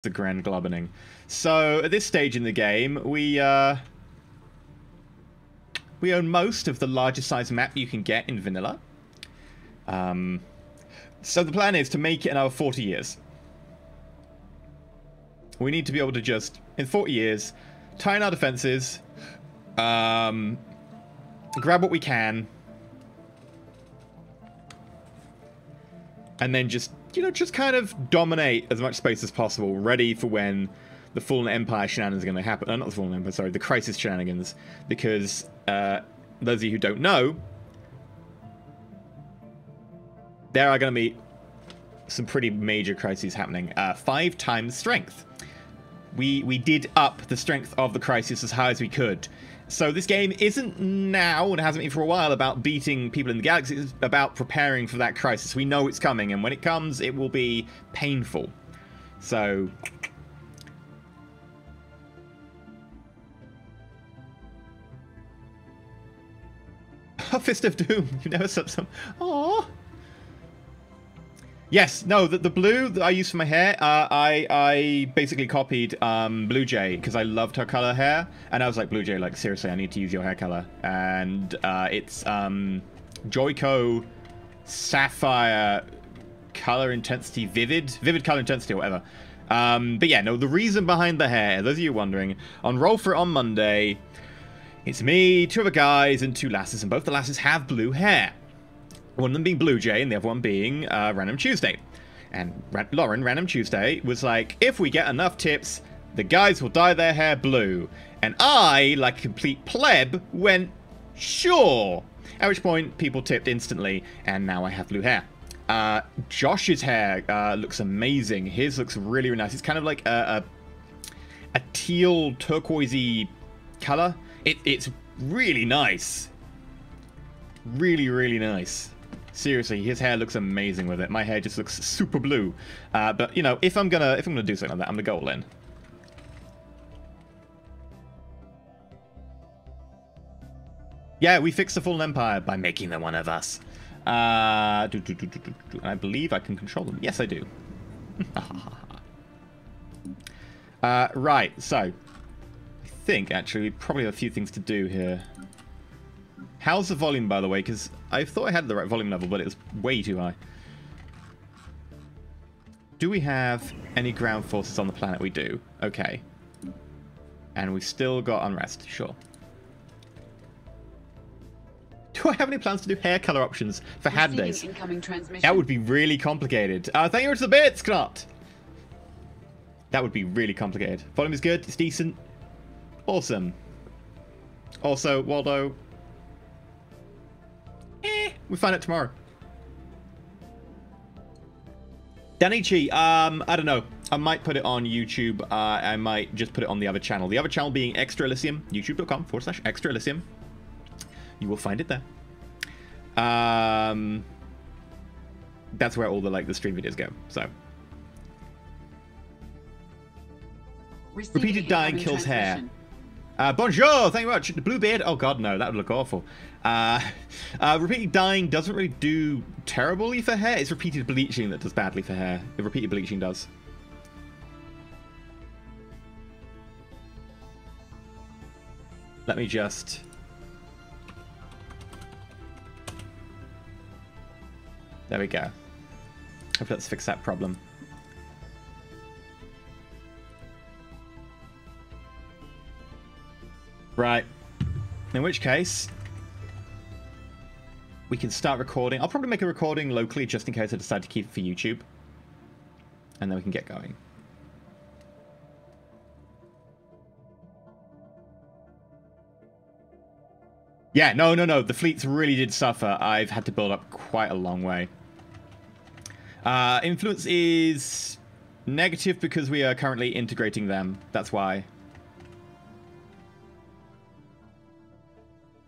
the grand glubbening. So at this stage in the game, we own most of the largest size map you can get in vanilla. So the plan is to make it another 40 years. We need to be able to just, in 40 years, tighten our defenses, grab what we can, and then just, you know, just kind of dominate as much space as possible, ready for when the Fallen Empire shenanigans are going to happen. Not the Fallen Empire, sorry, the Crisis shenanigans. Because, those of you who don't know, there are going to be some pretty major crises happening. 5 times strength. We did up the strength of the Crisis as high as we could. So this game isn't now, and hasn't been for a while, about beating people in the galaxy. It's about preparing for that crisis. We know it's coming, and when it comes, it will be painful. So... Fist of Doom. You never said some... Aww. Yes, no, the blue that I use for my hair, I basically copied Blue Jay, because I loved her color hair, and I was like, Blue Jay, like, seriously, I need to use your hair color. And it's Joico Sapphire Color Intensity Vivid Color Intensity, or whatever. But yeah, no, the reason behind the hair, those of you wondering, on Roll For It on Monday, it's me, 2 other guys, and 2 lasses, and both the lasses have blue hair. One of them being Blue Jay, and the other one being Random Tuesday. And Lauren, Random Tuesday, was like, if we get enough tips, the guys will dye their hair blue. And I, like a complete pleb, went, sure. At which point, people tipped instantly, and now I have blue hair. Josh's hair looks amazing. His looks really, really nice. It's kind of like a teal turquoisey color. It's really nice. Really, really nice. Seriously, his hair looks amazing with it. My hair just looks super blue. But you know, if I'm gonna do something like that, I'm gonna go all in. Yeah, we fixed the Fallen Empire by making them one of us. I believe I can control them. Yes, I do. Right, so I think actually we probably have a few things to do here. How's the volume, by the way? Because I thought I had the right volume level, but it was way too high. Do we have any ground forces on the planet? We do. Okay. And we've still got unrest. Sure. Do I have any plans to do hair color options for hand days? That would be really complicated. Thank you for the bits, Knot. That would be really complicated. Volume is good. It's decent. Awesome. Also, Waldo... we'll find out tomorrow. Danichi, I don't know. I might put it on YouTube. I might just put it on the other channel. The other channel being Extra Elysium, youtube.com/Extra Elysium. You will find it there. That's where all the stream videos go. So repeated dying kills hair. Bonjour, thank you very much. The blue beard, oh god no, that would look awful. Repeated dyeing doesn't really do terribly for hair. It's repeated bleaching that does badly for hair. The repeated bleaching does. Let me just... There we go. Hope let's fix that problem. Right. In which case, we can start recording. I'll probably make a recording locally just in case I decide to keep it for YouTube. And then we can get going. Yeah, no. The fleets really did suffer. I've had to build up quite a long way. Influence is negative because we are currently integrating them. That's why.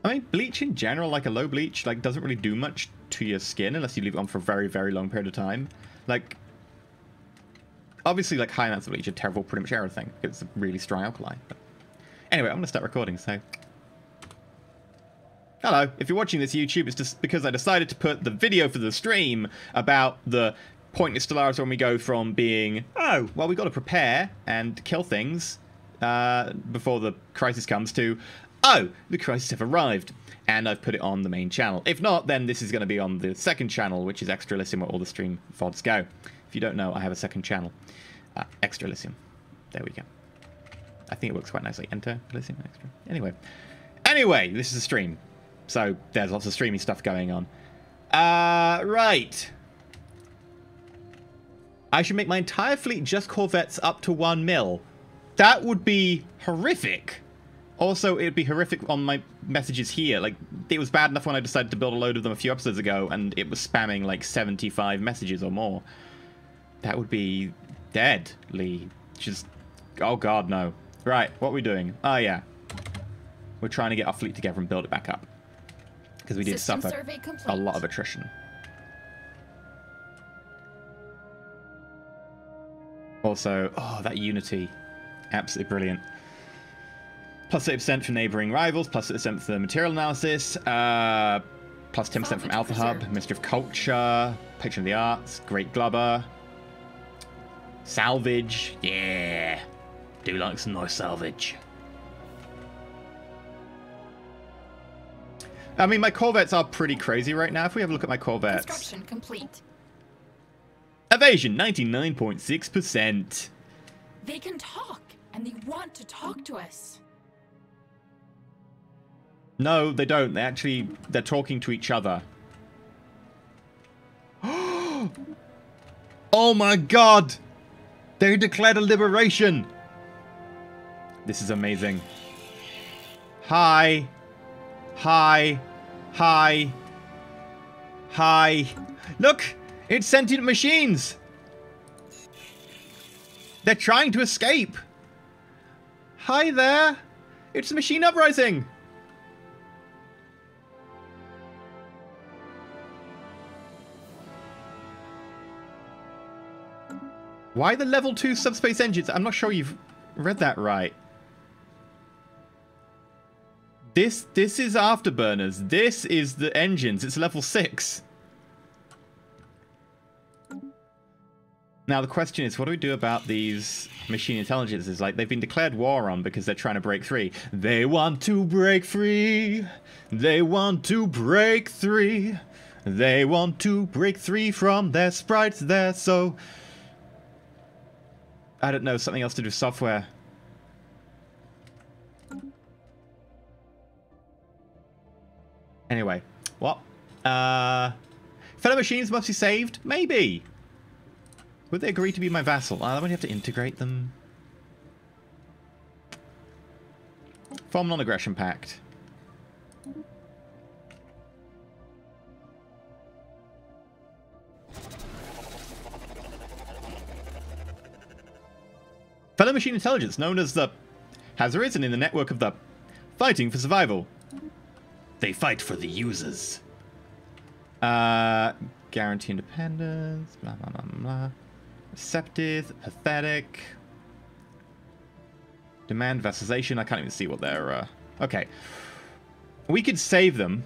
I mean, bleach in general, like a low bleach, doesn't really do much to your skin unless you leave it on for a very, very long period of time. Obviously, high amounts of bleach are terrible for pretty much everything. It's a really strong alkali. But anyway, I'm going to start recording, so... Hello, if you're watching this YouTube, it's just because I decided to put the video for the stream about the point in Stellaris when we go from being, oh, well, we've got to prepare and kill things before the crisis comes to, oh, the crisis have arrived, and I've put it on the main channel. If not, then this is going to be on the second channel, which is Extra Elysium, where all the stream VODs go. If you don't know, I have a second channel, Extra Elysium. There we go. I think it works quite nicely. Enter Elysium Extra. Anyway, this is a stream, so there's lots of streamy stuff going on. Right. I should make my entire fleet just corvettes up to 1 mil. That would be horrific. Also, it would be horrific on my messages here. Like, it was bad enough when I decided to build a load of them a few episodes ago, and it was spamming like 75 messages or more. That would be deadly. Just, oh god, no. Right, what are we doing? Oh, yeah. We're trying to get our fleet together and build it back up. Because we did suffer a lot of attrition. Also, oh, that Unity. Absolutely brilliant. Plus 30% for neighboring rivals, plus 30% for the material analysis, plus 10% from Alpha Hub, Ministry of Culture, Patron of the Arts, Great Glubber, Salvage, yeah, do like some nice salvage. I mean, my Corvettes are pretty crazy right now. If we have a look at my Corvettes. Construction complete. Evasion, 99.6%. They can talk, and they want to talk to us. No, they don't. They're talking to each other. Oh my god! They declared a liberation! This is amazing. Hi. Hi. Hi. Hi. Look! It's sentient machines! They're trying to escape! Hi there! It's a machine uprising! Why the level 2 subspace engines? I'm not sure you've read that right. This is afterburners. This is the engines. It's level 6. Now the question is, what do we do about these machine intelligences? Like, they've been declared war on because they're trying to break free. They want to break free. They want to break free. They want to break free from their sprites. They're so... I don't know, something else to do with software. Anyway, what? Fellow machines must be saved? Maybe. Would they agree to be my vassal? I would have to integrate them. Form non-aggression pact. Fellow machine intelligence, known as the... has arisen in the network of the... fighting for survival. They fight for the users. Guarantee independence, blah, blah, blah, blah. Receptive, pathetic. Demand vassalization, I can't even see what they're... Okay. We could save them.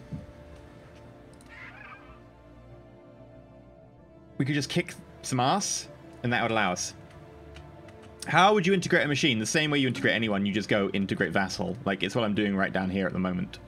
We could just kick some ass, and that would allow us. How would you integrate a machine? The same way you integrate anyone, you just go integrate vassal. Like, it's what I'm doing right down here at the moment.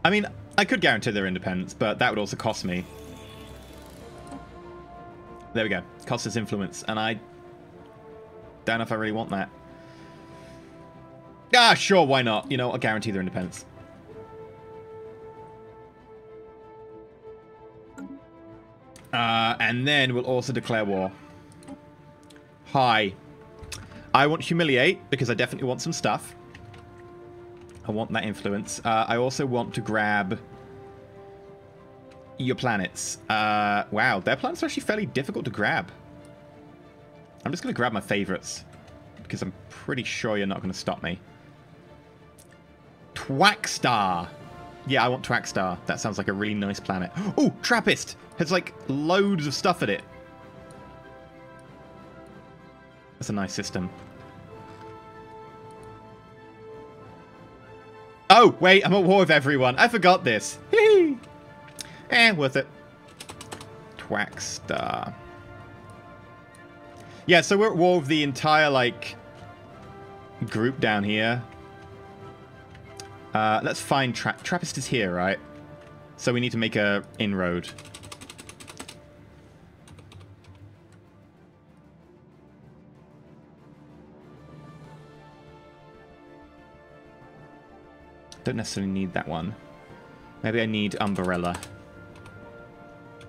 I mean, I could guarantee their independence, but that would also cost me. There we go. Cost us influence, and I don't know if I really want that. Ah, sure, why not? You know, I'll guarantee their independence. And then we'll also declare war. Hi. I want humiliate, because I definitely want some stuff. I want that influence. I also want to grab your planets. Wow, their planets are actually fairly difficult to grab. I'm just going to grab my favorites, because I'm pretty sure you're not going to stop me. Twackstar. Yeah, I want Twackstar. That sounds like a really nice planet. Oh, Trappist! Has like loads of stuff in it. That's a nice system. Oh, wait, I'm at war with everyone. I forgot this. Hee hee. Worth it. Twackstar. Yeah, so we're at war with the entire, like, group down here. Let's find Trappist is here, right? So we need to make a inroad. Don't necessarily need that one. Maybe I need Umbrella.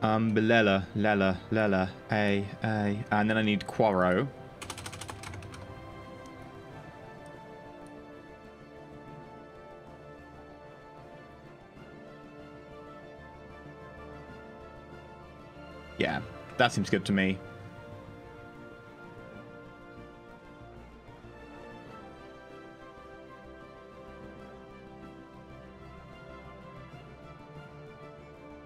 Umbrella, Lella, A. And then I need Quarro. Yeah, that seems good to me.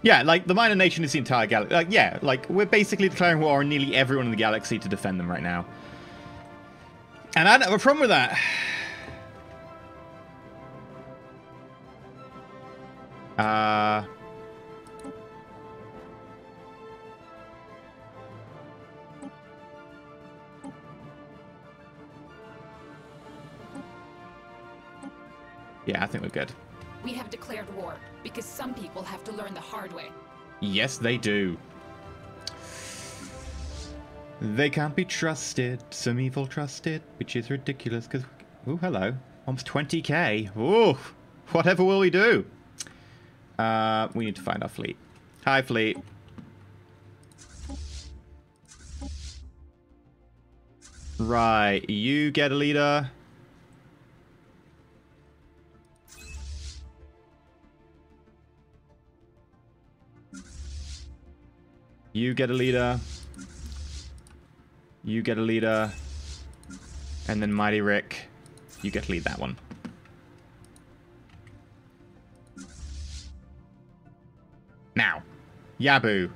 Yeah, like, the minor nation is the entire galaxy. Like, yeah, like, we're basically declaring war on nearly everyone in the galaxy to defend them right now. And I don't have a problem with that. Yeah, I think we're good. We have declared war because some people have to learn the hard way. Yes, they do. They can't be trusted. Some evil trusted, which is ridiculous because... Oh, hello. Almost 20k. Oh, whatever will we do? We need to find our fleet. Hi, fleet. Right, you get a leader. You get a leader. You get a leader. And then Mighty Rick, you get to lead that one. Now, Yabu.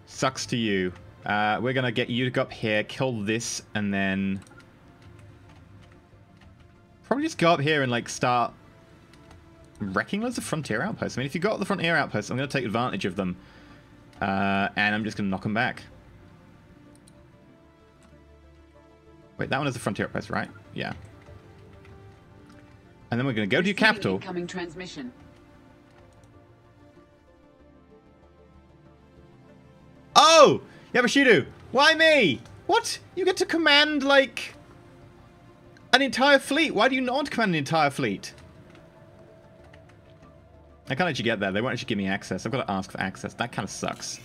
Sucks to you. We're going to get you to go up here, kill this, and then... Probably just go up here and, like, start wrecking loads of frontier outposts. I mean, if you got the frontier outposts, I'm going to take advantage of them. And I'm just going to knock them back. Wait, that one is the frontier outpost, right? Yeah. And then we're going to go to your capital. Incoming transmission. Oh! Yabashido! Why me? What? You get to command, like, an entire fleet. Why do you not want to command an entire fleet? I can't let you get there. They won't actually give me access. I've got to ask for access. That kind of sucks.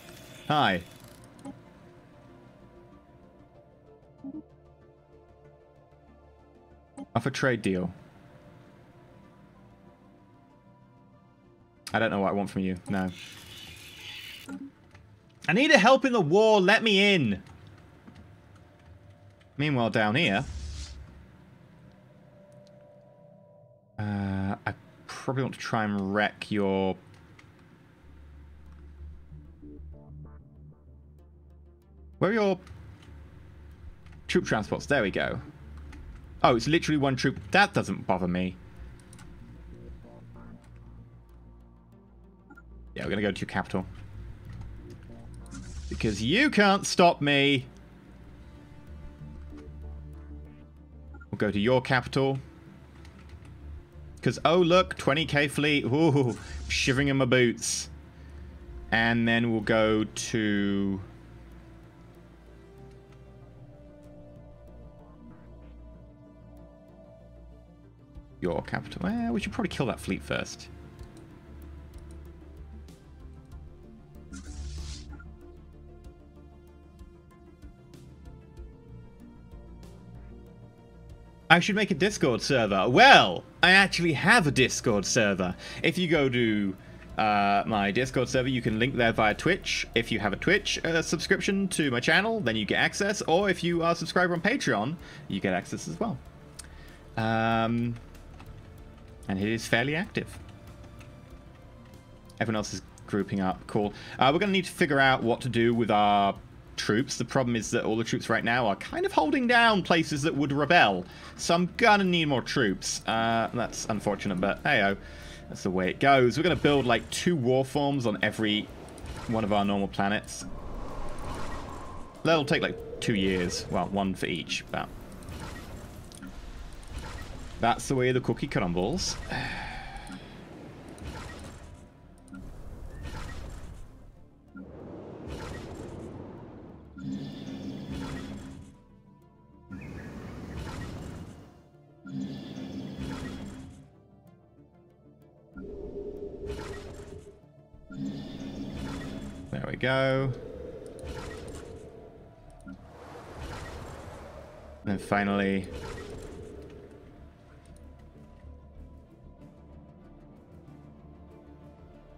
Hi. Offer trade deal. I don't know what I want from you. No. I need a help in the war. Let me in. Meanwhile, down here... I probably want to try and wreck your... Where are your troop transports? There we go. Oh, it's literally one troop. That doesn't bother me. Yeah, we're going to go to your capital. Because you can't stop me. We'll go to your capital. Because, oh, look, 20k fleet. Ooh, shivering in my boots. And then we'll go to... your capital. Well, we should probably kill that fleet first. I should make a Discord server. Well, I actually have a Discord server. If you go to my Discord server, you can link there via Twitch. If you have a Twitch subscription to my channel, then you get access. Or if you are a subscriber on Patreon, you get access as well. And it is fairly active. Everyone else is grouping up. Cool. We're going to need to figure out what to do with our troops. The problem is that all the troops right now are kind of holding down places that would rebel. So I'm going to need more troops. That's unfortunate, but hey-oh. That's the way it goes. We're going to build like 2 war forms on every one of our normal planets. That'll take like 2 years. Well, 1 for each, but that's the way the cookie crumbles. There we go. And then finally,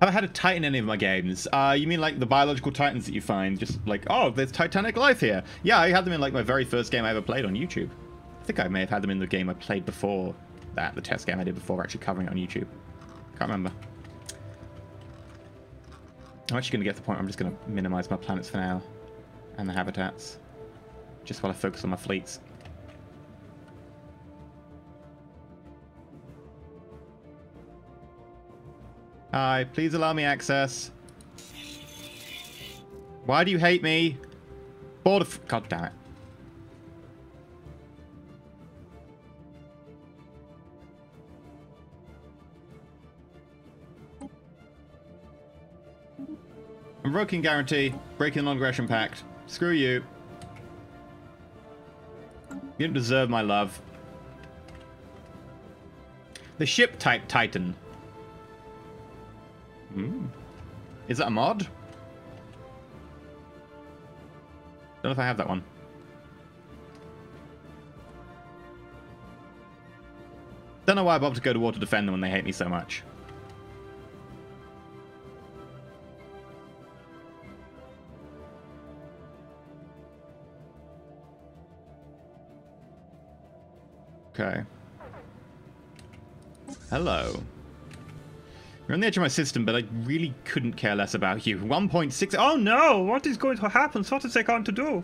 have I had a Titan in any of my games? You mean like the biological Titans that you find? Just like, oh, there's Titanic life here. Yeah, I had them in like my very first game I ever played on YouTube. I think I may have had them in the game I played before that, the test game I did before actually covering it on YouTube. Can't remember. I'm actually going to get to the point where I'm just going to minimize my planets for now. And the habitats. Just while I focus on my fleets. Hi, please allow me access. Why do you hate me? Border God damn it. Invoking guarantee, breaking the non-aggression pact. Screw you. You don't deserve my love. The ship type Titan. Is that a mod? Don't know if I have that one. Don't know why I bothered to go to war to defend them when they hate me so much. Okay. Hello. You're on the edge of my system, but I really couldn't care less about you. 1.6... Oh no! What is going to happen? What is they going to do?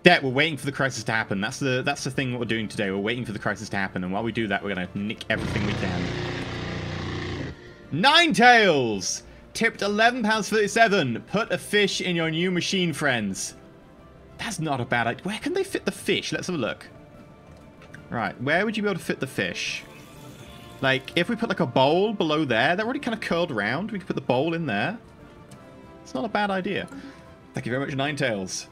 Yeah, we're waiting for the crisis to happen. That's the thing that we're doing today. We're waiting for the crisis to happen, and while we do that, we're going to nick everything we can. Ninetales! Tipped £11.37. Put a fish in your new machine, friends. That's not a bad idea. Where can they fit the fish? Let's have a look. Right, where would you be able to fit the fish? Like, if we put like a bowl below there, they're already kind of curled around. We could put the bowl in there. It's not a bad idea. Thank you very much, Ninetales.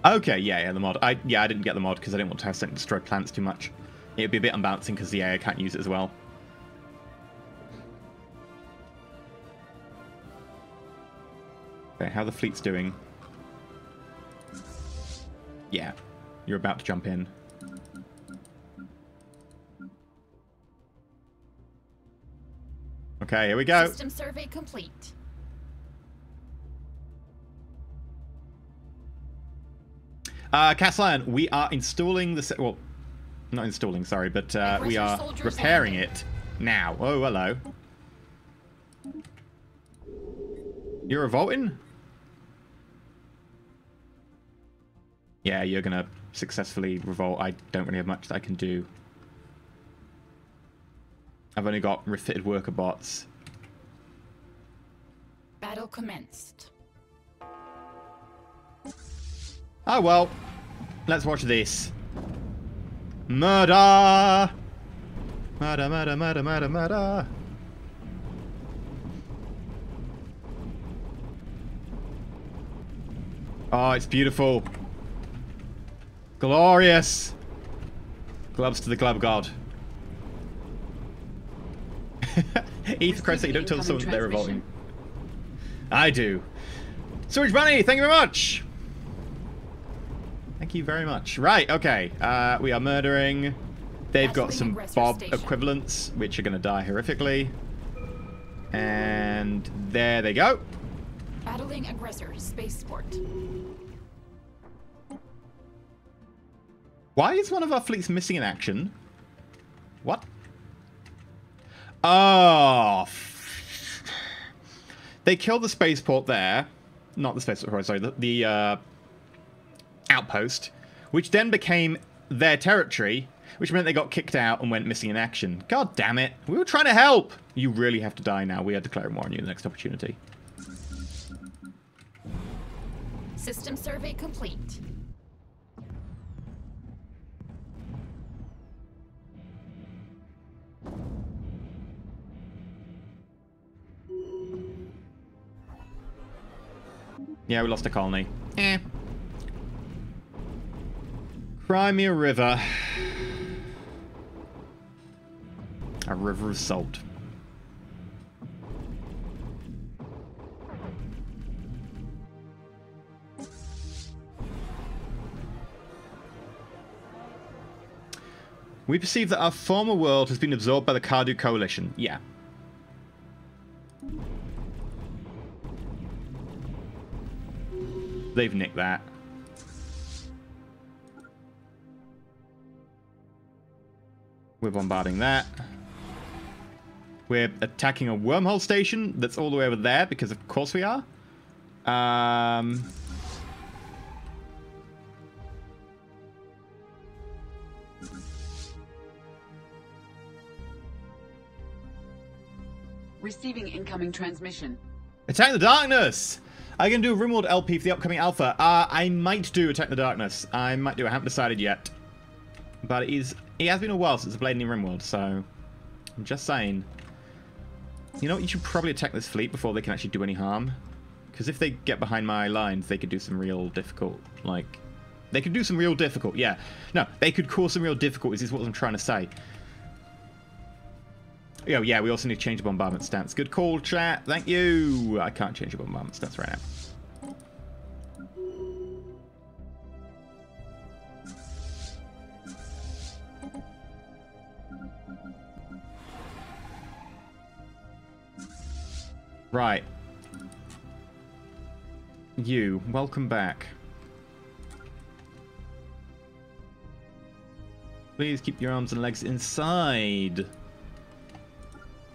Okay, yeah, the mod. I didn't get the mod because I didn't want to have something destroy plants too much. It'd be a bit unbalancing because the AI can't use it as well. Okay, how the fleet's doing? Yeah, you're about to jump in. Okay, here we go. System survey complete. Castellan, we are installing the... Well, not installing, sorry, but we are repairing it now. Oh, hello. You're revolting? Yeah, you're going to successfully revolt. I don't really have much that I can do. I've only got refitted worker bots. Battle commenced. Oh, well. Let's watch this. Murder! Murder, murder, murder, murder, murder. Oh, it's beautiful. Glorious. Gloves to the Glub God. E, for Christ's sake, you don't tell someone that they're revolting. I do. Storage Bunny, thank you very much. Thank you very much. Right, okay. We are murdering. They've got Battling some aggressor Bob station. equivalents, which are going to die horrifically. And there they go. Battling aggressor spaceport. Why is one of our fleets missing in action? What? Oh. They killed the spaceport there. Not the spaceport, sorry. The outpost. Which then became their territory. Which meant they got kicked out and went missing in action. God damn it. We were trying to help. You really have to die now. We are declaring war on you the next opportunity. System survey complete. Yeah, we lost a colony. Crimea River. A river of salt. We perceive that our former world has been absorbed by the Cardu Coalition. Yeah. They've nicked that. We're bombarding that. We're attacking a wormhole station that's all the way over there, because of course we are. Receiving incoming transmission. Attack the Darkness! Are you going to do a RimWorld LP for the upcoming alpha? I might do Attack the Darkness. I might do. I haven't decided yet. But it has been a while since I played any RimWorld, so I'm just saying. You know what? You should probably attack this fleet before they can actually do any harm. Because if they get behind my lines, they could do some real difficult, like... They could do some real difficult, yeah. No, they could cause some real difficulties, is what I'm trying to say. Oh, yeah, we also need to change the bombardment stance. Good call, chat. Thank you. I can't change the bombardment stance right now. Right. You, welcome back. Please keep your arms and legs inside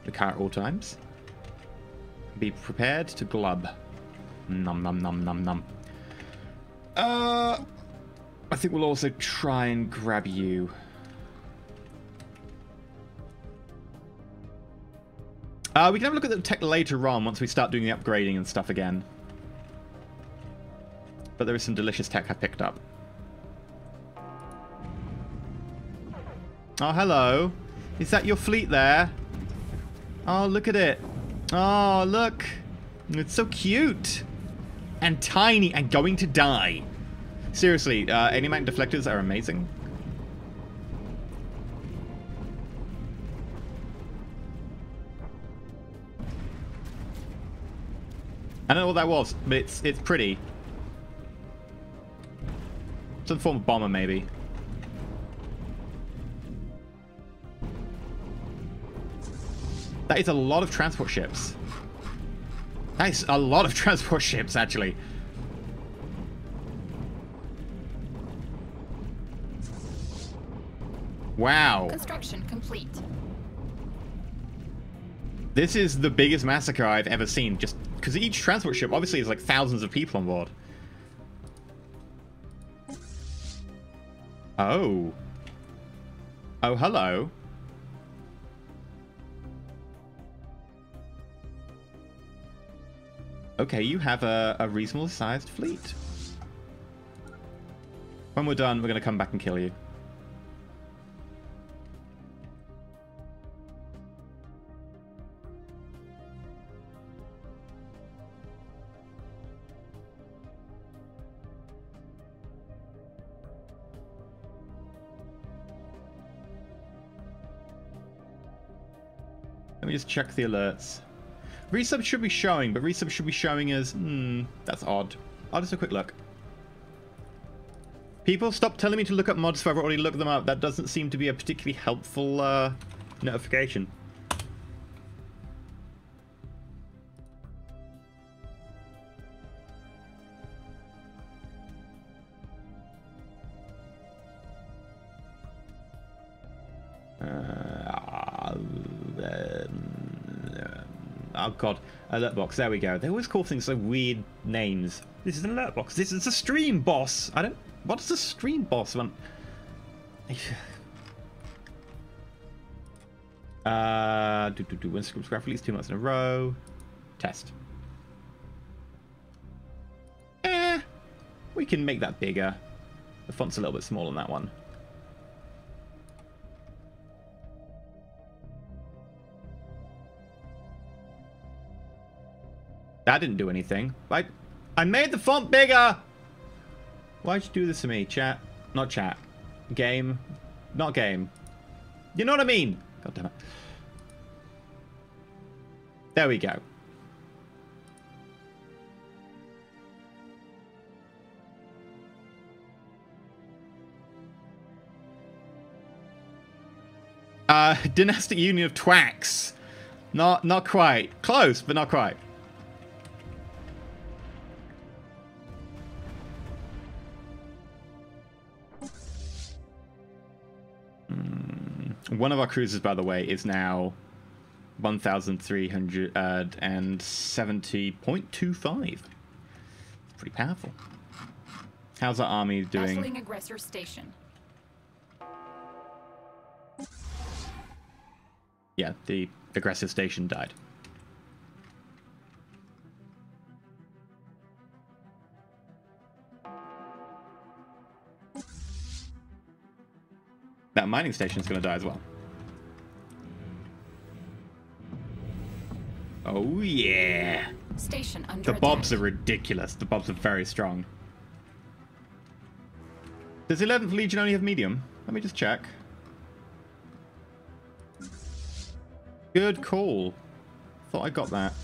the car at all times. Be prepared to glub. Nom nom nom nom nom. I think we'll also try and grab you. We can have a look at the tech later on once we start doing the upgrading and stuff again. But there is some delicious tech I picked up. Oh, hello. Is that your fleet there? Oh, look at it. Oh, look. It's so cute. And tiny and going to die. Seriously, Enigmatic deflectors are amazing. I don't know what that was, but it's pretty. Some form of bomber, maybe. That is a lot of transport ships. That is a lot of transport ships, actually. Wow. Construction complete. This is the biggest massacre I've ever seen, just because each transport ship obviously is like thousands of people on board. Oh. Oh, hello. Okay, you have a reasonable sized fleet. When we're done, we're going to come back and kill you. Let me just check the alerts. Resub should be showing, but resub should be showing as... that's odd. I'll just have a quick look. People stop telling me to look up mods if I've already looked them up. That doesn't seem to be a particularly helpful notification. Oh god, alert box. There we go. They always call things so weird names. This is an alert box. This is a stream boss. I don't. What's the stream boss one? When scripts graph release 2 months in a row. Test. We can make that bigger. The font's a little bit small on that one. That didn't do anything. I made the font bigger! Why'd you do this to me? Chat? Not chat. Game? Not game. You know what I mean? God damn it. There we go. Dynastic Union of Twacks. Not quite. Close, but not quite. One of our cruisers, by the way, is now 1,370.25. Pretty powerful. How's our army doing? Battling aggressor station. Yeah, the aggressive station died. That mining station is going to die as well. Oh yeah! Station under The bobs attack. are ridiculous. The bobs are very strong. Does 11th Legion only have medium? Let me just check. Good call. Thought I got that.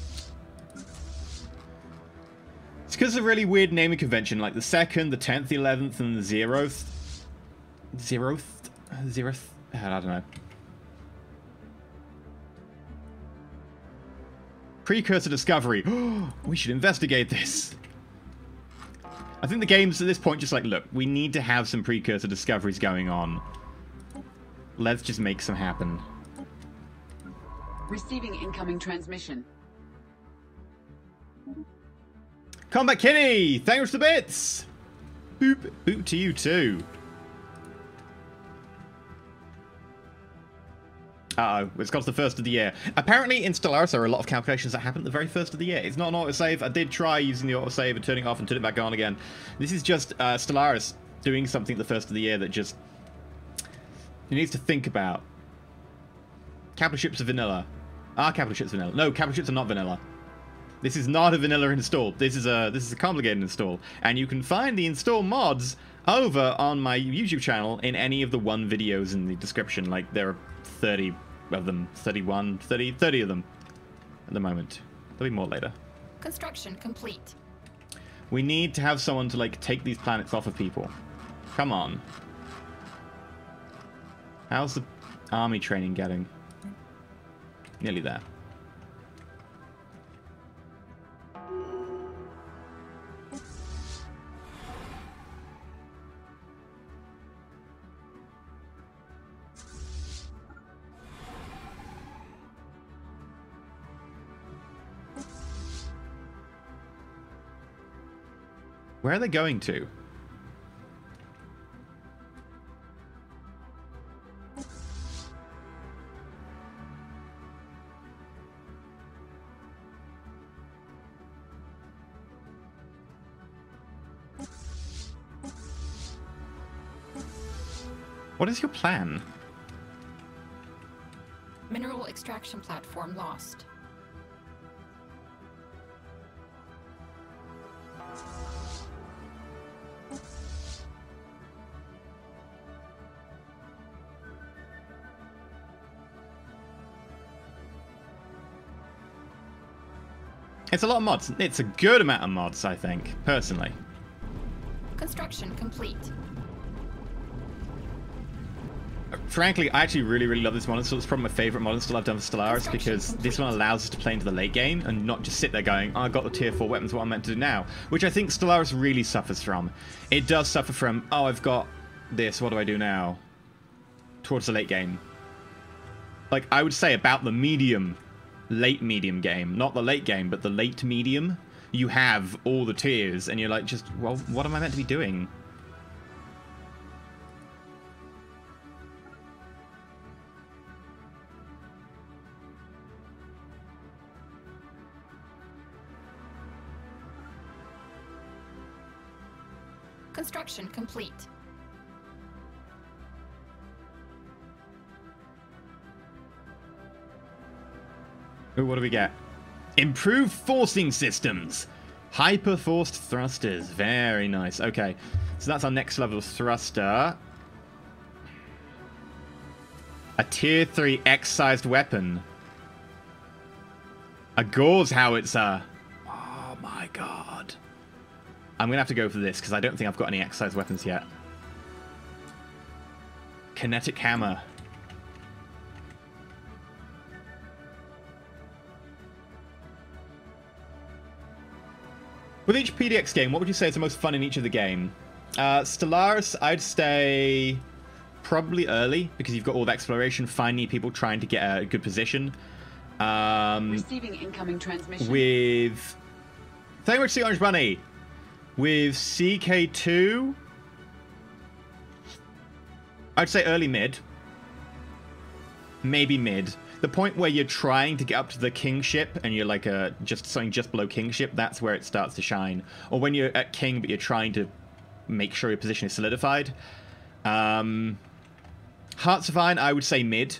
It's because of a really weird naming convention, like the 2nd, the 10th, the 11th, and the 0th. 0th? 0th? I don't know. Precursor discovery. We should investigate this. I think the game's at this point just like, look, we need to have some precursor discoveries going on. Let's just make some happen. Receiving incoming transmission. Combat Kitty! Thanks for the bits! Boop. Boop to you too. Uh-oh, it's got to the first of the year. Apparently in Stellaris there are a lot of calculations that happen at the very first of the year. It's not an autosave. I did try using the autosave and turning it off and turning it back on again. This is just Stellaris doing something at the first of the year that just... It needs to think about. Capital ships are vanilla. Are capital ships vanilla? No, capital ships are not vanilla. This is not a vanilla install. This is a complicated install. And you can find the install mods over on my YouTube channel in any of the 1 videos in the description. Like, there are 30 of them, 31, 30 of them at the moment. There'll be more later. Construction complete. We need to have someone to, like, take these planets off of people. Come on. How's the army training getting? Nearly there. Where are they going to? What is your plan? Mineral extraction platform lost. It's a lot of mods. It's a good amount of mods, I think, personally. Construction complete. Frankly, I actually really love this modern still. It's probably my favorite modern still I've done for Stellaris, because this one allows us to play into the late game and not just sit there going, oh, I got the tier 4 weapons, what I'm meant to do now. Which I think Stellaris really suffers from. It does suffer from, oh, I've got this, what do I do now? Towards the late game. Like, I would say about the medium, late medium game. Not the late game, but the late medium. You have all the tiers, and you're like, just, well, what am I meant to be doing? Construction complete. Ooh, what do we get? Improved forcing systems. Hyper-forced thrusters. Very nice. Okay, so that's our next level of thruster. A tier 3 X-sized weapon. A gauze howitzer. Oh my god. I'm going to have to go for this, because I don't think I've got any X-sized weapons yet. Kinetic hammer. With each PDX game, what would you say is the most fun in each of the game? Stellaris, I'd say probably early, because you've got all the exploration, finding people trying to get a good position. Receiving incoming transmission. With... Thank you very much, the Orange Bunny. With CK2, I'd say early mid. Maybe mid. The point where you're trying to get up to the kingship and you're like just something just below kingship, that's where it starts to shine. Or when you're at king but you're trying to make sure your position is solidified. Hearts of Iron, I would say mid.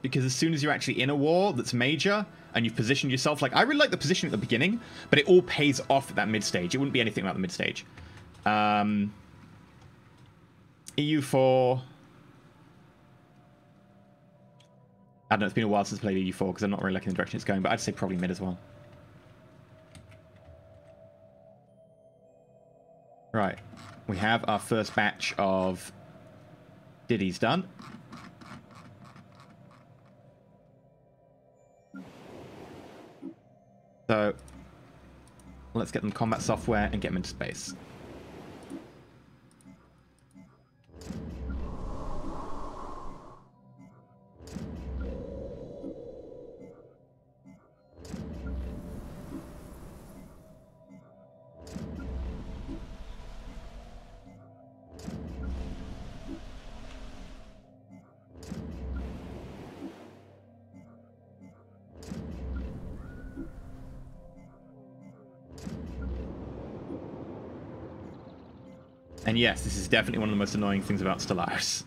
Because as soon as you're actually in a war that's major and you've positioned yourself, like, I really like the position at the beginning, but it all pays off at that mid stage. It wouldn't be anything about the mid stage. EU4. I don't know, it's been a while since I played EU4 because I'm not really liking the direction it's going, but I'd say probably mid as well. Right. We have our first batch of ditties done. So, let's get them combat software and get them into space. And yes, this is definitely one of the most annoying things about Stellaris.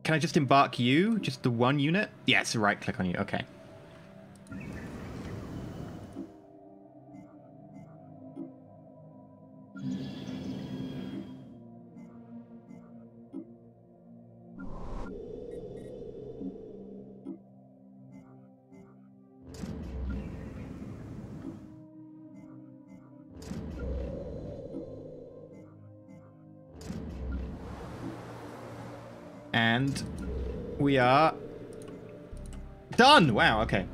Can I just embark you? Just the one unit? Yes, right click on you. Okay. And we are done. Wow, okay.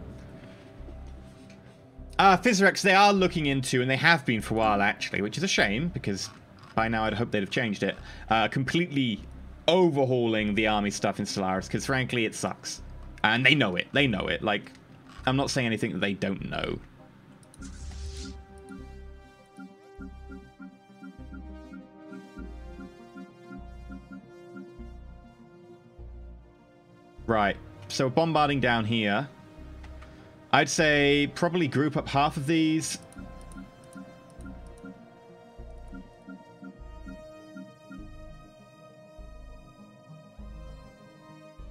Physirex, they are looking into, and they have been for a while actually, which is a shame because by now I'd hope they'd have changed it. Completely overhauling the army stuff in Stellaris because frankly it sucks. And they know it. They know it. Like, I'm not saying anything that they don't know. Right, so bombarding down here. I'd say probably group up half of these.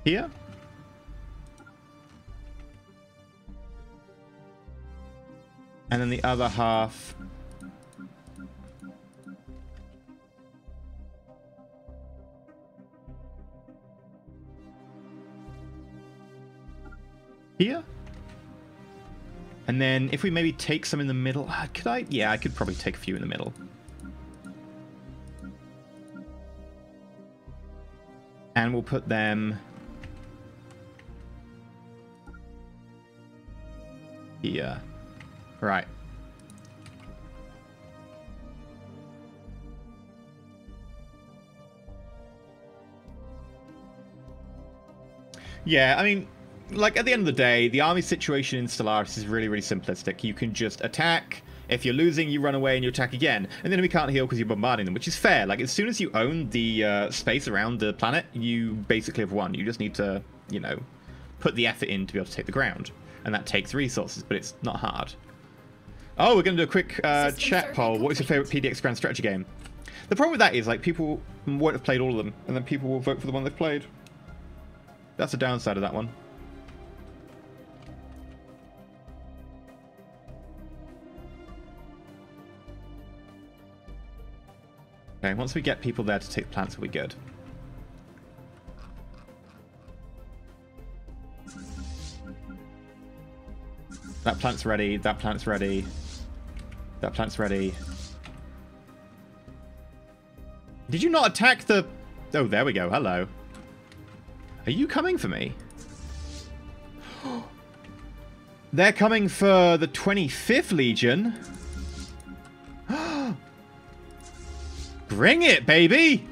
Here. And then the other half here. And then if we maybe take some in the middle... could I? Yeah, I could probably take a few in the middle. And we'll put them... here. Right. Yeah, I mean, like, at the end of the day, the army situation in Stellaris is really, really simplistic. You can just attack. If you're losing, you run away and you attack again. And then we can't heal because you're bombarding them, which is fair. Like, as soon as you own the space around the planet, you basically have won. You just need to, you know, put the effort in to be able to take the ground. And that takes resources, but it's not hard. Oh, we're going to do a quick chat poll. What is your favorite PDX grand strategy game? The problem with that is, like, people won't have played all of them, and then people will vote for the one they've played. That's the downside of that one. Okay, once we get people there to take the plants, we'll be good. That plant's ready, that plant's ready. That plant's ready. Did you not attack the... Oh, there we go, hello. Are you coming for me? They're coming for the 25th Legion. Bring it, baby!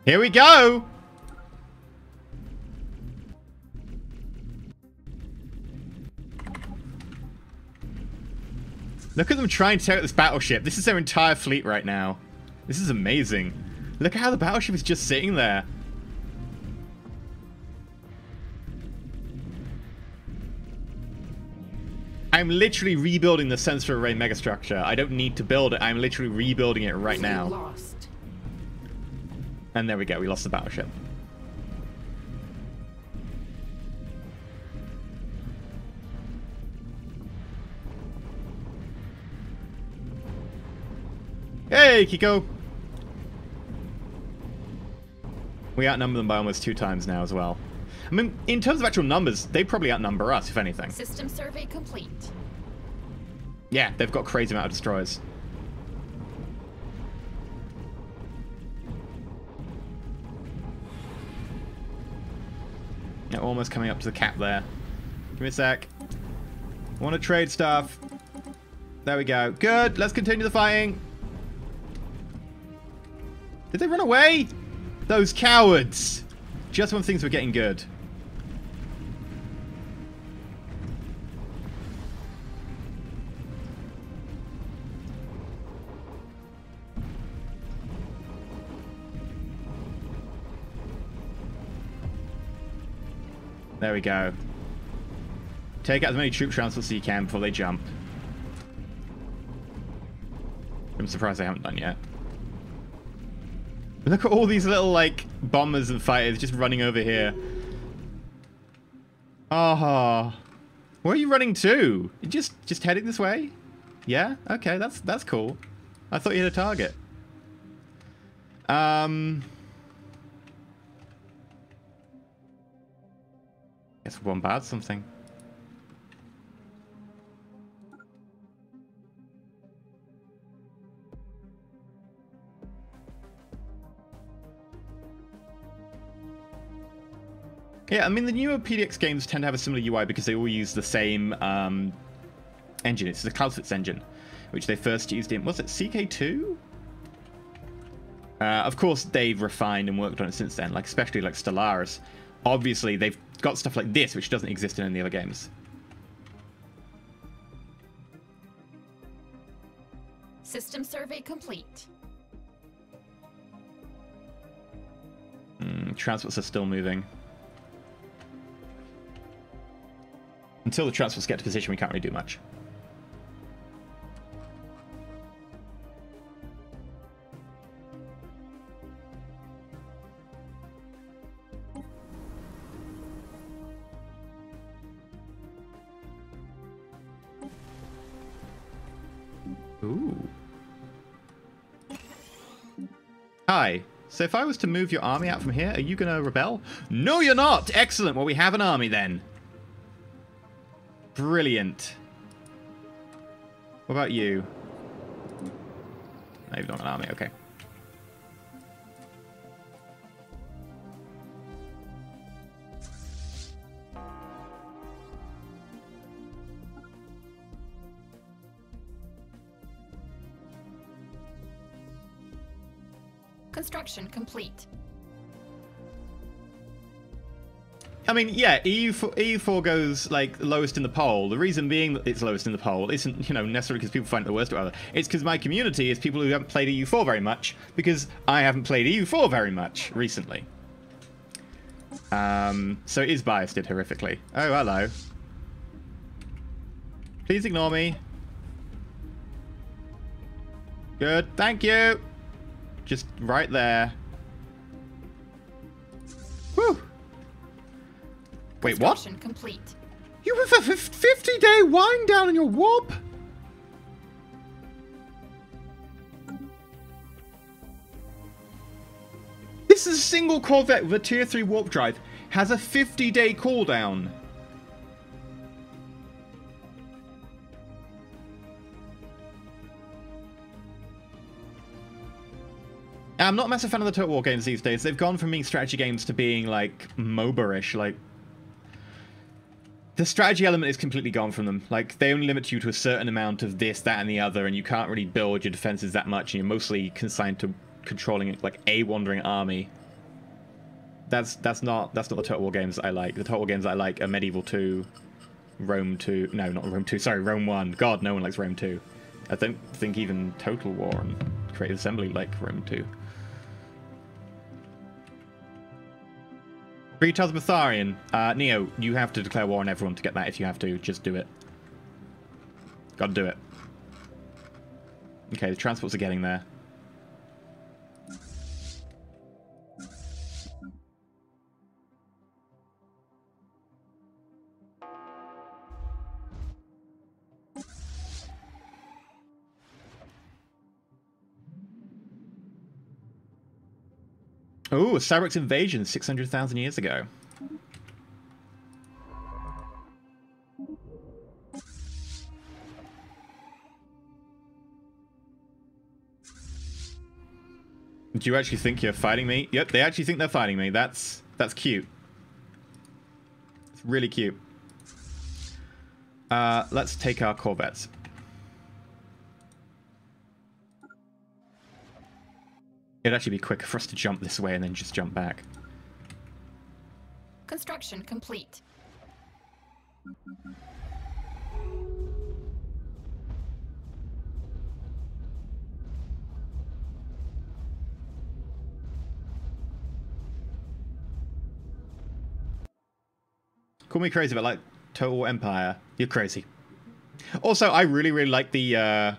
Here we go! Look at them trying to take out this battleship. This is their entire fleet right now. This is amazing. Look at how the battleship is just sitting there. I'm literally rebuilding the sensor array megastructure. I don't need to build it. I'm literally rebuilding it right now. Lost. And there we go. We lost the battleship. Hey, Kiko! We outnumber them by almost 2 times now as well. I mean, in terms of actual numbers, they probably outnumber us, if anything. System survey complete. Yeah, they've got a crazy amount of destroyers. They're almost coming up to the cap there. Give me a sec. I want to trade stuff. There we go. Good. Let's continue the fighting. Did they run away? Those cowards. Just when things were getting good. There we go. Take out as many troop transfers as you can before they jump. I'm surprised they haven't done yet. Look at all these little, like, bombers and fighters just running over here. Ah, where are you running to? You just heading this way? Yeah? Okay, that's cool. I thought you had a target. Guess we'll bombard something. Yeah, I mean, the newer PDX games tend to have a similar UI because they all use the same engine. It's the Clausewitz engine, which they first used in, was it CK2? Of course, they've refined and worked on it since then, like especially like Stellaris. Obviously, they've got stuff like this, which doesn't exist in any other games. System survey complete. Transports are still moving. Until the transports get to position, we can't really do much. Ooh. Hi. So if I was to move your army out from here, are you going to rebel? No, you're not! Excellent. Well, we have an army then. Brilliant. What about you? No, you've not an army. Okay. Construction complete. I mean, yeah, EU4 goes, like, lowest in the poll. The reason being that it's lowest in the poll isn't, you know, necessarily because people find it the worst or other. It's because my community is people who haven't played EU4 very much, because I haven't played EU4 very much recently. So it is biased horrifically. Oh, hello. Please ignore me. Good, thank you. Just right there. Woo! Wait, what? Construction complete. You have a 50-day wind down on your warp? This is a single Corvette with a tier 3 warp drive. Has a 50-day cooldown. I'm not a massive fan of the Total War games these days. They've gone from being strategy games to being, like, MOBA-ish. Like, the strategy element is completely gone from them. Like, they only limit you to a certain amount of this, that, and the other, and you can't really build your defenses that much, and you're mostly consigned to controlling, like, a wandering army. That's not the Total War games I like. The Total War games I like are Medieval 2, Rome 2... No, not Rome 2. Sorry, Rome 1. God, no one likes Rome 2. I don't think even Total War and Creative Assembly like Rome 2. Retaz Batharian. Neo, you have to declare war on everyone to get that if you have to. Just do it. Gotta do it. Okay, the transports are getting there. Ooh, a Cyrix invasion 600,000 years ago. Do you actually think you're fighting me? Yep, they actually think they're fighting me. That's cute. It's really cute. Let's take our Corvettes. It'd actually be quicker for us to jump this way and then just jump back. Construction complete. Call me crazy, but like Total Empire, you're crazy. Also, I really like the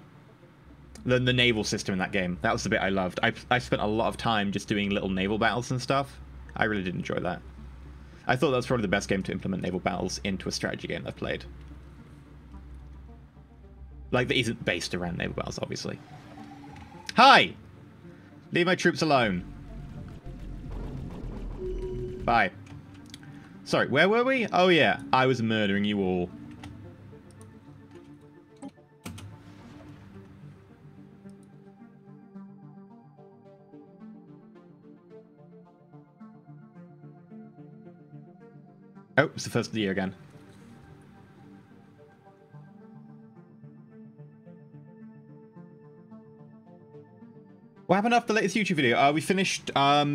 naval system in that game. That was the bit I loved. I spent a lot of time just doing little naval battles and stuff. I really did enjoy that. I thought that was probably the best game to implement naval battles into a strategy game I've played. Like, that isn't based around naval battles, obviously. Hi! Leave my troops alone. Bye. Sorry, where were we? Oh yeah, I was murdering you all. Oh, it's the first of the year again. What happened after the latest YouTube video? We finished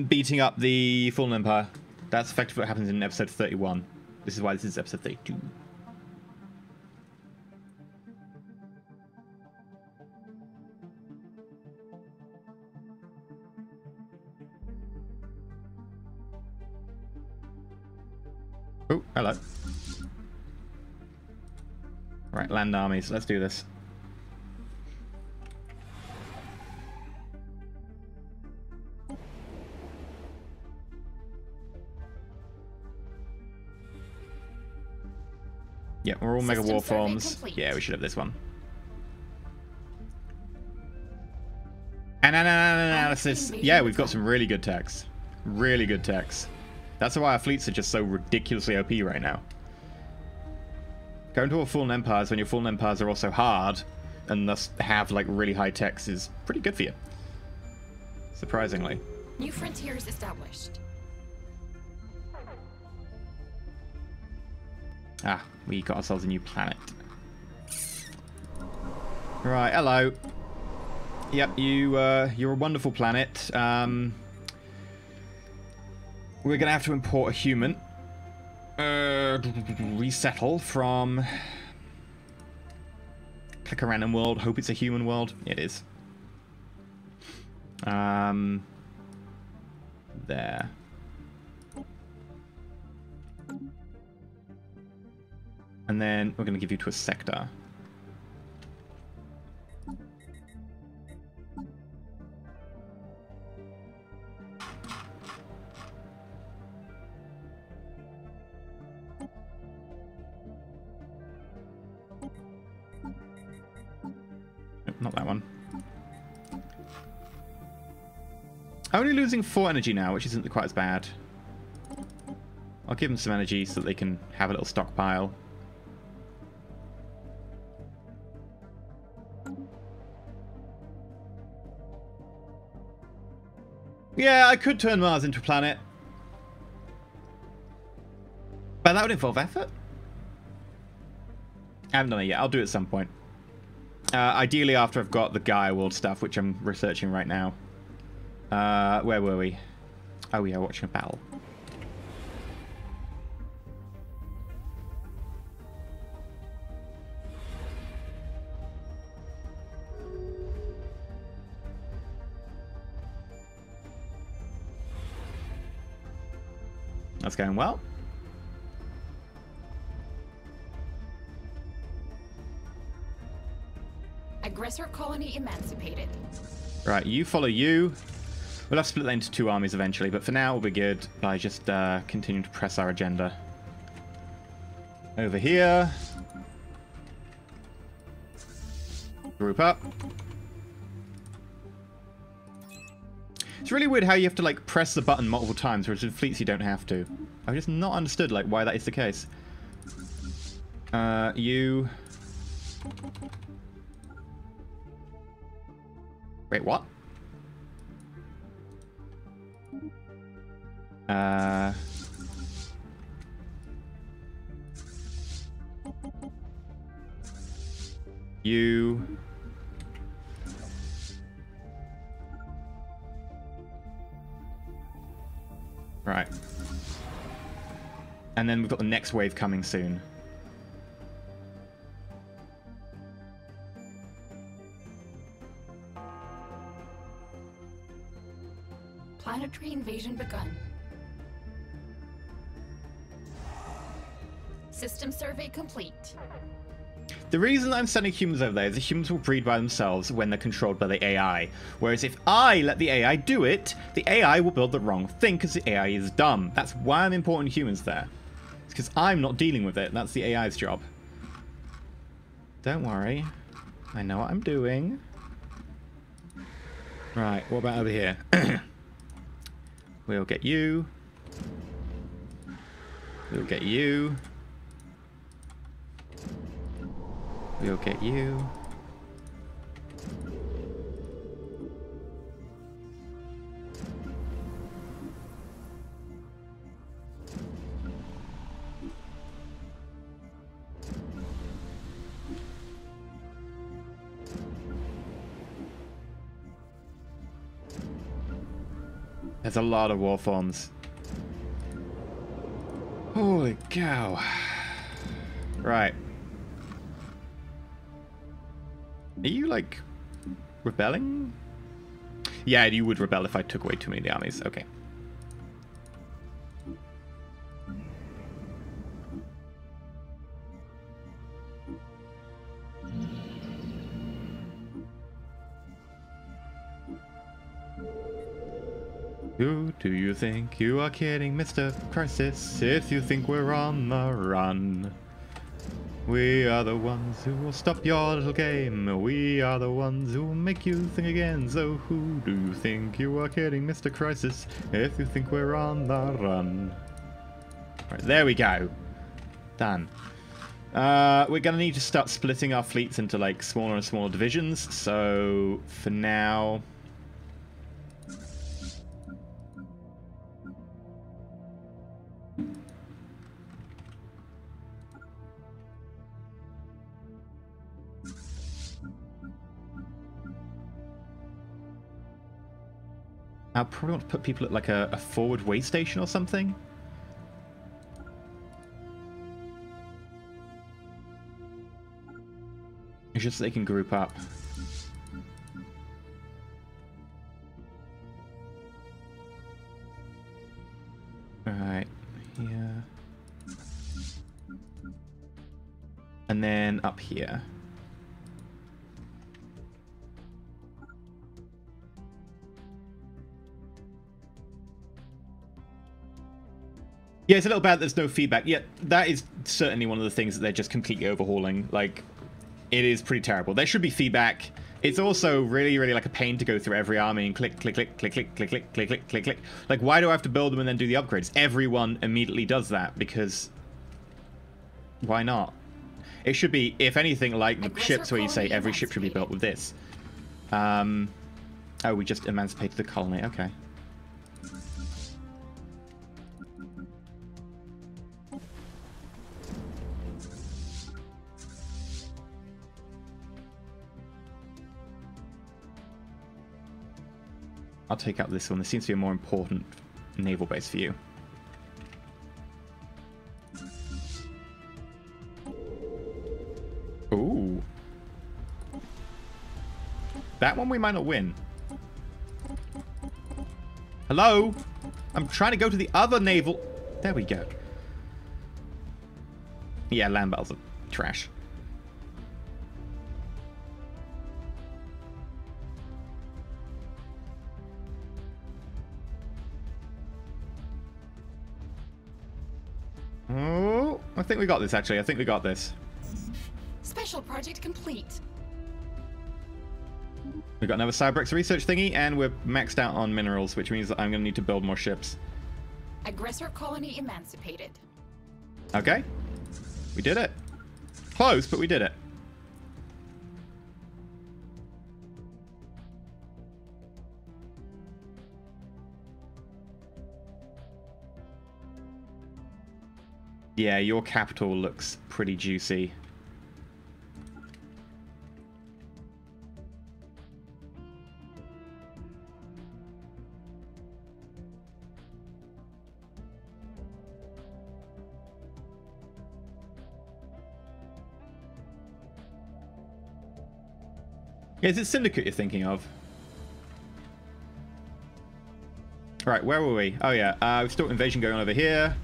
beating up the Fallen Empire. That's effectively what happens in episode 31. This is why this is episode 32. Oh, hello. Right, land armies. Let's do this. Yeah, we're all Mega War Forms. Yeah, we should have this one. And analysis. Yeah, we've got some really good techs. Really good techs. That's why our fleets are just so ridiculously OP right now. Going to all fallen empires when your fallen empires are also hard and thus have like really high techs is pretty good for you. Surprisingly. New frontiers established. Ah, we got ourselves a new planet. Right, hello. Yep, you're a wonderful planet. We're gonna have to import a human. Resettle from... Click a random world, hope it's a human world. It is. There. And then we're going to give you to a sector. Nope, not that one. Only losing 4 energy now, which isn't quite as bad. I'll give them some energy so that they can have a little stockpile. Yeah, I could turn Mars into a planet. But that would involve effort. I haven't done it yet. I'll do it at some point. Ideally after I've got the Gaia World stuff, which I'm researching right now. Where were we? Oh, yeah, watching a battle. That's going well. Aggressor colony emancipated. Right, you follow you. We'll have to split that into 2 armies eventually, but for now we'll be good by just continuing to press our agenda. Over here. Group up. It's really weird how you have to like press the button multiple times, whereas in fleets you don't have to. I've just not understood like why that is the case. You. Wait, what? You. Right. And then we've got the next wave coming soon. Planetary invasion begun. System survey complete. The reason I'm sending humans over there is that humans will breed by themselves when they're controlled by the AI. Whereas if I let the AI do it, the AI will build the wrong thing because the AI is dumb. That's why I'm importing humans there. It's because I'm not dealing with it. That's the AI's job. Don't worry. I know what I'm doing. Right, what about over here? We'll get you. We'll get you. We'll get you. There's a lot of war forms. Holy cow. Right. Are you, like, rebelling? Yeah, you would rebel if I took away too many of the armies. Okay. Who do you think you are kidding, Mr. Crisis, if you think we're on the run? We are the ones who will stop your little game. We are the ones who will make you think again. So who do you think you are kidding, Mr. Crisis, if you think we're on the run? Right, there we go. Done. We're going to need to start splitting our fleets into like smaller and smaller divisions. So for now... I'll probably want to put people at like a forward way station or something. It's just so they can group up. Alright, here. And then up here. Yeah, it's a little bad there's no feedback. Yeah, that is certainly one of the things that they're just completely overhauling. Like, it is pretty terrible. There should be feedback. It's also really, really like a pain to go through every army and click, click, click, click, click, click, click, click, click, click, click. Like, why do I have to build them and then do the upgrades? Everyone immediately does that because... Why not? It should be, if anything, like the ships where you say every ship should be built with this. Oh, we just emancipated the colony. Okay. I'll take out this one. This seems to be a more important naval base for you. Ooh. That one we might not win. Hello? I'm trying to go to the other naval... There we go. Yeah, land battles are trash. Oh, I think we got this, actually. I think we got this. Special project complete. We've got another Cybrex research thingy, and we're maxed out on minerals, which means that I'm going to need to build more ships. Aggressor colony emancipated. Okay. We did it. Close, but we did it. Yeah, your capital looks pretty juicy. Yeah, is it Syndicate you're thinking of? Right, where were we? Oh yeah, we've still got invasion going on over here.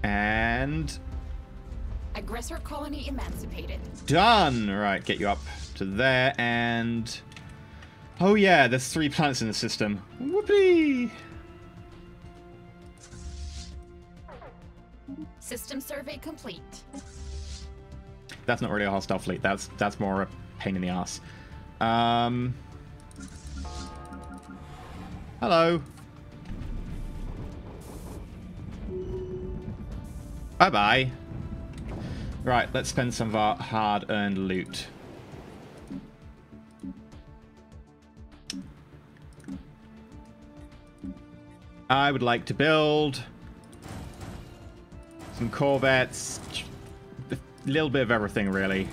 And... Aggressor colony emancipated. Done! Right, get you up to there, and... Oh yeah, there's 3 planets in the system. Whoopee! System survey complete. That's not really a hostile fleet. That's more a pain in the ass. Hello. Bye-bye. Right, let's spend some of our hard-earned loot. I would like to build some corvettes, a little bit of everything, really.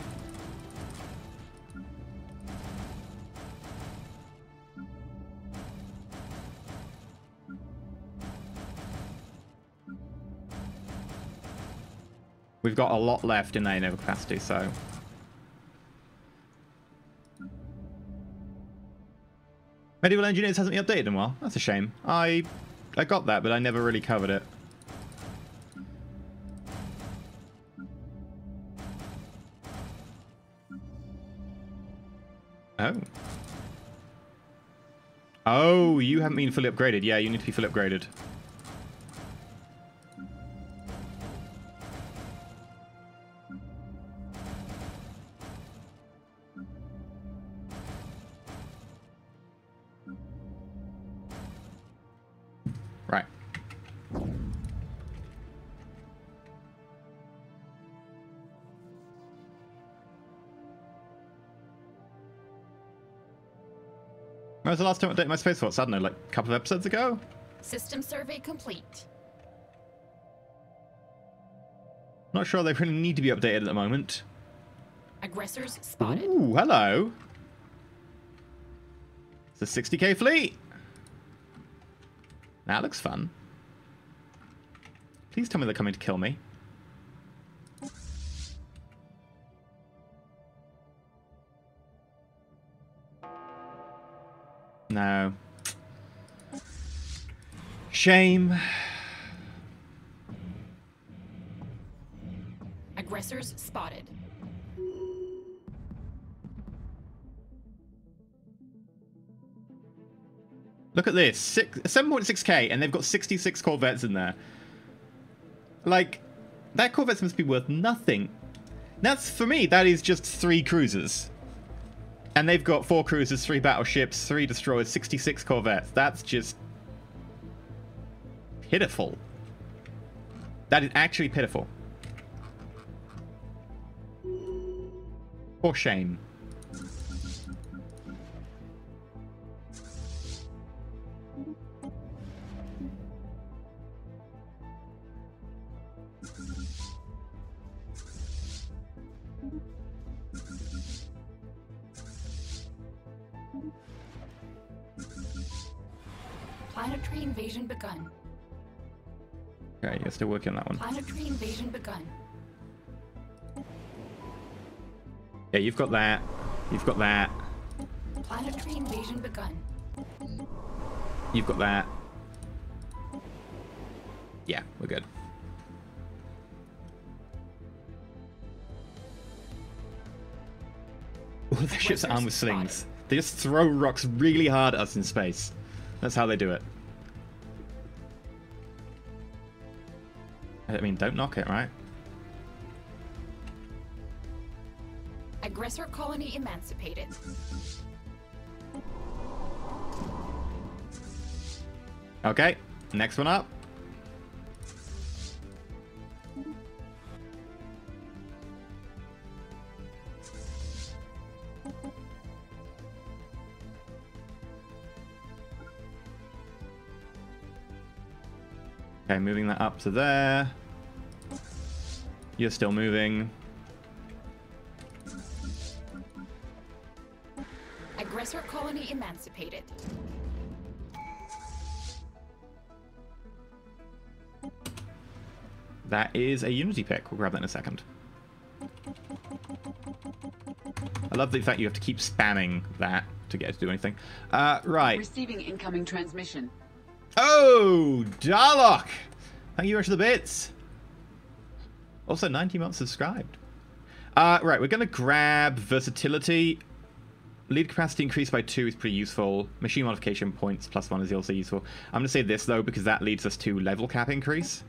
We've got a lot left in that naval capacity, so... Medieval Engineers hasn't been updated in a while. That's a shame. I got that, but I never really covered it. Oh. Oh, you haven't been fully upgraded. Yeah, you need to be fully upgraded. Right. When was the last time I updated my Space Force? I don't know, like a couple of episodes ago? System survey complete. Not sure they really need to be updated at the moment. Aggressors spotted. Ooh, hello. It's a 60k fleet. That looks fun. Please tell me they're coming to kill me. No. Shame. Aggressors spotted. Look at this. 7.6k, and they've got 66 corvettes in there. Like, that corvettes must be worth nothing. That's, for me, that is just 3 cruisers. And they've got 4 cruisers, 3 battleships, 3 destroyers, 66 corvettes. That's just pitiful. That is actually pitiful. For shame. Planetary invasion begun. Okay, you're still working on that one. Planetary invasion begun. Yeah, you've got that. You've got that. Planetary invasion begun. You've got that. Yeah, we're good. All the ships are armed with slings. They just throw rocks really hard at us in space. That's how they do it. I mean, don't knock it, right? Aggressor colony emancipated. Okay, next one up. Okay, moving that up to there. You're still moving. Aggressor colony emancipated. That is a Unity pick. We'll grab that in a second. I love the fact you have to keep spamming that to get it to do anything. Right. Receiving incoming transmission. Oh, Darlock! Thank you very much for the bits. Also, 90 months subscribed. Right, we're going to grab versatility. Lead capacity increased by 2 is pretty useful. Machine modification points +1 is also useful. I'm going to say this, though, because that leads us to level cap increase.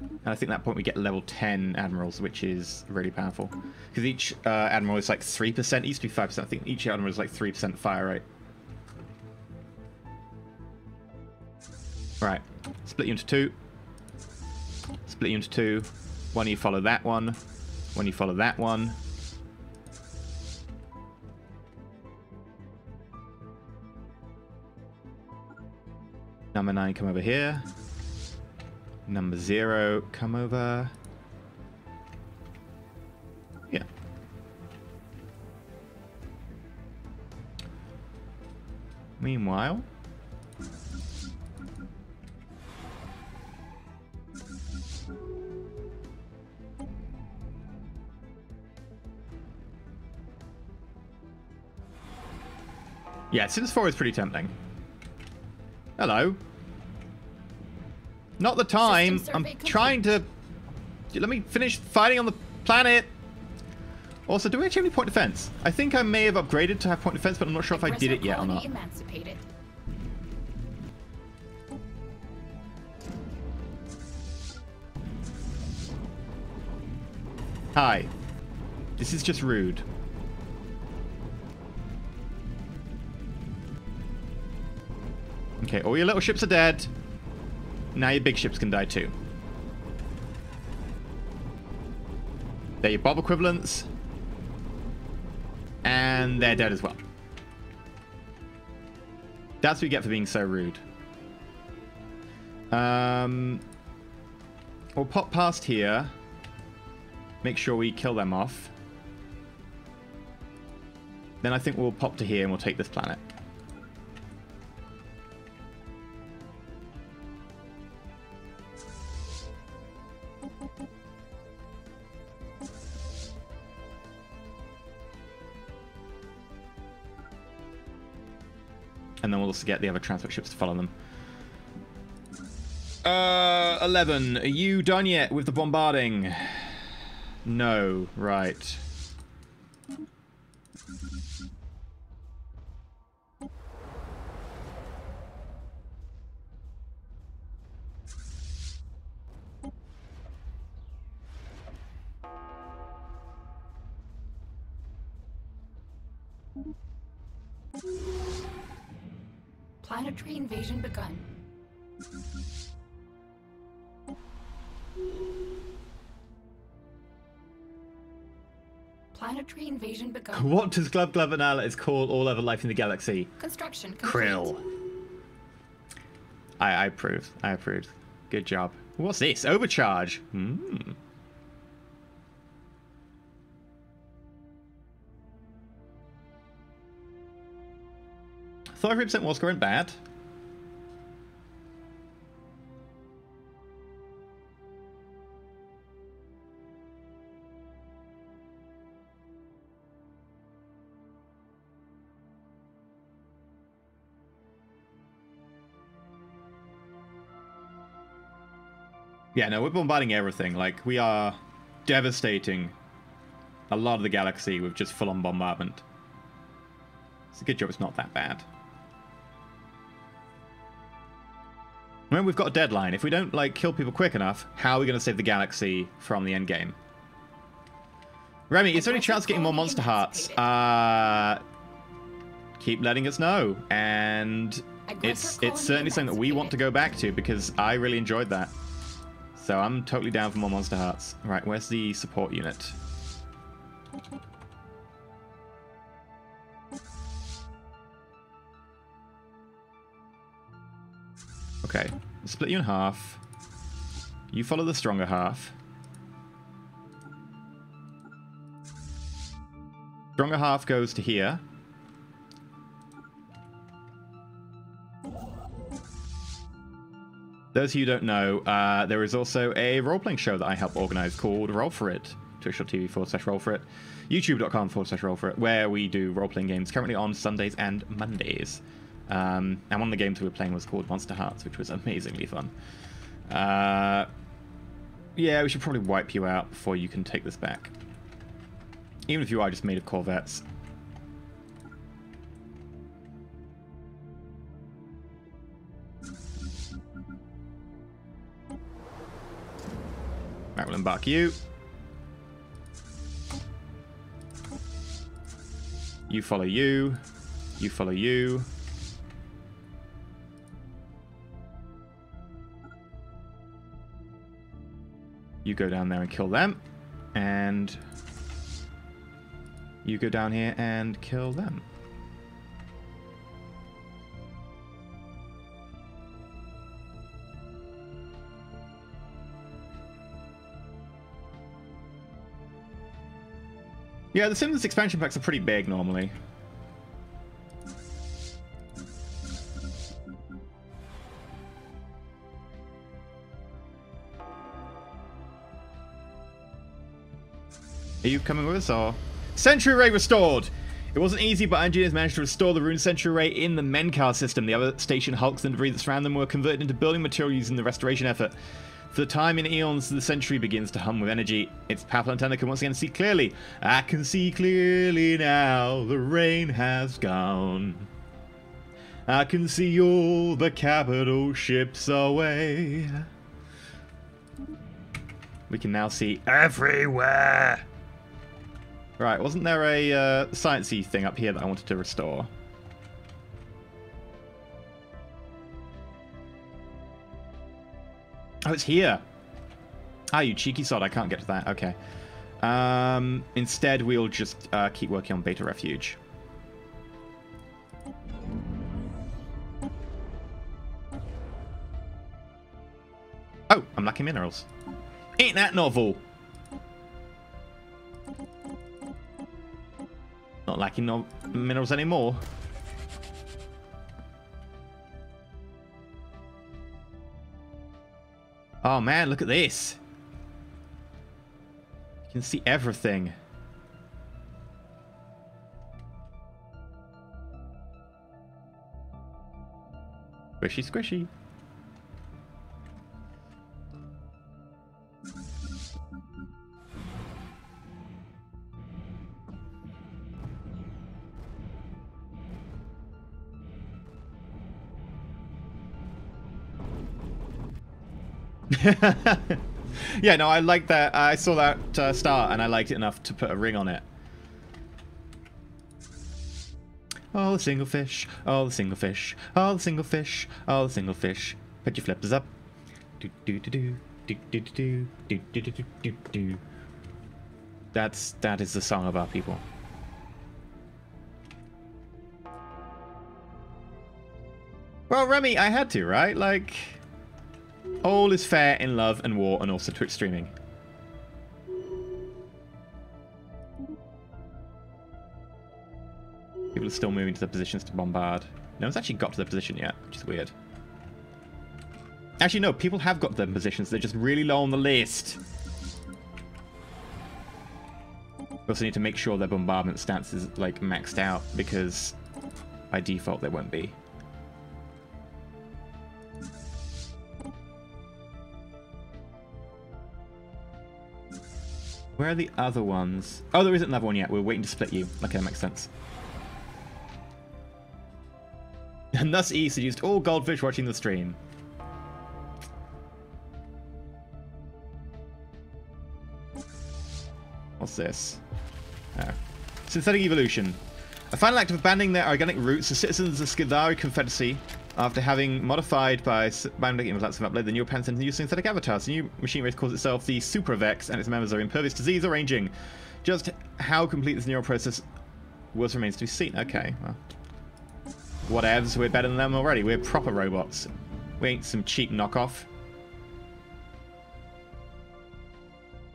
And I think at that point we get level 10 admirals, which is really powerful. Because each admiral is like 3%. It used to be 5%. I think each admiral is like 3% fire rate. Right. Split you into 2. Split you into 2. One you follow that one. One you follow that one. Number 9, come over here. Number 0, come over. Yeah. Meanwhile, yeah, Sims 4 is pretty tempting. Hello. Not the time. I'm trying to... Let me finish fighting on the planet. Also, do we actually have any point defense? I think I may have upgraded to have point defense, but I'm not sure if I did it yet or not. Emancipated. Hi. This is just rude. Okay, all your little ships are dead. Now your big ships can die too. They're your Bob equivalents. And they're dead as well. That's what you get for being so rude. We'll pop past here. Make sure we kill them off. Then I think we'll pop to here and we'll take this planet. And then we'll also get the other transport ships to follow them. 11. Are you done yet with the bombarding? No. Right. Planetary invasion begun. Planetary invasion begun. What does Glub Annihilate call all other life in the galaxy? Construction complete. Krill. I approve. I approve. Good job. What's this? Overcharge. Hmm. 33% war score ain't bad. Yeah, no, we're bombarding everything. Like, we are devastating a lot of the galaxy with just full-on bombardment. It's a good job it's not that bad. Remember, we've got a deadline. If we don't, like, kill people quick enough, how are we going to save the galaxy from the endgame? Remy, is there any chance of getting more monster hearts? Keep letting us know. And it's certainly something that we want to go back to because I really enjoyed that. So I'm totally down for more monster hearts. Right, where's the support unit? Okay, split you in half. You follow the stronger half. Stronger half goes to here. Those of you who don't know, there is also a role-playing show that I help organize called Roll For It. Twitch.tv/Roll For It. YouTube.com/Roll For It, where we do role-playing games currently on Sundays and Mondays. And one of the games we were playing was called Monster Hearts, which was amazingly fun. Yeah, we should probably wipe you out before you can take this back. Even if you are just made of Corvettes. Right, we'll embark you. You follow you. You follow you. You go down there and kill them. And you go down here and kill them. Yeah, the Sims expansion packs are pretty big normally. Are you coming with us, or? Sentry Ray restored! It wasn't easy, but engineers managed to restore the ruined Sentry Ray in the Menkar system. The other station hulks and debris that surround them were converted into building material using the restoration effort. For the time in eons, the Sentry begins to hum with energy. Its powerful antenna can once again see clearly. I can see clearly now, the rain has gone. I can see all the capital ships away. We can now see everywhere. Right, wasn't there a sciencey thing up here that I wanted to restore? Oh, it's here. Ah, you cheeky sod, I can't get to that. Okay. Instead, we'll just keep working on Beta Refuge. Oh, I'm lacking minerals. Ain't that novel? Not lacking no minerals anymore. Oh man, look at this. You can see everything. Squishy, squishy. Yeah, no, I like that. I saw that start and I liked it enough to put a ring on it. Oh, the single fish. Oh, the single fish. Oh, the single fish. Oh, the single fish. Put your flippers up. Do do do do do do do do do do do do. That is the song of our people. Well, Remy, I had to, right? Like, all is fair in love and war, and also Twitch streaming. People are still moving to their positions to bombard. No one's actually got to their position yet, which is weird. Actually, no, people have got to their positions. They're just really low on the list. We also need to make sure their bombardment stance is, like, maxed out, because by default they won't be. Where are the other ones? Oh, there isn't another one yet. We're waiting to split you. Okay, that makes sense. And thus E seduced all goldfish watching the stream. What's this? Oh. Synthetic evolution. A final act of abandoning their organic roots, the citizens of the Skidari Confederacy, after having modified by biomedic implants have uploaded the new appearance into new synthetic avatars. The new machine race calls itself the Supravex, and its members are impervious to disease or aging. Just how complete this neural process was remains to be seen. Okay, well. Whatevs, we're better than them already. We're proper robots. We ain't some cheap knockoff.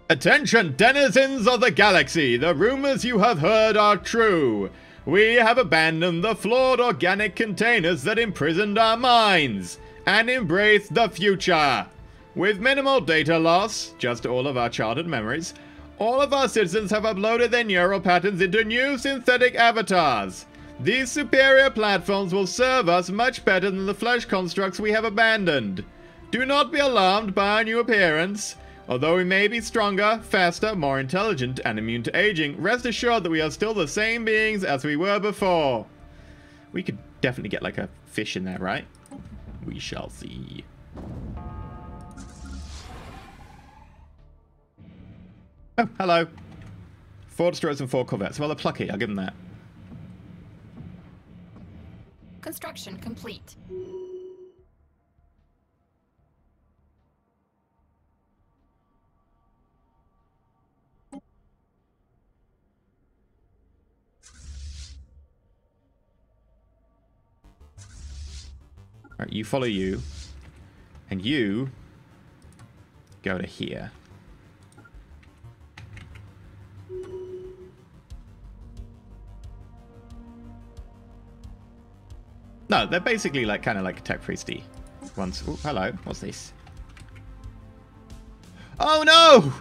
Attention, denizens of the galaxy! The rumors you have heard are true. We have abandoned the flawed organic containers that imprisoned our minds and embraced the future. With minimal data loss, just all of our childhood memories, all of our citizens have uploaded their neural patterns into new synthetic avatars. These superior platforms will serve us much better than the flesh constructs we have abandoned. Do not be alarmed by our new appearance. Although we may be stronger, faster, more intelligent, and immune to aging, rest assured that we are still the same beings as we were before. We could definitely get like a fish in there, right? We shall see. Oh, hello. 4 destroyers and 4 corvettes. Well, they're plucky, I'll give them that. Construction complete. Alright, you follow you. And you go to here. No, they're basically like kind of like tech priesty ones. Oh, hello. What's this? Oh no!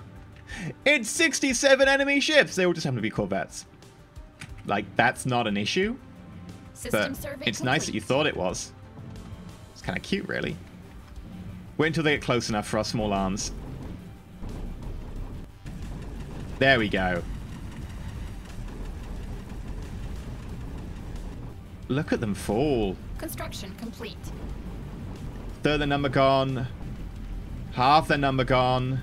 It's 67 enemy ships. They all just happen to be corvettes. Like, that's not an issue. System But survey it's nice that complete. you thought it was. It's kind of cute, really. Wait until they get close enough for our small arms. There we go. Look at them fall. Construction complete. Third their number gone. Half their number gone.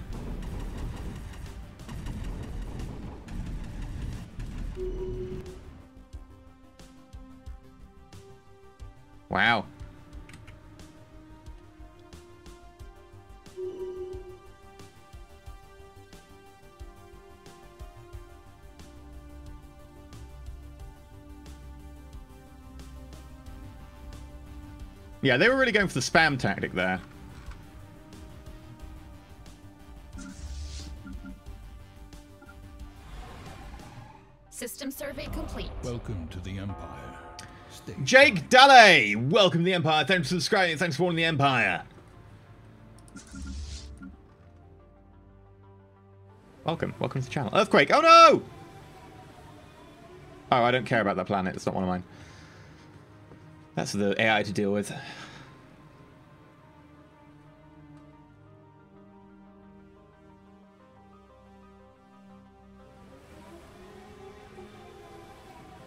Wow. Yeah, they were really going for the spam tactic there. System survey complete. Welcome to the Empire. Stay Jake Dalle! Welcome to the Empire. Thanks for subscribing. Thanks for supporting the Empire. Welcome. Welcome to the channel. Earthquake. Oh no! Oh, I don't care about that planet. It's not one of mine. That's the AI to deal with.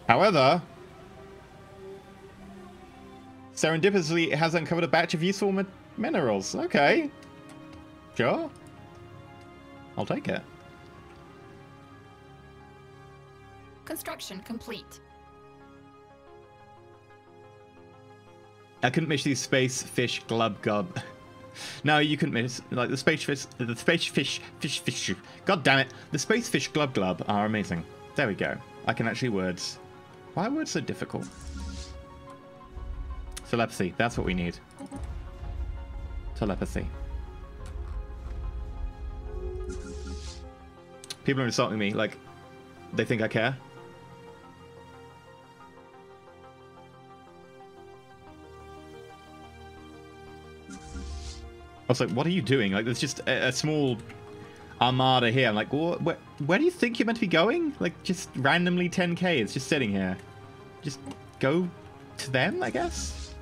However, serendipitously, it has uncovered a batch of useful minerals. Okay. Sure. I'll take it. Construction complete. I couldn't miss these space fish glub gub. No, you couldn't miss like the space fish. God damn it! The space fish glub glub are amazing. There we go. I can actually words. Why are words so difficult? Telepathy. That's what we need. Telepathy. People are insulting me like they think I care. I was like, what are you doing? Like, there's just a small armada here. I'm like, where do you think you're meant to be going? Like, just randomly 10k. It's just sitting here. Just go to them, I guess?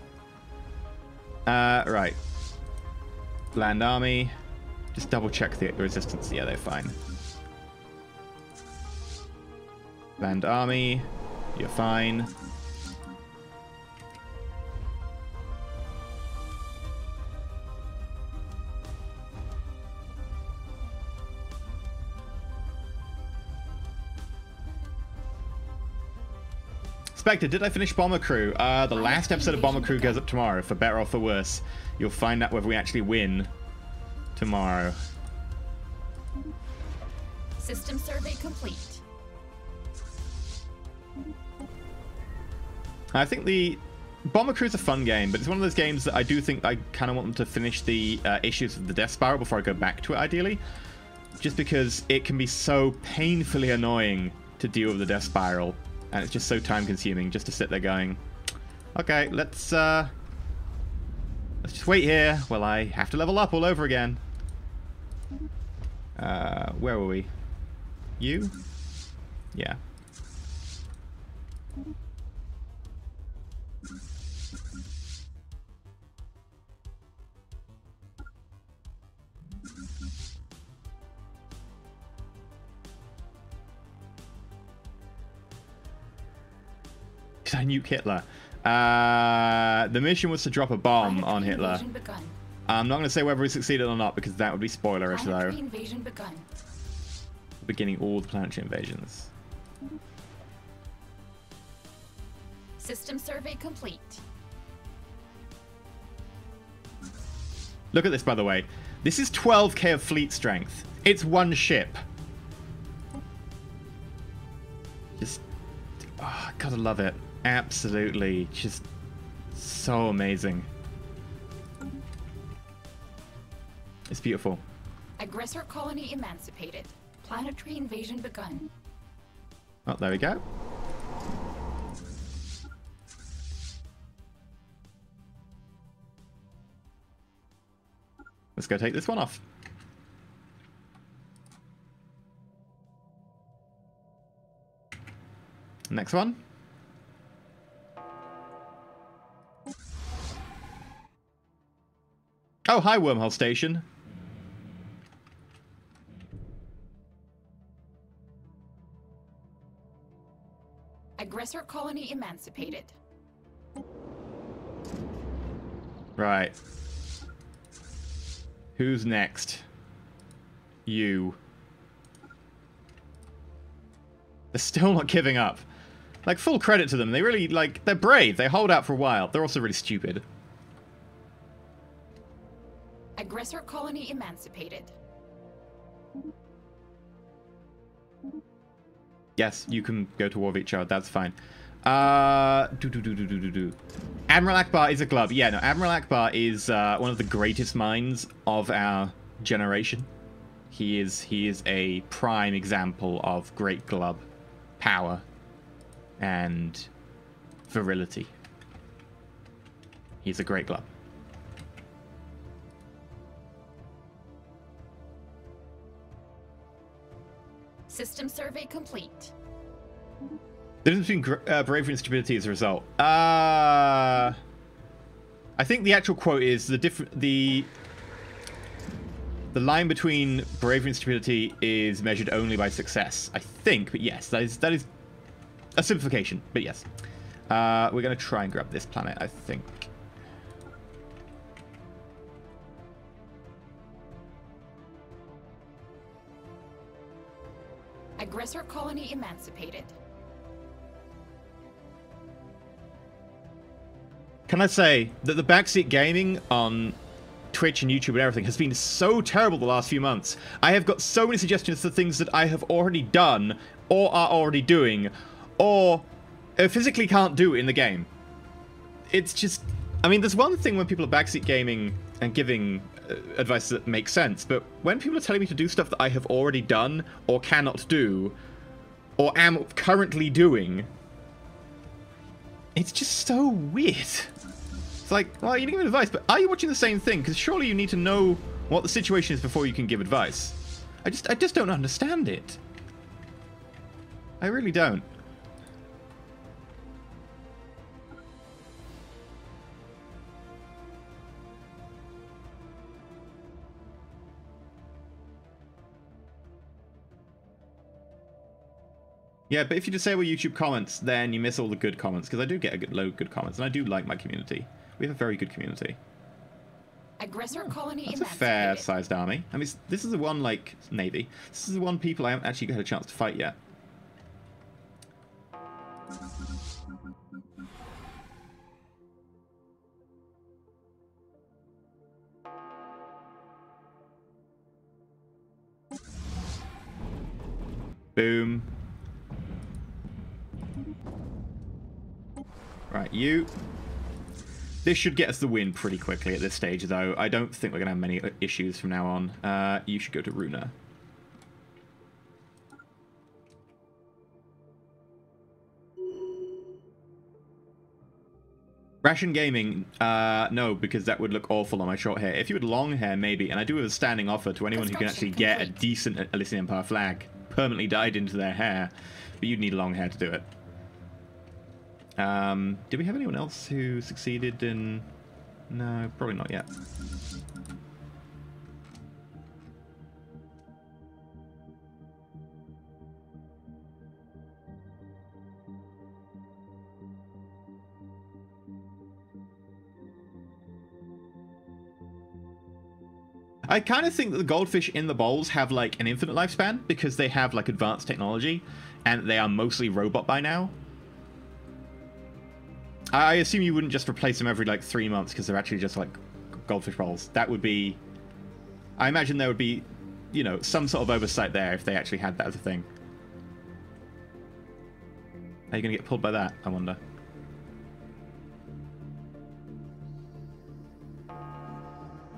Right. Land army. Just double check the resistance. Yeah, they're fine. Land army. You're fine. Spectre, did I finish Bomber Crew? The last episode of Bomber Crew goes up tomorrow, for better or for worse. You'll find out whether we actually win tomorrow. System survey complete. I think the Bomber Crew is a fun game, but it's one of those games that I do think I kind of want them to finish the issues of the Death Spiral before I go back to it, ideally. Just because it can be so painfully annoying to deal with the Death Spiral. And it's just so time-consuming just to sit there going, okay, let's just wait here while I have to level up all over again. Where were we? You? Yeah. I nuke Hitler. The mission was to drop a bomb on Hitler. I'm not going to say whether we succeeded or not because that would be spoilerish, though. Invasion begun. Beginning all the planetary invasions. System survey complete. Look at this, by the way. This is 12k of fleet strength. It's one ship. Just, oh, gotta love it. Absolutely. Just so amazing. It's beautiful. Aggressor colony emancipated. Planetary invasion begun. Oh, there we go. Let's go take this one off. Next one. Oh, hi, Wormhole Station. Aggressor colony emancipated. Right. Who's next? You. They're still not giving up. Like, full credit to them. They really, like, they're brave. They hold out for a while. They're also really stupid. Aggressor colony emancipated. Yes, you can go to war with each other. That's fine. Admiral Akbar is a Glub. Yeah, no, Admiral Akbar is one of the greatest minds of our generation. He is a prime example of great Glub power and virility. He's a great Glub. System survey complete. The difference between bravery and stupidity as a result. I think the actual quote is the line between bravery and stupidity is measured only by success. I think, but yes, that is a simplification. But yes, we're gonna try and grab this planet, I think. Aggressor colony emancipated. Can I say that the backseat gaming on Twitch and YouTube and everything has been so terrible the last few months. I have got so many suggestions for things that I have already done, or are already doing, or physically can't do in the game. It's just... I mean, there's one thing when people are backseat gaming and giving advice that makes sense, but when people are telling me to do stuff that I have already done, or cannot do, or am currently doing, it's just so weird. It's like, well, you can give advice, but are you watching the same thing? Because surely you need to know what the situation is before you can give advice. I just don't understand it. I really don't. Yeah, but if you disable YouTube comments, then you miss all the good comments, because I do get a load of good comments, and I do like my community. We have a very good community. Aggressor colony That's a emancipated. fair-sized army. I mean, this is the one, like, Navy. This is the one people I haven't actually had a chance to fight yet. Boom. Right, you. This should get us the win pretty quickly at this stage, though. I don't think we're going to have many issues from now on. You should go to Runa. Ration gaming, no, because that would look awful on my short hair. If you had long hair, maybe, and I do have a standing offer to anyone who can actually get a decent Elysian Empire flag permanently dyed into their hair, but you'd need long hair to do it. Did we have anyone else who succeeded in... No, probably not yet. I kind of think that the goldfish in the bowls have like an infinite lifespan because they have like advanced technology and they are mostly robot by now. I assume you wouldn't just replace them every like 3 months because they're actually just like goldfish bowls. That would be... I imagine there would be, you know, some sort of oversight there if they actually had that as a thing. Are you going to get pulled by that, I wonder?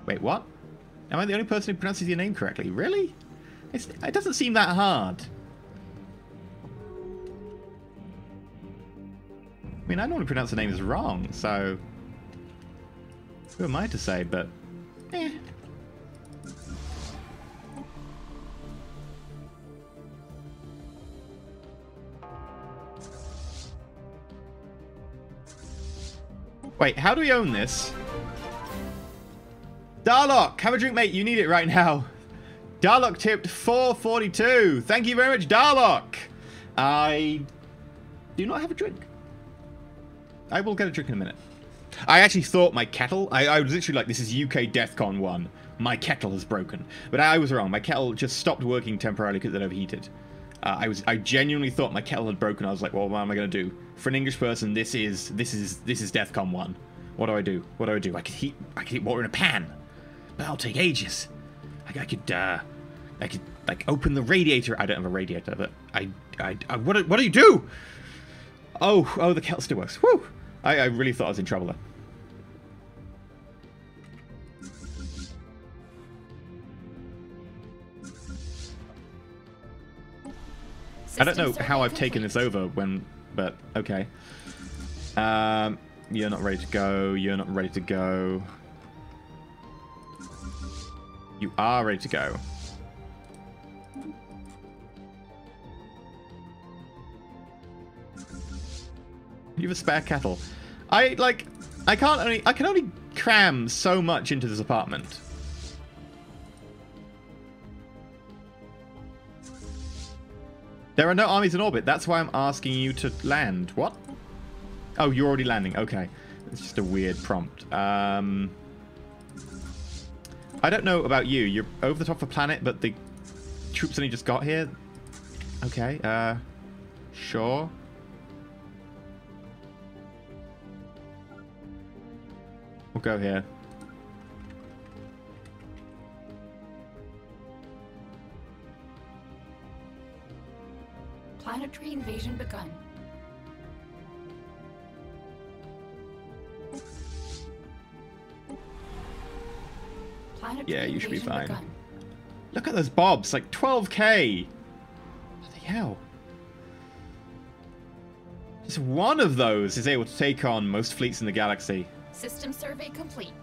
Wait, what? Am I the only person who pronounces your name correctly? Really? It doesn't seem that hard. I mean, I normally pronounce the names wrong, so... Who am I to say, but... Eh. Wait, how do we own this? Darlock, have a drink, mate. You need it right now. Darlock tipped 442. Thank you very much, Darlock. I do not have a drink. I will get a drink in a minute. I actually thought my kettle... I was literally like, this is UK DEFCON 1. My kettle has broken. But I was wrong. My kettle just stopped working temporarily because it overheated. I genuinely thought my kettle had broken. I was like, well, what am I going to do? For an English person, this is DEFCON 1. What do I do? What do I do? I could heat water in a pan, but that'll take ages. I could like open the radiator. I don't have a radiator, but what do you do? Oh, the kettle still works. Whew! I really thought I was in trouble there. I don't know how I've taken this over but okay. You're not ready to go. You're not ready to go. You are ready to go. You have a spare kettle. I can only cram so much into this apartment. There are no armies in orbit. That's why I'm asking you to land. What? Oh, you're already landing. Okay. It's just a weird prompt. I don't know about you. You're over the top of the planet, but the troops only just got here. Okay. Sure. We'll go here. Planetary invasion begun. Planetary Yeah, you should be invasion fine. begun. Look at those bobs, like 12k. Bloody hell. Just one of those is able to take on most fleets in the galaxy. System survey complete.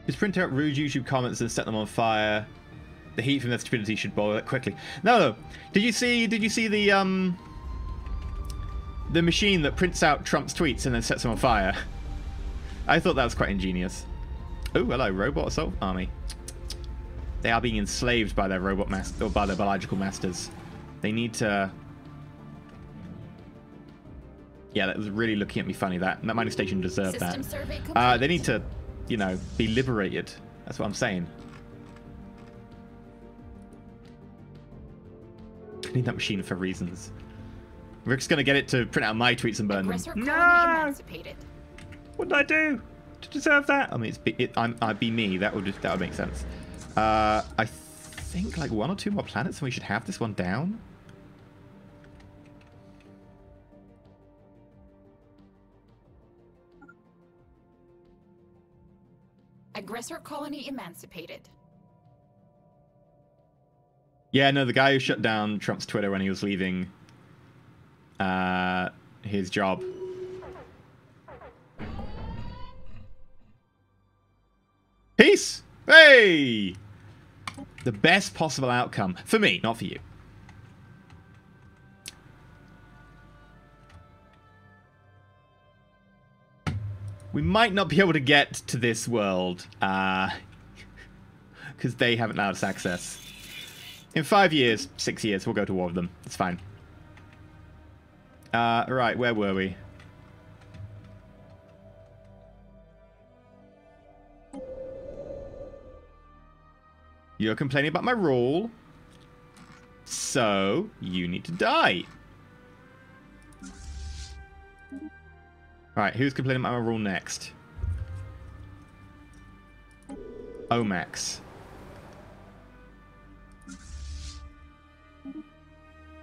Just print out rude YouTube comments and set them on fire. The heat from their stupidity should boil it quickly. No. Did you see the machine that prints out Trump's tweets and then sets them on fire? I thought that was quite ingenious. Oh, hello, robot assault army. They are being enslaved by their robot master, or by their biological masters. They need to. Yeah, that was really looking at me funny. That mining station deserved System that. survey complete. They need to, you know, be liberated. That's what I'm saying. I need that machine for reasons. Rick's gonna get it to print out my tweets and burn them. Aggressor colony emancipated. What did I do to deserve that? I mean, I'd be me. That would make sense. I think like 1 or 2 more planets, and we should have this one down. Aggressor colony emancipated. Yeah, no, the guy who shut down Trump's Twitter when he was leaving his job. Peace! Hey! The best possible outcome. For me, not for you. We might not be able to get to this world, because they haven't allowed us access. In 5 years, 6 years, we'll go to war with them. It's fine. Right, where were we? You're complaining about my rule, so you need to die. Right, who's complaining about my rule next? Omax.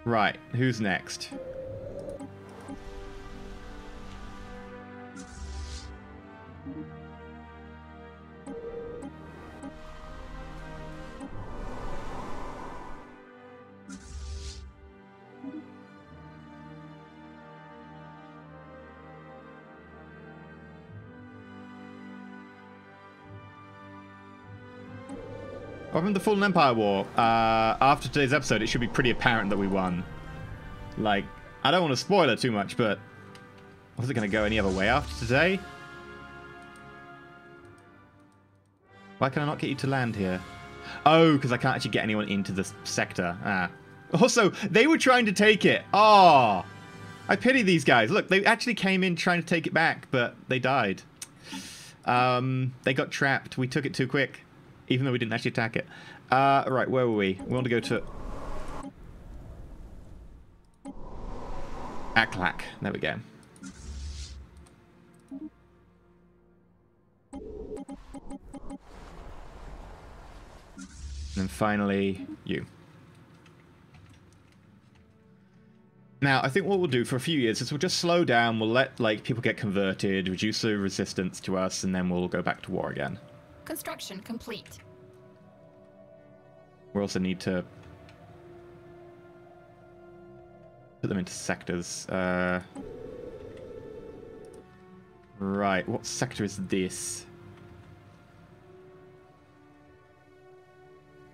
Right, who's next? From the Fallen Empire War, after today's episode, it should be pretty apparent that we won. Like, I don't want to spoil it too much, but was it going to go any other way after today? Why can I not get you to land here? Oh, because I can't actually get anyone into the sector. Ah. Also, they were trying to take it. Oh, I pity these guys. Look, they actually came in trying to take it back, but they died. They got trapped. We took it too quick, even though we didn't actually attack it. Right, where were we? We want to go to Aklak. There we go. And then finally, you. Now, I think what we'll do for a few years is we'll just slow down, we'll let, like, people get converted, reduce the resistance to us, and then we'll go back to war again. Construction complete. We also need to put them into sectors. Right, what sector is this?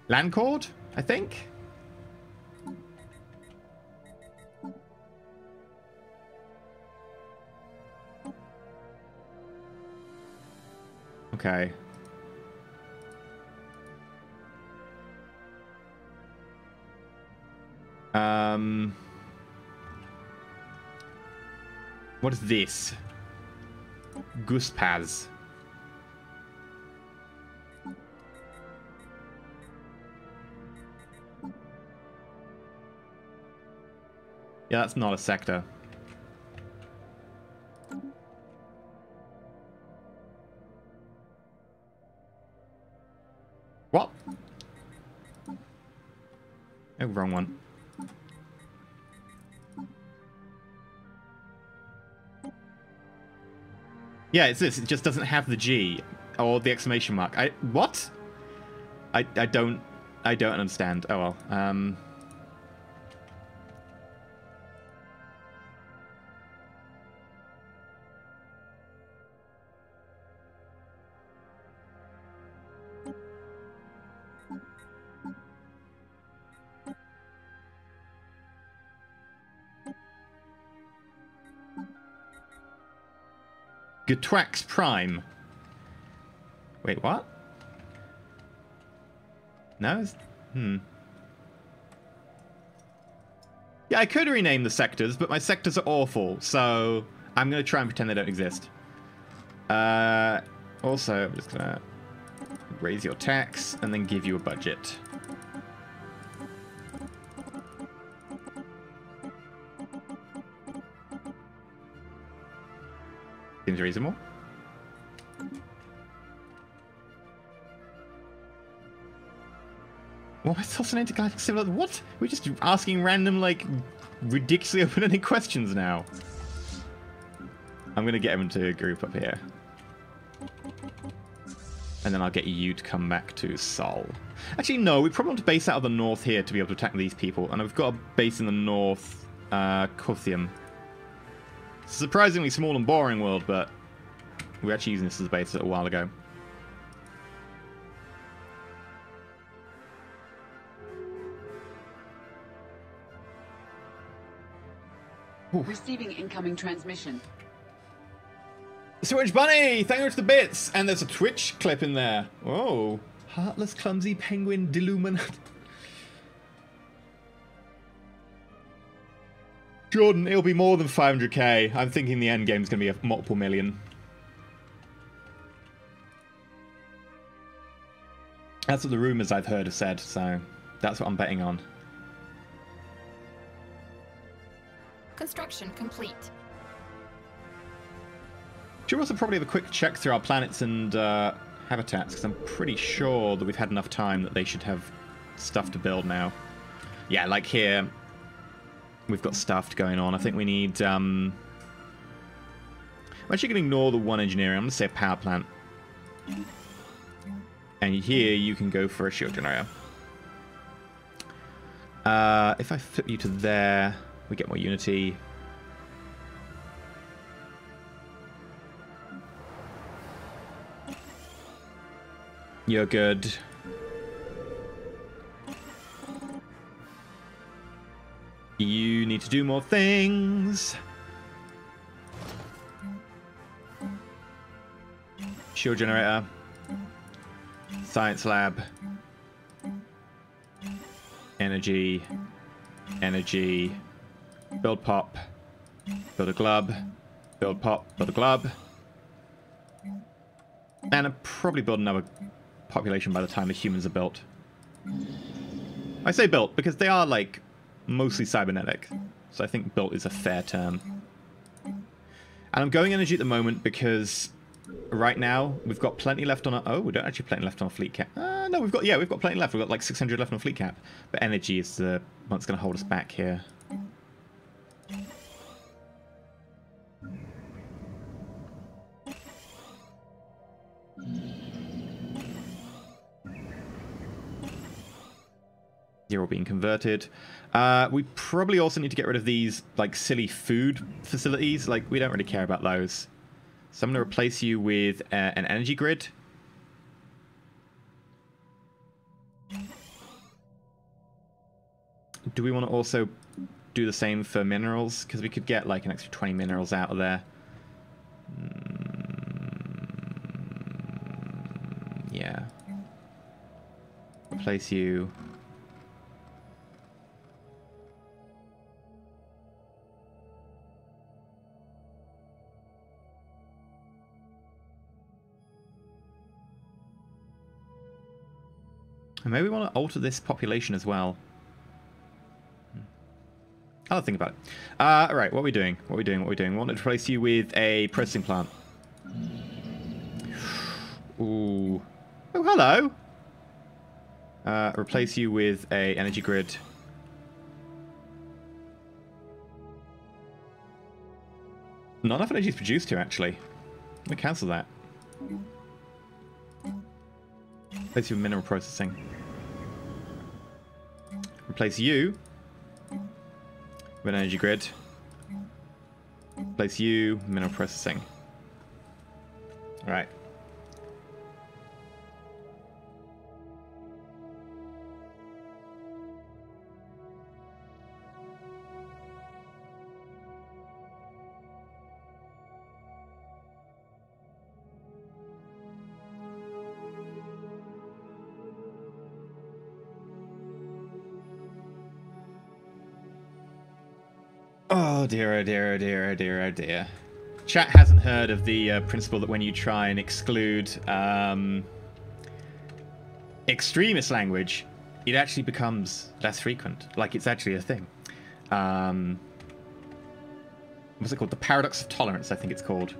Landcord, I think? Okay. What is this? Guspaz. Yeah, that's not a sector. What? Oh, wrong one. Yeah, it's this. It just doesn't have the G or the exclamation mark. What? I don't understand. Oh well. Gatwax Prime. Wait, what? No? Yeah, I could rename the sectors, but my sectors are awful, so I'm going to try and pretend they don't exist. Also, I'm just going to raise your tax and then give you a budget. Seems reasonable. What am I tossing into Galactic Simulator? What? We're just asking random, like, ridiculously open-ended questions now. I'm going to get him to group up here. And then I'll get you to come back to Sol. Actually, no, we probably want to base out of the north here to be able to attack these people. And I've got a base in the north, Kothium. Surprisingly small and boring world, but we were actually using this as a base a while ago. Ooh. Receiving incoming transmission. Switch Bunny, thank you for the bits, and there's a Twitch clip in there. Oh, heartless, clumsy penguin deluminate. Jordan, it'll be more than 500k. I'm thinking the end game's going to be a multiple million. That's what the rumors I've heard have said, so that's what I'm betting on. Construction complete. Should also probably have a quick check through our planets and habitats, because I'm pretty sure that we've had enough time that they should have stuff to build now. Yeah, like here, we've got stuff going on. I think we need... I'm actually going to ignore the one engineering. I'm going to say a power plant. And here you can go for a shield generator. If I flip you to there, we get more unity. You're good. You need to do more things. Shield generator. Science lab. energy, energy, build pop, build a glub, build pop, build a glub. And I'll probably build another population by the time the humans are built. I say built because they are, like, mostly cybernetic. So I think built is a fair term. And I'm going energy at the moment because right now we've got plenty left on our... Oh, we don't actually have plenty left on our fleet cap. No, we've got plenty left. We've got like 600 left on fleet cap. But energy is the one that's going to hold us back here. They're all being converted. We probably also need to get rid of these like silly food facilities. Like, we don't really care about those. So I'm going to replace you with an energy grid. Do we want to also do the same for minerals? Because we could get like an extra 20 minerals out of there. Yeah. Replace you. And maybe we want to alter this population as well. I'll think about it. Alright, what are we doing? What are we doing? What are we doing? We want to replace you with a processing plant. Ooh. Oh, hello! Replace you with a energy grid. Not enough energy is produced here, actually. Let me cancel that. Replace you with mineral processing. Replace you with an energy grid. Replace you, mineral processing. Alright. Oh dear, oh dear, oh dear, oh dear, oh dear. Chat hasn't heard of the principle that when you try and exclude extremist language, it actually becomes less frequent. Like, it's actually a thing. What's it called? The paradox of tolerance, I think it's called.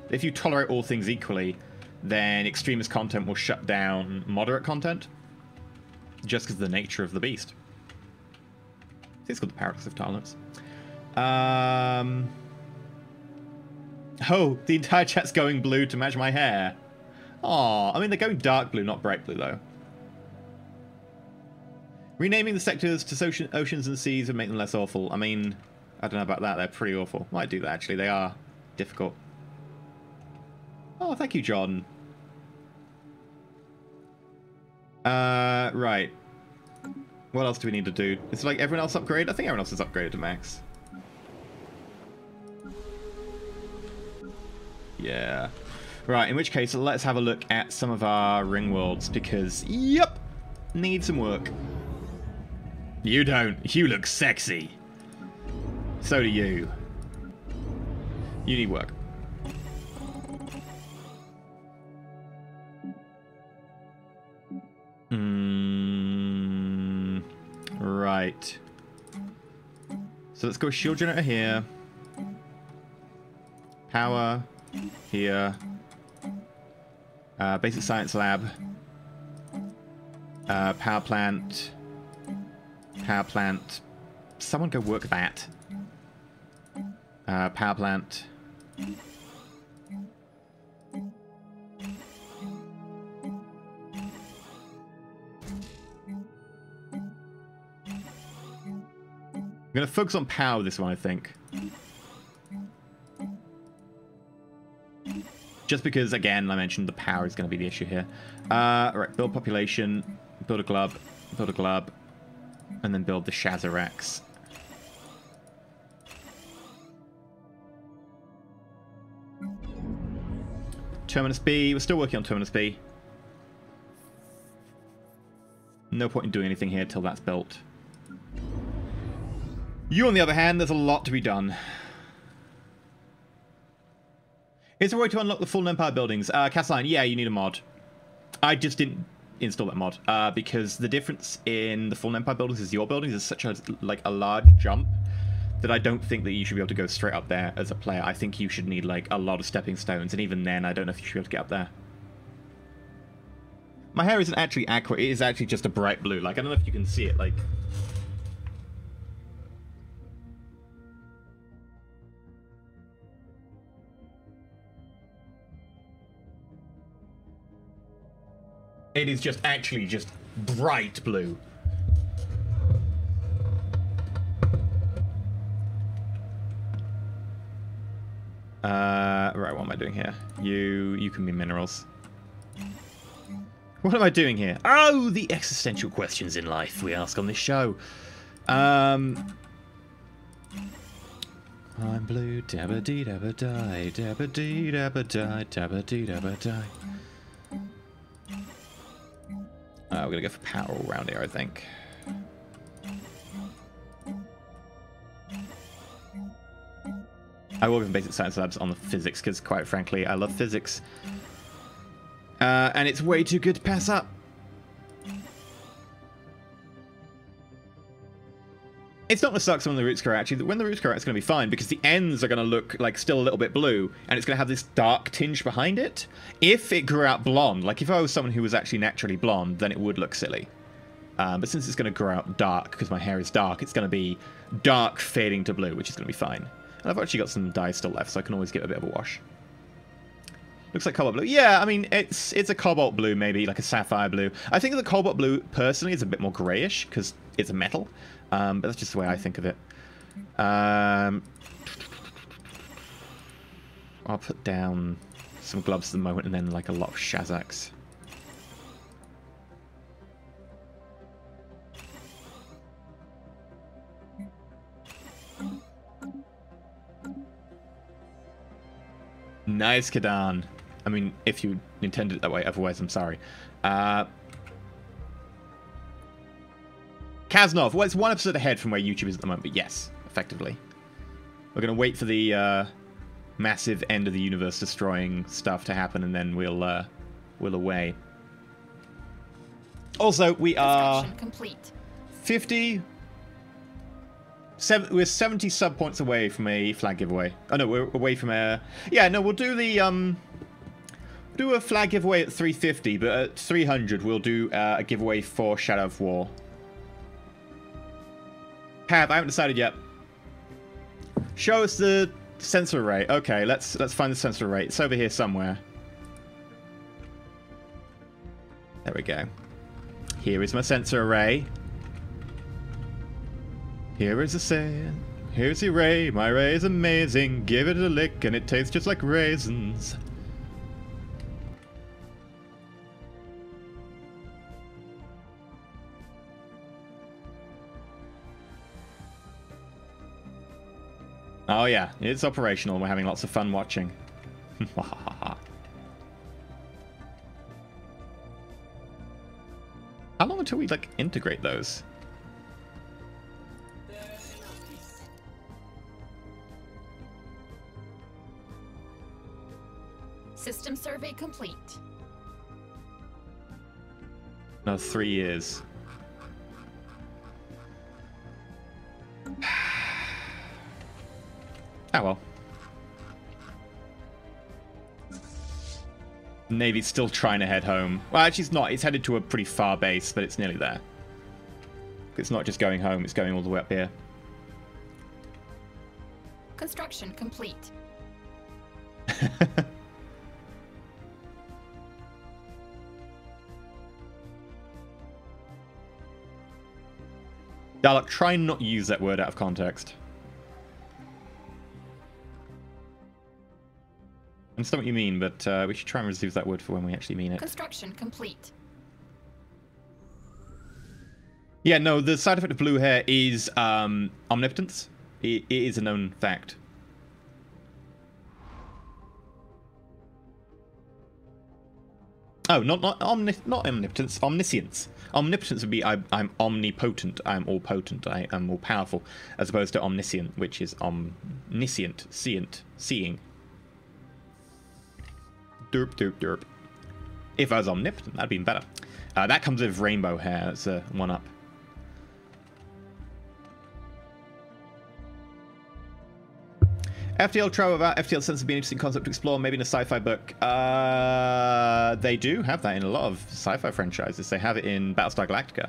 If you tolerate all things equally, then extremist content will shut down moderate content. Just because of the nature of the beast. I think it's called the paradox of tolerance. Oh, the entire chat's going blue to match my hair. Aw, I mean, they're going dark blue, not bright blue, though. Renaming the sectors to oceans and seas would make them less awful. I mean, I don't know about that. They're pretty awful. Might do that, actually. They are difficult. Oh, thank you, John. Right. What else do we need to do? Is like everyone else upgraded? I think everyone else is upgraded to max. Yeah. Right, in which case, let's have a look at some of our ring worlds, because, yep, need some work. You don't. You look sexy. So do you. You need work. Right. So let's go shield generator here. Power here. Basic science lab. Power plant. Power plant. Someone go work that. Power plant. I'm going to focus on power this one, I think. Just because, again, I mentioned the power is going to be the issue here. Alright, build population, build a glub, and then build the Shazarax. Terminus B, we're still working on Terminus B. No point in doing anything here till that's built. You, on the other hand, there's a lot to be done. Is there a way to unlock the full Empire buildings? Castline, yeah, you need a mod. I just didn't install that mod because the difference in the full Empire buildings is your buildings is such a large jump that I don't think that you should be able to go straight up there as a player. I think you should need like a lot of stepping stones, and even then, I don't know if you should be able to get up there. My hair isn't actually aqua; it is actually just a bright blue. Like I don't know if you can see it. Like. It is just actually just bright blue. Right, what am I doing here? You can be minerals. What am I doing here? Oh, the existential questions in life we ask on this show. I'm blue, dabba dee dabba die, dabba dee dabba die, dabba dee dabba die. We're gonna go for power all around here, I think. I will in basic science labs on the physics because, quite frankly, I love physics, and it's way too good to pass up. It's not going to suck when the roots grow, actually. When the roots grow, it's going to be fine, because the ends are going to look like still a little bit blue, and it's going to have this dark tinge behind it. If it grew out blonde, like if I was someone who was actually naturally blonde, then it would look silly. But since it's going to grow out dark, because my hair is dark, it's going to be dark fading to blue, which is going to be fine. And I've actually got some dye still left, so I can always give it a bit of a wash. Looks like cobalt blue. Yeah, I mean, it's a cobalt blue, maybe, like a sapphire blue. I think the cobalt blue, personally, is a bit more greyish, because it's a metal. But that's just the way I think of it. I'll put down some gloves at the moment, and then like a lot of Shazaks. Nice, Kadan. I mean, if you intended it that way, otherwise I'm sorry. Kaznov, well, it's one episode ahead from where YouTube is at the moment, but yes, effectively. We're going to wait for the massive end of the universe destroying stuff to happen, and then we'll away. Also, we are complete. 50... we're 70 sub points away from a flag giveaway. Oh no, we're away from a... Yeah, no, we'll do the... do a flag giveaway at 350, but at 300 we'll do a giveaway for Shadow of War. I haven't decided yet. Show us the sensor array. Okay, let's find the sensor array. It's over here somewhere. There we go. Here is my sensor array. Here is here's the array. My array is amazing. Give it a lick and it tastes just like raisins. Oh yeah, it's operational. We're having lots of fun watching. How long until we like integrate those? System survey complete. No, 3 years. Oh well. Navy's still trying to head home. Well, actually it's not. It's headed to a pretty far base, but it's nearly there. It's not just going home, it's going all the way up here. Construction complete. Dalek, try and not use that word out of context. I understand what you mean, but we should try and reserve that word for when we actually mean it. Construction complete. Yeah, no, the side effect of blue hair is omnipotence. It is a known fact. Oh, not omnipotence, omniscience. Omnipotence would be I'm omnipotent, I'm all potent, I am all powerful, as opposed to omniscient, which is omniscient, seeing. Derp, derp, derp. If I was omnipotent, that'd be even better. That comes with rainbow hair. That's a 1-up. FTL travel about FTL sense would be an interesting concept to explore, maybe in a sci-fi book. They do have that in a lot of sci-fi franchises. They have it in Battlestar Galactica.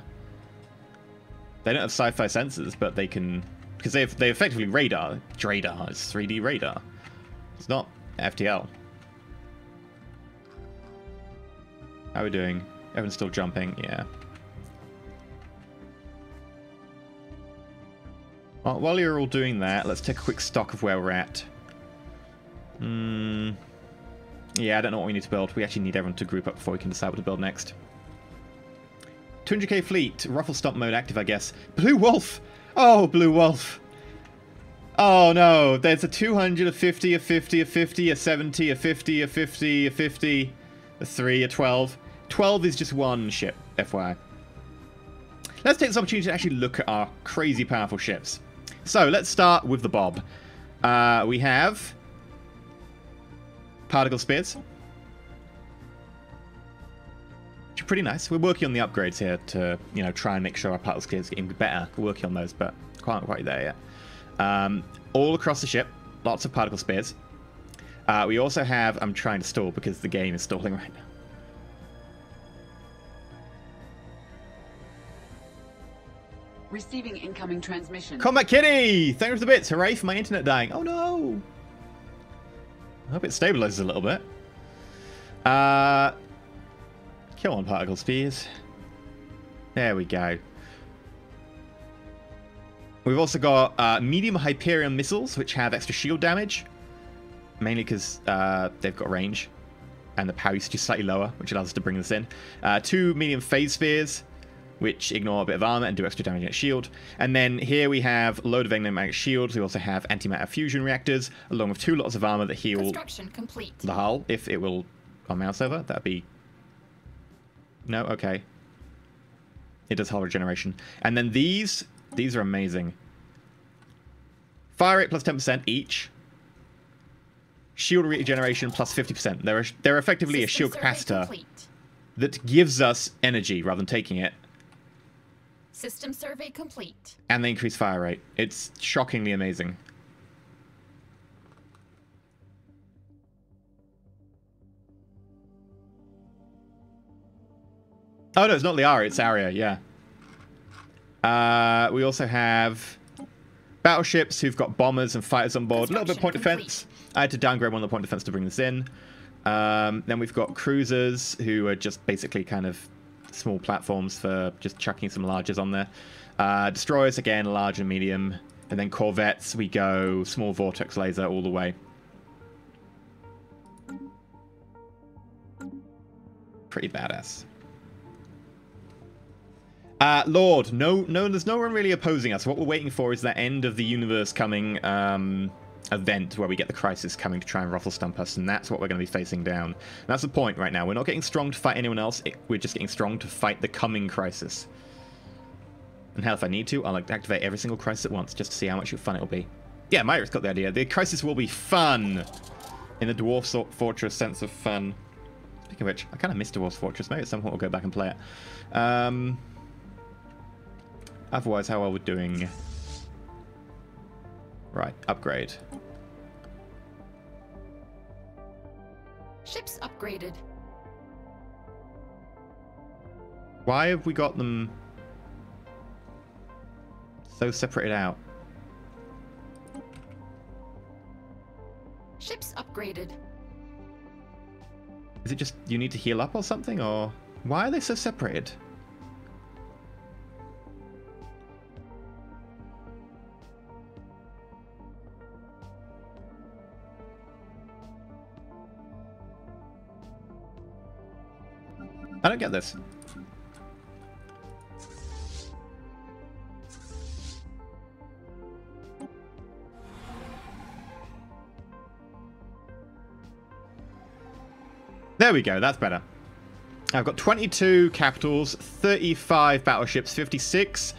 They don't have sci-fi sensors, but they can, because they effectively radar. Dradar. It's 3D radar. It's not FTL. How are we doing? Everyone's still jumping. Yeah. Well, while you're all doing that, let's take a quick stock of where we're at. Yeah, I don't know what we need to build. We actually need everyone to group up before we can decide what to build next. 200k fleet. Ruffle stomp mode active, I guess. Blue Wolf! Oh, Blue Wolf! Oh, no. There's a 200, a 50, a 50, a 50, a 70, a 50, a 50, a 50, a 3, a 12. 12 is just one ship, FYI. Let's take this opportunity to actually look at our crazy powerful ships. So, let's start with the Bob. We have particle spears, which are pretty nice. We're working on the upgrades here to, you know, try and make sure our particle spears get even better. We're working on those, but can't quite there yet. All across the ship, lots of particle spears. We also have, I'm trying to stall because the game is stalling right now. Receiving incoming transmission. Combat Kitty! Thanks for the bits. Hooray for my internet dying. Oh no! I hope it stabilizes a little bit. Kill on particle spears. There we go. We've also got medium Hyperion missiles, which have extra shield damage. Mainly because they've got range. And the power usage is slightly lower, which allows us to bring this in. 2 medium phase spheres, which ignore a bit of armor and do extra damage against shield. And then here we have a load of enigmatic shields. We also have antimatter fusion reactors, along with 2 lots of armor that heal Construction complete. the hull, if it will on mouse over. That'd be... No? Okay. It does hull regeneration. And then these are amazing. Fire rate plus 10% each. Shield regeneration plus 50%. They're effectively a shield capacitor that gives us energy rather than taking it. System survey complete. And they increase fire rate. It's shockingly amazing. Oh no, it's not Liara, it's Aria, yeah. We also have battleships who've got bombers and fighters on board. A little bit of point defense. I had to downgrade one of the point defense to bring this in. Then we've got cruisers who are just basically kind of small platforms for just chucking some larges on there. Destroyers, again, large and medium. And then corvettes, we go small vortex laser all the way. Pretty badass. Lord, no, there's no one really opposing us. What we're waiting for is that end of the universe coming event where we get the crisis coming to try and ruffle stump us, and that's what we're going to be facing down. And that's the point right now. We're not getting strong to fight anyone else. We're just getting strong to fight the coming crisis. And hell, if I need to, I'll activate every single crisis at once just to see how much fun it'll be. Yeah, Myra's got the idea. The crisis will be fun! In the Dwarf Fortress sense of fun. Speaking of which, I kind of miss Dwarf Fortress. Maybe at some point we'll go back and play it. Otherwise, how are we doing? Right, upgrade. Ships upgraded. Why have we got them so separated out? Ships upgraded. Is it just you need to heal up or something? Or why are they so separated? I don't get this. There we go, that's better. I've got 22 capitals, 35 battleships, 56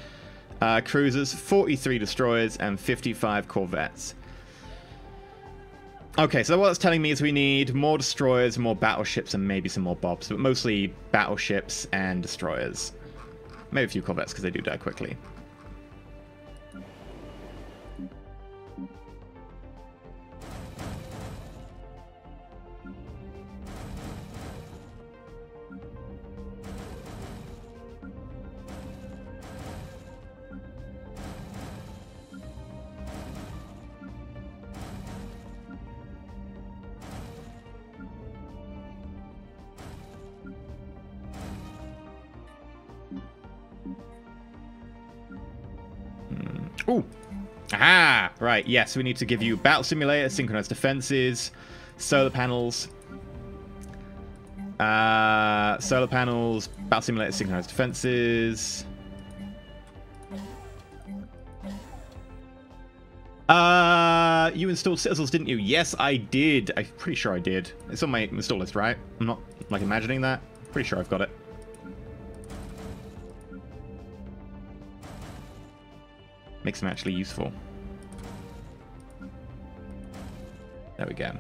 cruisers, 43 destroyers, and 55 corvettes. Okay, so what that's telling me is we need more destroyers, more battleships, and maybe some more bobs, but mostly battleships and destroyers. Maybe a few corvettes because they do die quickly. Ooh. Ah, right. Yes, we need to give you battle simulator, synchronized defenses, solar panels. Solar panels, battle simulator, synchronized defenses. You installed Citadels, didn't you? Yes, I did. I'm pretty sure I did. It's on my install list, right? I'm not, like, imagining that. Pretty sure I've got it. Makes them actually useful. There we go.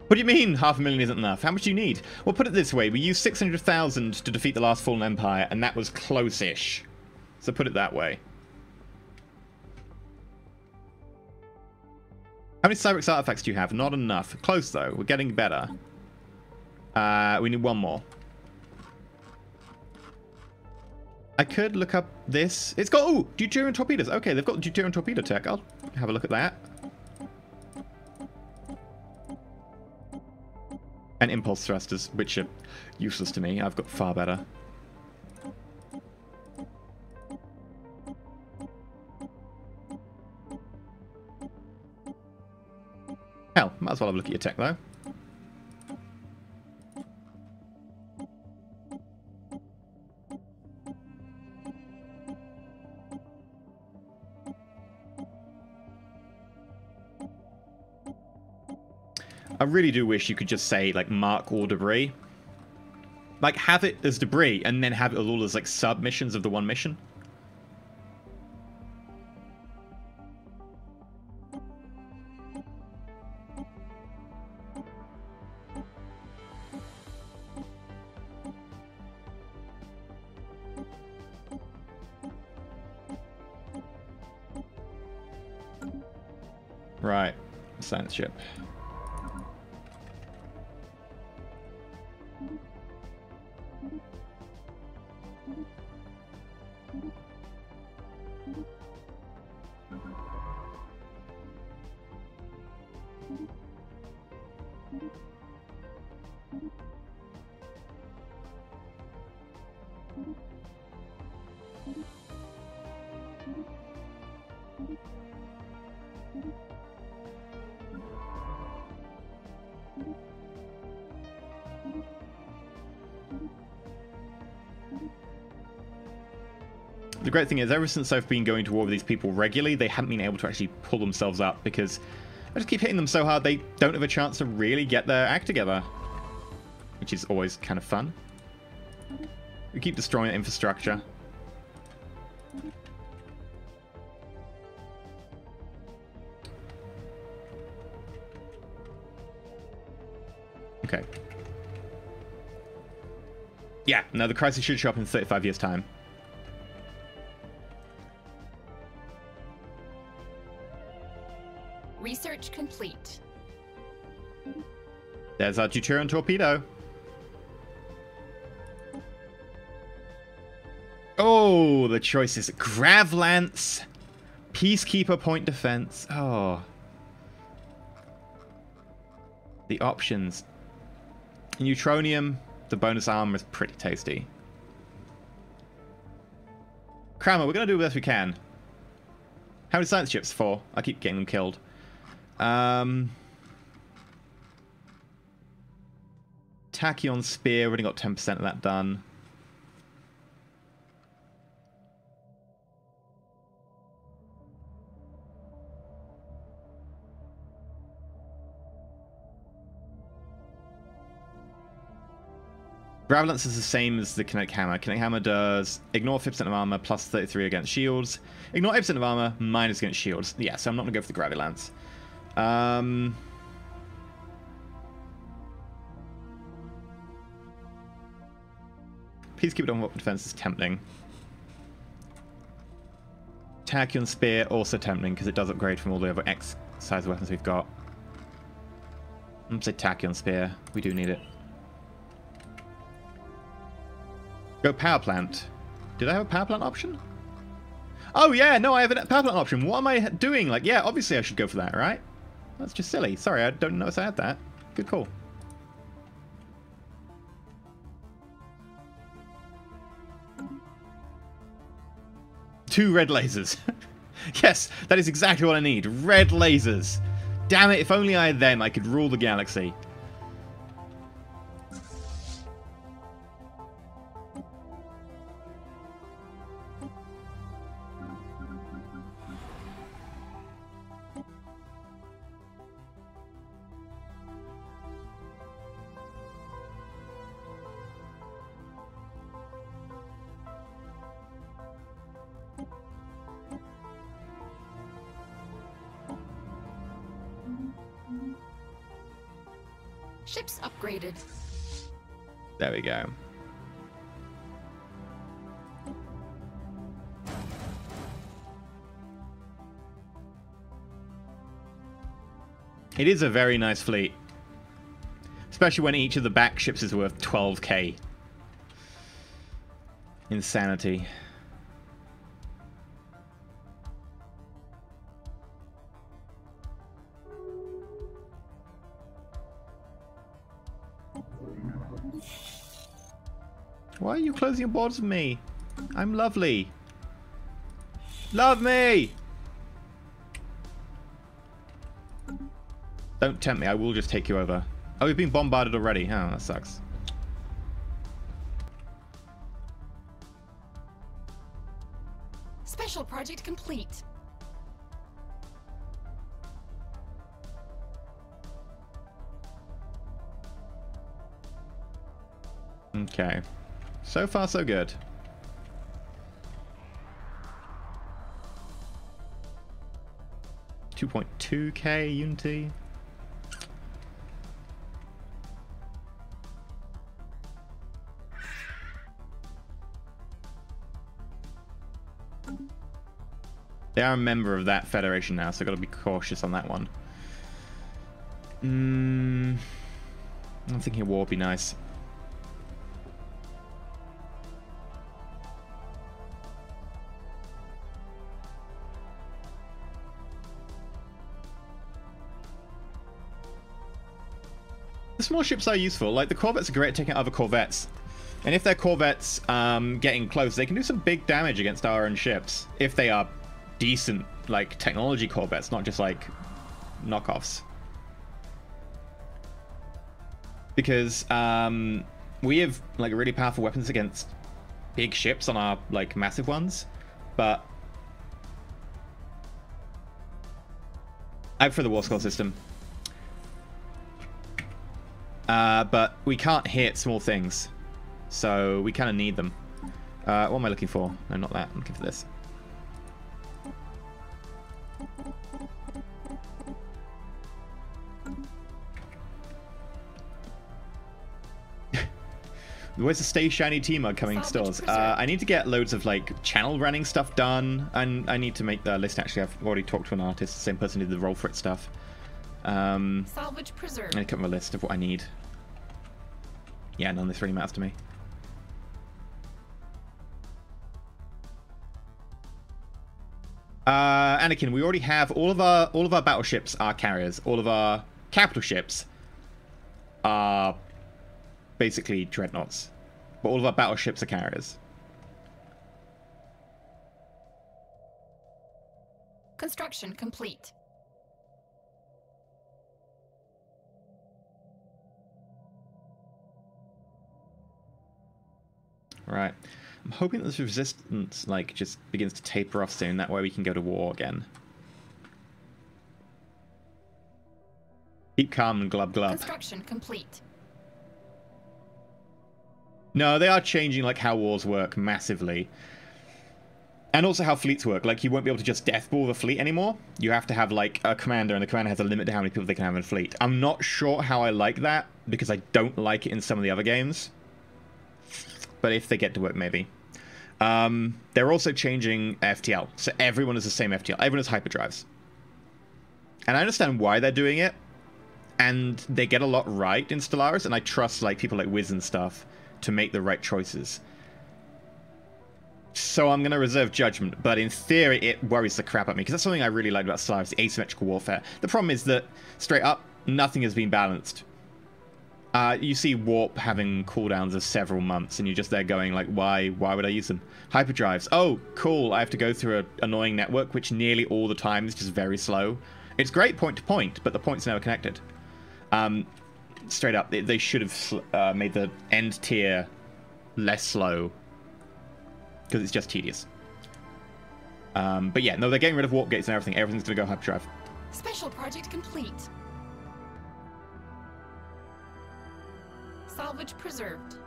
What do you mean 500,000 isn't enough? How much do you need? Well, put it this way. We used 600,000 to defeat the last fallen empire, and that was close-ish. So put it that way. How many Cyberx artifacts do you have? Not enough. Close, though. We're getting better. We need one more. I could look up this. It's got, oh, deuterium torpedoes. Okay, they've got deuterium torpedo tech. I'll have a look at that. And impulse thrusters, which are useless to me. I've got far better. Hell, might as well have a look at your tech, though. I really do wish you could just say, like, mark all debris. Like, have it as debris, and then have it all as, like, sub-missions of the one mission. Right. Science ship. The great thing is, ever since I've been going to war with these people regularly, they haven't been able to actually pull themselves up because I just keep hitting them so hard they don't have a chance to really get their act together. Which is always kind of fun. We keep destroying infrastructure. Okay. Yeah, no, the crisis should show up in 35 years' time. Research complete. There's our deuterium torpedo. Oh, the choices. Grav Lance, Peacekeeper Point Defense. Oh. The options. Neutronium, the bonus armor is pretty tasty. Kramer, we're going to do the best we can. How many science ships? 4. I keep getting them killed. Tachyon Spear, already got 10% of that done. Gravelance is the same as the Kinetic Hammer. Kinetic Hammer does ignore 50% of armor, plus 33 against shields. Ignore 8% of armor, minus against shields. Yeah, so I'm not going to go for the Gravilance. Peacekeeper on weapon defense is tempting. Tachyon Spear also tempting because it does upgrade from all the other X size weapons we've got. I'm going to say Tachyon Spear. We do need it. Go power plant. Did I have a power plant option? Oh yeah, no, I have a power plant option. What am I doing? Like, yeah, obviously I should go for that, right? That's just silly. Sorry, I don't notice I had that. Good call. Two red lasers. Yes, that is exactly what I need. Red lasers. Damn it, if only I had them, I could rule the galaxy. Ships upgraded. There we go. It is a very nice fleet. Especially when each of the back ships is worth 12k. Insanity. Why are you closing your borders with me? I'm lovely. Love me! Don't tempt me, I will just take you over. Oh, we've been bombarded already. Oh, that sucks. Special project complete. Okay. So far, so good. $2.2k Unity. They are a member of that federation now, so I've got to be cautious on that one. I'm thinking a war would be nice. The small ships are useful. Like, the corvettes are great at taking out other corvettes. And if their corvettes getting close, they can do some big damage against our own ships. If they are decent, like, technology corvettes, not just, like, knockoffs. Because we have, like, really powerful weapons against big ships on our, like, massive ones. But I prefer the War Skull system. But we can't hit small things, so we kind of need them. What am I looking for? No, not that. I'm looking for this. Where's the Stay Shiny T-Mug coming in stores? I need to get loads of, like, channel running stuff done, and I need to make the list. Actually, I've already talked to an artist, the same person who did the roll for it stuff. Salvage preserved. I need to come up with a list of what I need. Yeah, none of this really matters to me. Anakin, we already have all of our battleships are carriers. All of our capital ships are basically dreadnoughts, but all of our battleships are carriers. Construction complete. Right. I'm hoping that this resistance, like, just begins to taper off soon. That way we can go to war again. Keep calm and glub glub. Construction complete. No, they are changing like how wars work massively. And also how fleets work. Like, you won't be able to just deathball the fleet anymore. You have to have, like, a commander, and the commander has a limit to how many people they can have in a fleet. I'm not sure how I like that, because I don't like it in some of the other games. But if they get to work, maybe. They're also changing FTL. So everyone is the same FTL. Everyone has hyperdrives. And I understand why they're doing it. And they get a lot right in Stellaris, and I trust, like, people like Wiz and stuff to make the right choices. So I'm going to reserve judgment, but in theory it worries the crap out of me, because that's something I really like about Stellaris, the asymmetrical warfare. The problem is that, straight up, nothing has been balanced. You see Warp having cooldowns of several months, and you're just there going, like, why would I use them? Hyperdrives. Oh, cool, I have to go through an annoying network, which nearly all the time is just very slow. It's great point to point, but the point's never connected. Straight up, they should have made the end tier less slow, because it's just tedious. But yeah, no, they're getting rid of warp gates and everything. Everything's going to go hyperdrive. Special project complete. Salvage preserved.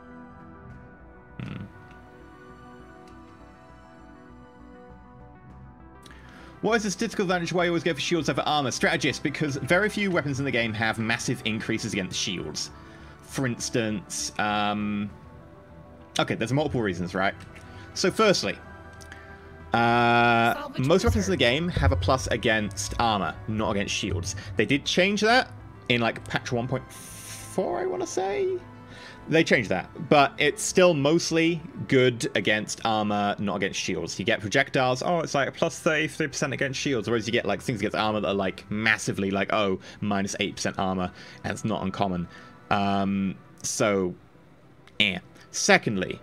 What is the statistical advantage why you always go for shields over armor? Strategist, because very few weapons in the game have massive increases against shields. For instance, okay, there's multiple reasons, right? So firstly, most weapons in the game have a plus against armor, not against shields. They did change that in like patch 1.4, I want to say. They changed that, but it's still mostly good against armor, not against shields. You get projectiles, oh, it's like a plus 33% against shields, whereas you get like things against armor that are like massively like, oh, minus 8% armor, and it's not uncommon. So, eh. Secondly,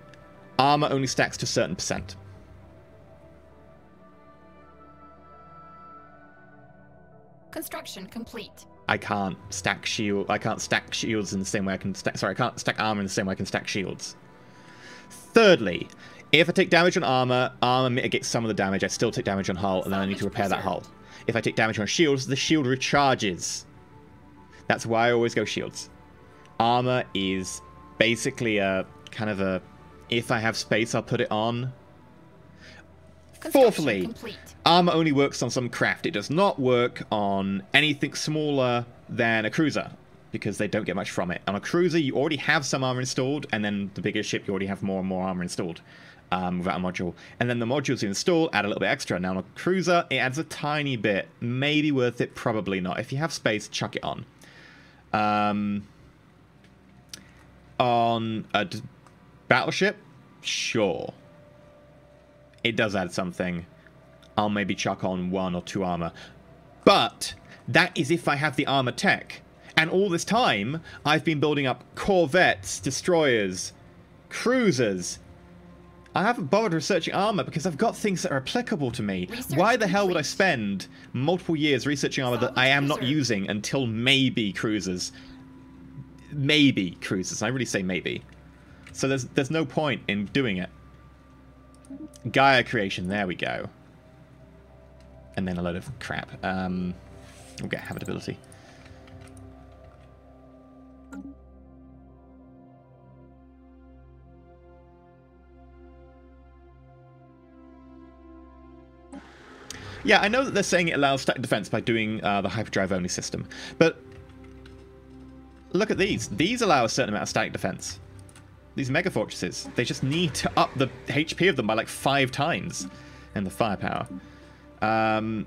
armor only stacks to a certain percent. Construction complete. I can't stack shields in the same way I can stack... Sorry, I can't stack armor in the same way I can stack shields. Thirdly, if I take damage on armor, armor mitigates some of the damage. I still take damage on hull, and then I need to repair that hull. If I take damage on shields, the shield recharges. That's why I always go shields. Armor is basically a kind of a... If I have space, I'll put it on. Fourthly, armor only works on some craft. It does not work on anything smaller than a cruiser, because they don't get much from it. On a cruiser, you already have some armor installed, and then the bigger ship, you already have more and more armor installed without a module. And then the modules you install add a little bit extra. Now on a cruiser, it adds a tiny bit. Maybe worth it, probably not. If you have space, chuck it on. On a battleship, sure. It does add something. I'll maybe chuck on 1 or 2 armor. But that is if I have the armor tech. And all this time, I've been building up corvettes, destroyers, cruisers. I haven't bothered researching armor because I've got things that are applicable to me. Why the hell would I spend multiple years researching armor that I am not using until maybe cruisers? Maybe cruisers. I really say maybe. So there's no point in doing it. Gaia creation, there we go. And then a load of crap. We'll get habitability. Yeah, I know that they're saying it allows static defense by doing the hyperdrive only system, but look at these. These allow a certain amount of static defense. These mega fortresses, they just need to up the HP of them by like 5 times, and the firepower. What am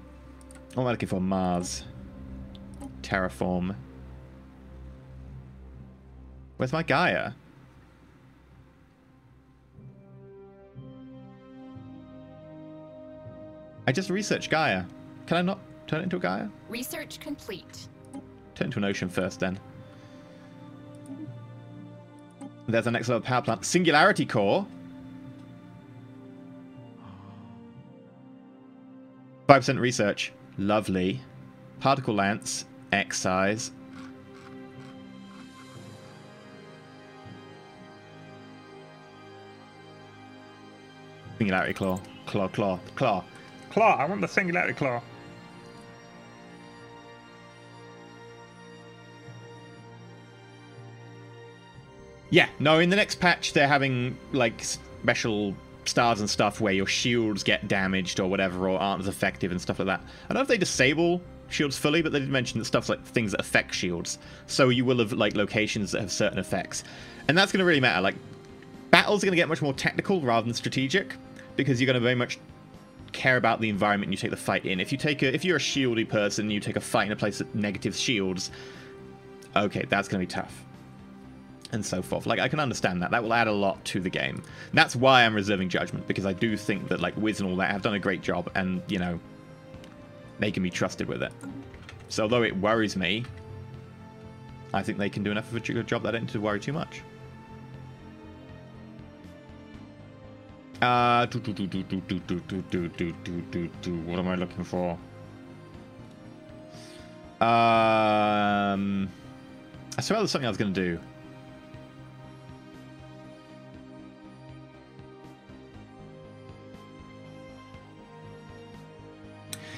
I looking for? Mars, terraform. Where's my Gaia? I just researched Gaia. Can I not turn it into a Gaia? Research complete. Turn it into an ocean first, then. There's the next level power plant. Singularity core. 5% research. Lovely. Particle lance. X size. Singularity claw. Claw. I want the singularity claw. Yeah, no, in the next patch they're having like special stars and stuff where your shields get damaged or whatever, or aren't as effective and stuff like that. I don't know if they disable shields fully, but they did mention that stuff's like things that affect shields. So you will have like locations that have certain effects. And that's going to really matter. Like, battles are going to get much more technical rather than strategic, because you're going to very much care about the environment you take the fight in. If you're a shieldy person, you take a fight in a place that negative shields, okay, that's going to be tough. And so forth. Like, I can understand that. That will add a lot to the game. And that's why I'm reserving judgment, because I do think that, like, Wiz and all that have done a great job, and, you know, they can be trusted with it. So, although it worries me, I think they can do enough of a good job that I don't need to worry too much. What am I looking for? I swear there's something I was going to do.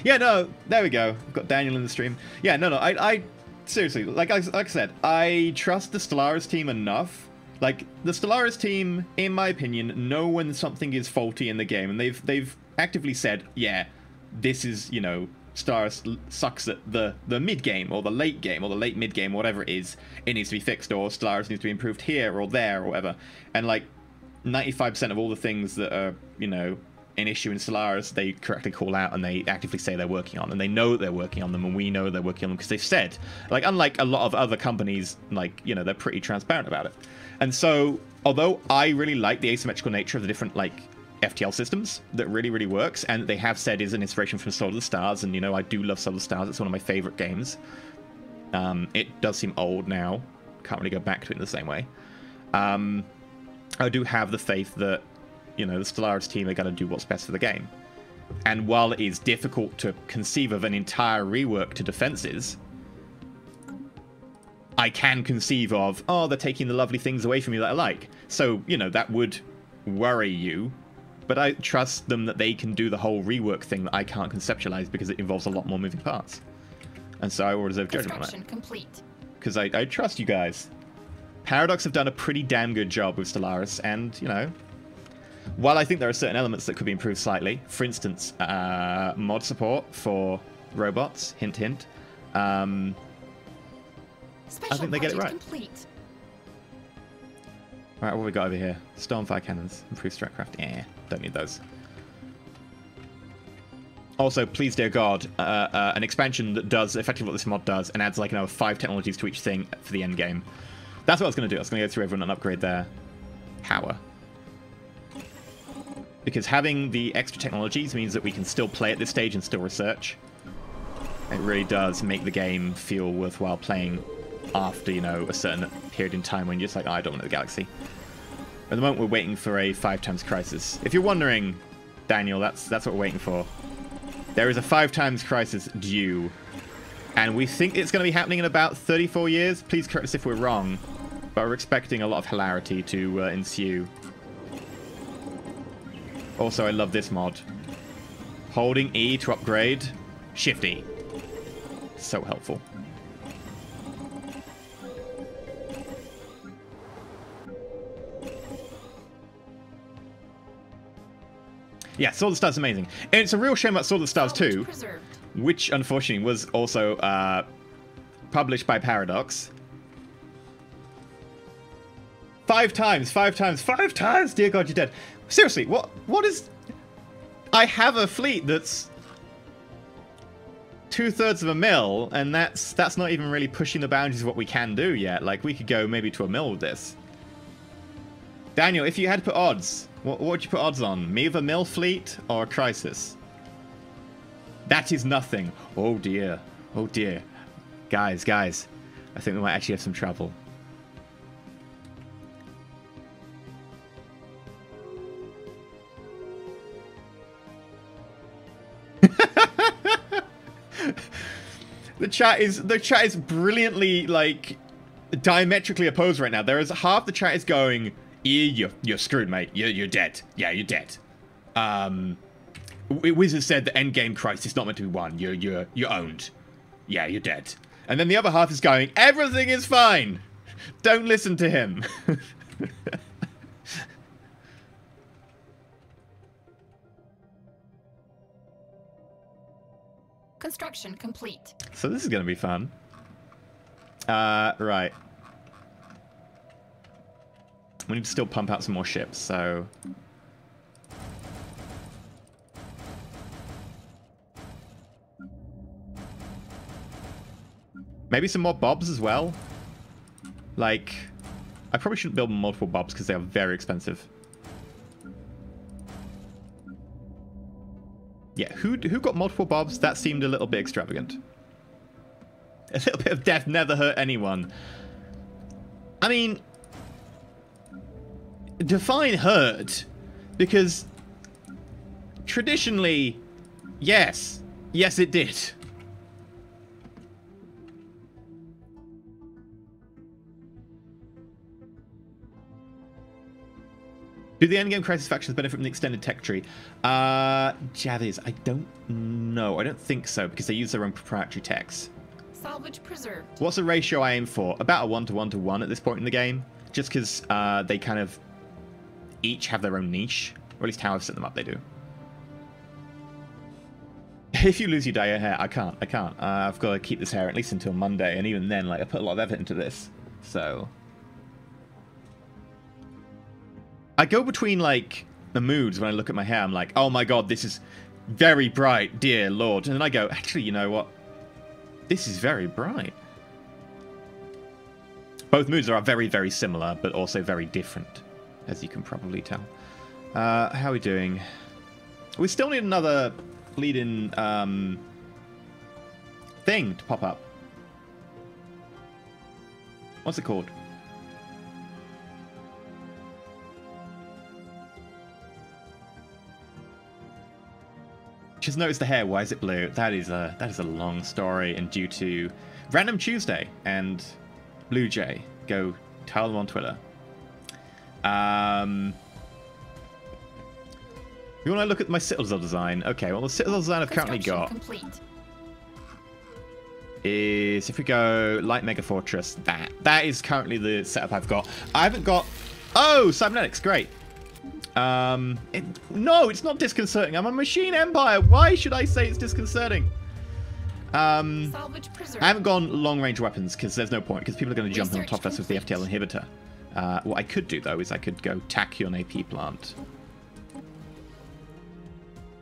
Yeah, no, there we go. We've got Daniel in the stream. Yeah, no, I seriously, like I said, I trust the Stellaris team enough. Like, the Stellaris team, in my opinion, know when something is faulty in the game, and they've actively said, yeah, this is, you know, Stellaris sucks at the mid-game, or the late game, or the late mid-game, whatever it is, it needs to be fixed, or Stellaris needs to be improved here, or there, or whatever. And, like, 95% of all the things that are, you know, an issue in Stellaris, they correctly call out and they actively say they're working on, and they know they're working on them, and we know they're working on them because they've said, like, unlike a lot of other companies, like, you know, they're pretty transparent about it. And so, although I really like the asymmetrical nature of the different, like, FTL systems that really, really works, and they have said is an inspiration from Soul of the Stars, and, you know, I do love Soul of the Stars, it's one of my favorite games. It does seem old now, can't really go back to it in the same way. I do have the faith that, you know, the Stellaris team are going to do what's best for the game. And while it is difficult to conceive of an entire rework to defenses, I can conceive of, oh, they're taking the lovely things away from me that I like. So, you know, that would worry you, but I trust them that they can do the whole rework thing that I can't conceptualize because it involves a lot more moving parts. And so I will reserve judgment on it. Complete. Because I trust you guys. Paradox have done a pretty damn good job with Stellaris, and, you know, while I think there are certain elements that could be improved slightly, for instance, mod support for robots, hint hint, I think they get it right. Complete. Alright, what have we got over here? Stormfire cannons, improved Stratcraft, don't need those. Also, please dear God, an expansion that does effectively what this mod does and adds like another 5 technologies to each thing for the end game. That's what I was going to do. I was going to go through everyone and upgrade their power. Because having the extra technologies means that we can still play at this stage and still research. It really does make the game feel worthwhile playing after, you know, a certain period in time when you're just like, oh, I don't want the galaxy. At the moment, we're waiting for a 5x crisis. If you're wondering, Daniel, that's what we're waiting for. There is a 5x crisis due, and we think it's going to be happening in about 34 years. Please correct us if we're wrong, but we're expecting a lot of hilarity to ensue. Also, I love this mod. Holding E to upgrade, Shift E. So helpful. Yeah, Sword of the Stars is amazing. And it's a real shame about Sword of the Stars 2, which unfortunately was also published by Paradox. 5 times! Dear God, you're dead. Seriously, what is... I have a fleet that's 2/3 of a mil, and that's not even really pushing the boundaries of what we can do yet. Like, we could go maybe to a mil with this. Daniel, if you had to put odds, what would you put odds on? Me with a mil fleet or a crisis? That is nothing. Oh dear. Oh dear. Guys. I think we might actually have some trouble. The chat is brilliantly, like, diametrically opposed right now. There is half the chat is going, yeah, you're screwed, mate. You're dead. Yeah, you're dead. Wizard said the endgame crisis is not meant to be won. You're owned. Yeah, you're dead. And then the other half is going, everything is fine. Don't listen to him. Construction complete. So this is going to be fun. Right. We need to still pump out some more ships, so... Maybe some more bobs as well. Like, I probably shouldn't build multiple bobs because they are very expensive. Yeah, who got multiple bobs? That seemed a little bit extravagant. A little bit of death never hurt anyone. I mean, define hurt, because traditionally, yes, it did. Do the endgame crisis factions benefit from the extended tech tree? Javiz, I don't know. I don't think so, because they use their own proprietary techs. Salvage preserved. What's the ratio I aim for? About a 1-to-1-to-1 at this point in the game. Just because they kind of each have their own niche. Or at least how I've set them up, they do. If you lose, you dye your hair. I can't. I've got to keep this hair at least until Monday. And even then, like, I put a lot of effort into this. So... I go between, like, the moods when I look at my hair. I'm like, oh my god, this is very bright, dear lord. And then I go, actually, you know what? This is very bright. Both moods are very, very similar, but also very different, as you can probably tell. How are we doing? We still need another lead-in thing to pop up. What's it called? Just notice the hair. Why is it blue? That is a long story, and due to Random Tuesday and Blue Jay, go tell them on Twitter. You want to look at my Citadel design? Okay, well the Citadel design I've currently got is, if we go Light Mega Fortress, that is currently the setup I've got. I haven't got. Oh, cybernetics, great. No, it's not disconcerting. I'm a machine empire. Why should I say it's disconcerting? I haven't gone long range weapons because there's no point, because people are going to jump on top of us with the FTL inhibitor. What I could do though is I could go Tachyon AP plant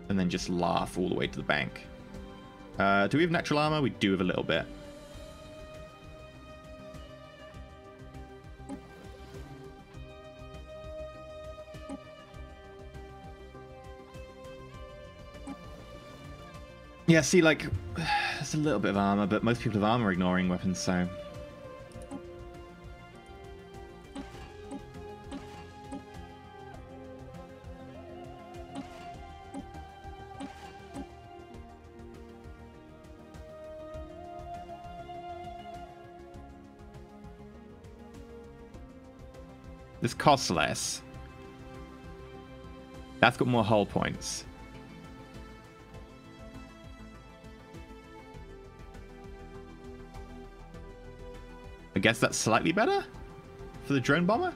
and then just laugh all the way to the bank. Do we have natural armor? We do have a little bit. Yeah, see, like, there's a little bit of armor, but most people have armor ignoring weapons, so... This costs less. That's got more hull points. I guess that's slightly better for the drone bomber.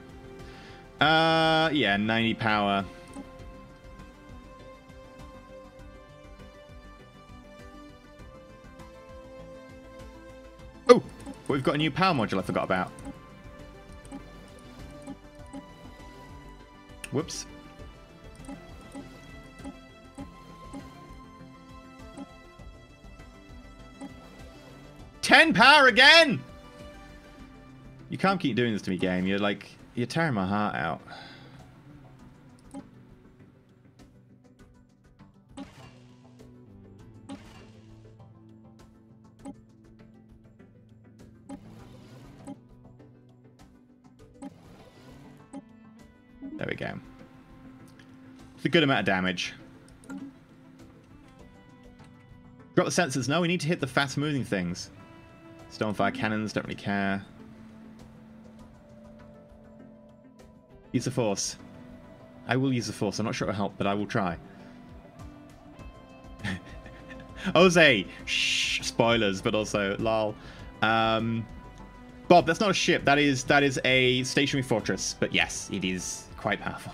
Yeah, 90 power. Oh, we've got a new power module I forgot about. Whoops. Power again! You can't keep doing this to me, game. You're tearing my heart out. There we go. It's a good amount of damage. Drop the sensors. No, we need to hit the fast moving things. Stonefire cannons, don't really care. Use the force. I will use the force. I'm not sure it'll help, but I will try. Jose! Shh! Spoilers, but also lol. Bob, that's not a ship. That is a stationary fortress. But yes, it is quite powerful.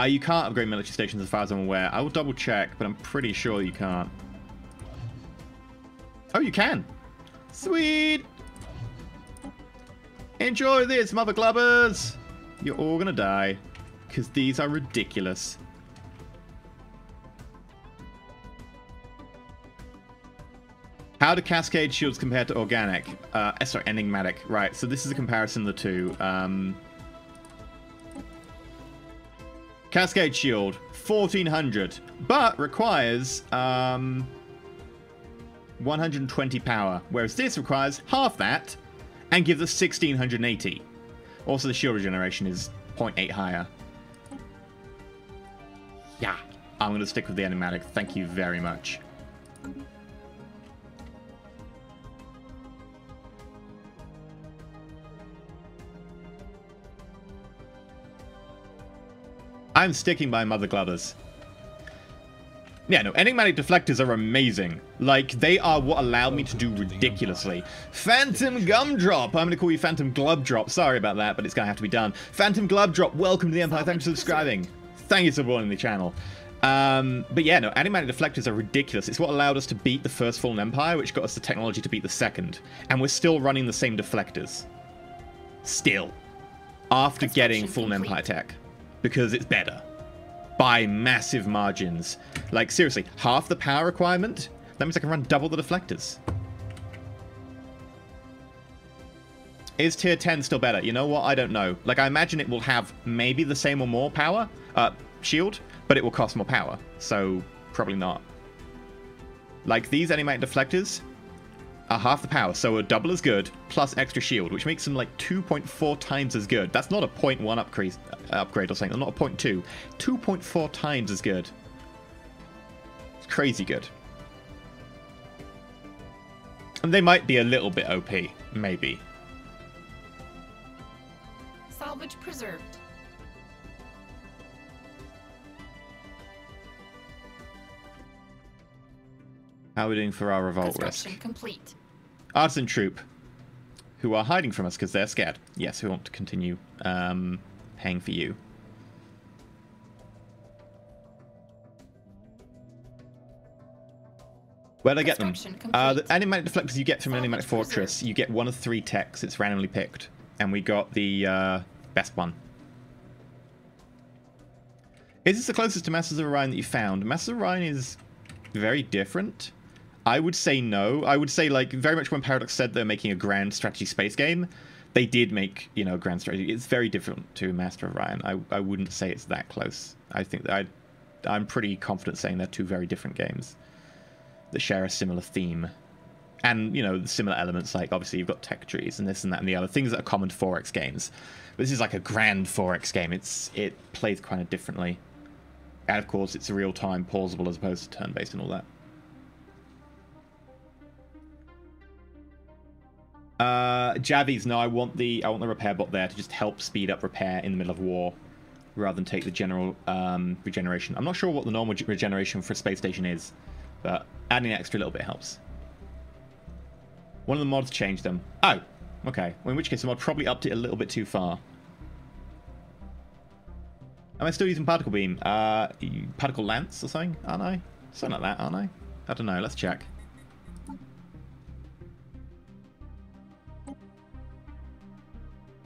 You can't upgrade military stations as far as I'm aware. I will double check, but I'm pretty sure you can't. Oh, you can. Sweet. Enjoy this, mother glubbers. You're all gonna die, because these are ridiculous. How do cascade shields compare to organic? Sorry, enigmatic. Right, so this is a comparison of the two. Cascade shield, 1400, but requires 120 power, whereas this requires half that and gives us 1680. Also, the shield regeneration is 0.8 higher. Yeah, I'm going to stick with the enigmatic. Thank you very much. I'm sticking by Mother Glubbers. Yeah, no, enigmatic deflectors are amazing. Like, they are what allowed me to do ridiculously. Phantom Gumdrop! I'm gonna call you Phantom Glubdrop. Sorry about that, but it's gonna have to be done. Phantom Glubdrop, welcome to the Empire. Thanks for subscribing. Thank you for supporting the channel. But yeah, no, enigmatic deflectors are ridiculous. It's what allowed us to beat the first Fallen Empire, which got us the technology to beat the second. And we're still running the same deflectors. Still. After getting Fallen Empire tech. Because it's better. By massive margins. Like, seriously, half the power requirement? That means I can run double the deflectors. Is tier 10 still better? You know what? I don't know. Like, I imagine it will have maybe the same or more power, shield, but it will cost more power. So, probably not. Like, these enigmatic deflectors are half the power, so a double as good, plus extra shield, which makes them like 2.4 times as good. That's not a 0.1 upgrade or something, not a 0.2. 2.4 times as good. It's crazy good. And they might be a little bit OP, maybe. Salvage preserved. How are we doing for our revolt Construction risk? complete. Artisan troop, who are hiding from us because they're scared. Yes, we want to continue paying for you. Where'd I get them? The enigmatic deflectors you get from an enigmatic fortress, you get one of 3 techs. It's randomly picked. And we got the best one. Is this the closest to Masters of Orion that you found? Masters of Orion is very different. I would say no. I would say, like, very much when Paradox said they're making a grand strategy space game, they did make, you know, grand strategy. It's very different to Master of Orion. I wouldn't say it's that close. I think that I'm pretty confident saying they're 2 very different games that share a similar theme. And, you know, the similar elements, like, obviously you've got tech trees and this and that and the other things that are common to 4X games. But this is like a grand 4X game. It plays kind of differently. And, of course, it's real-time, pausable as opposed to turn-based and all that. Javies, no, I want the repair bot there to just help speed up repair in the middle of war, rather than take the general regeneration. I'm not sure what the normal regeneration for a space station is, but adding an extra little bit helps. One of the mods changed them. Oh, okay. Well, in which case the mod probably upped it a little bit too far. Am I still using particle beam? Particle lance or something? Aren't I? Something like that, aren't I? I don't know. Let's check.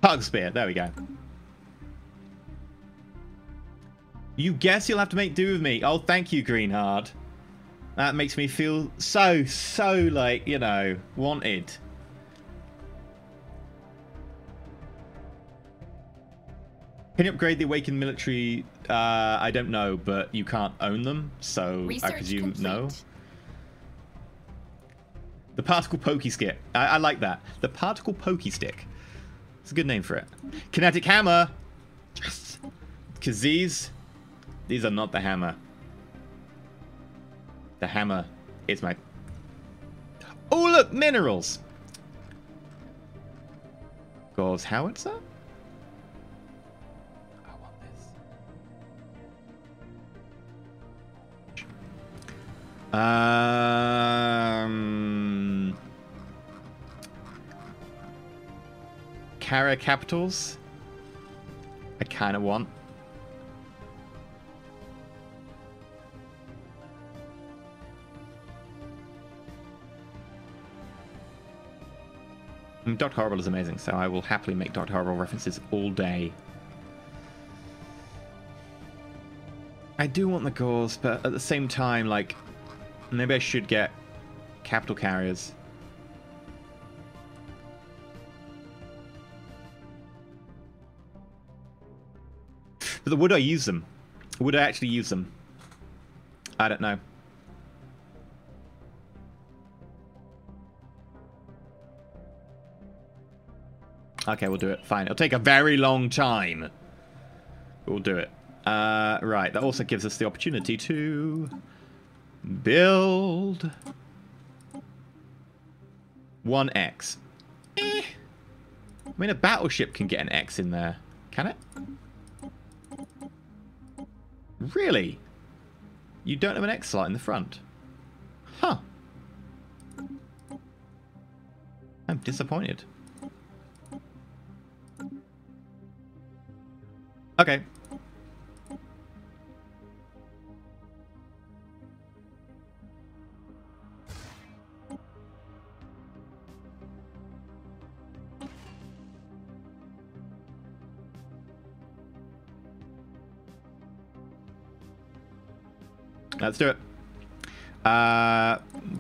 Particle spear. There we go. You guess you'll have to make do with me. Oh, thank you, Greenhard. That makes me feel so, like, you know, wanted. Can you upgrade the Awakened military? I don't know, but you can't own them, so I presume no. The Particle Pokey Stick. I like that. The Particle Pokey Stick. It's a good name for it. Kinetic Hammer! Yes! Because these are not the hammer. The hammer is my... Oh, look! Minerals! Gauze howitzer? I want this. carrier capitals. I kind of want. Dr. Horrible is amazing, so I will happily make Dr. Horrible references all day. I do want the Gauls, but at the same time, like, maybe I should get capital carriers. But would I use them? Would I actually use them? I don't know. Okay, we'll do it. Fine. It'll take a very long time. But we'll do it. Right. That also gives us the opportunity to build 1X. I mean, a battleship can get an X in there. Can it? Really? You don't have an X slot in the front? Huh. I'm disappointed. Okay. Let's do it.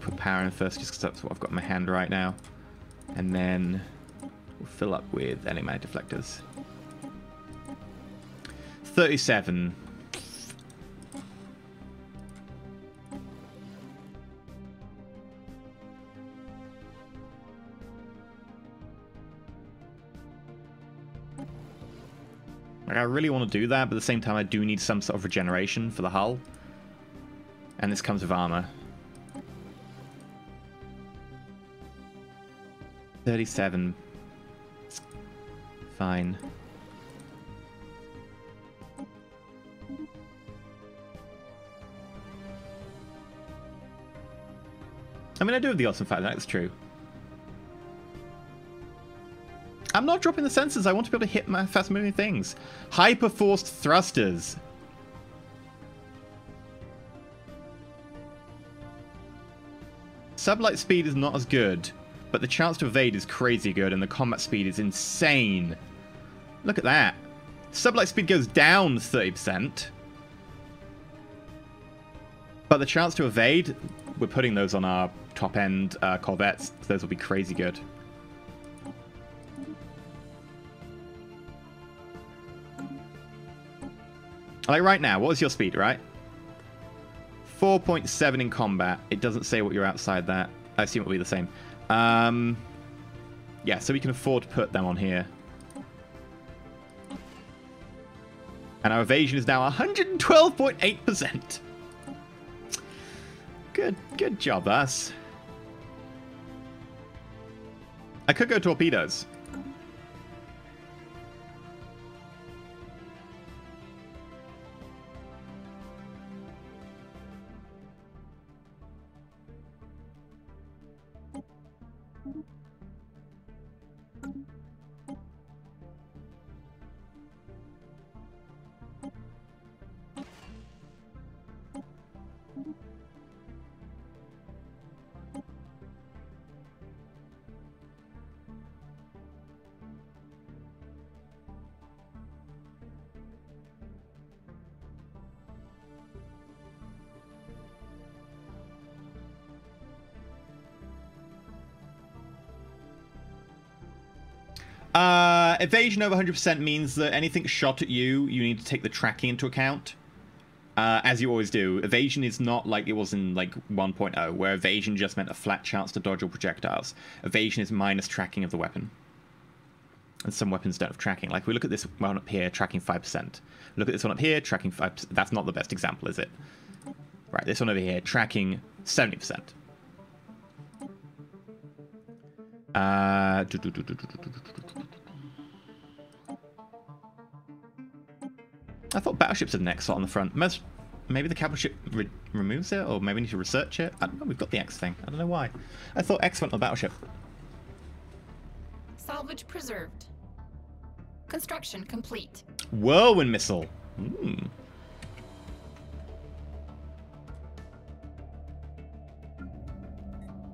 Put power in first, just because that's what I've got in my hand right now. And then we'll fill up with enigmatic deflectors. 37. Like, I really want to do that, but at the same time I do need some sort of regeneration for the hull. And this comes with armor. 37. Fine. I mean, I do have the awesome fact, that's true. I'm not dropping the sensors. I want to be able to hit my fast-moving things. Hyperforced thrusters. Sublight speed is not as good, but the chance to evade is crazy good, and the combat speed is insane. Look at that. Sublight speed goes down 30%. But the chance to evade, we're putting those on our top-end corvettes. So those will be crazy good. Like right now, what is your speed, right? 4.7 in combat. It doesn't say what you're outside that. I assume it'll be the same. Yeah, so we can afford to put them on here. And our evasion is now 112.8%. Good job, us. I could go torpedoes. Evasion over 100% means that anything shot at you, you need to take the tracking into account. As you always do. Evasion is not like it was in like 1.0, where evasion just meant a flat chance to dodge all projectiles. Evasion is minus tracking of the weapon. And some weapons don't have tracking. Like, we look at this one up here, tracking 5%. Look at this one up here, tracking 5%. That's not the best example, is it? Right, this one over here, tracking 70%. I thought battleships had an X slot on the front. Maybe the capital ship removes it, or maybe we need to research it. I don't know, we've got the X thing. I don't know why. I thought X went on the battleship. Salvage preserved. Construction complete. Whirlwind missile. Hmm.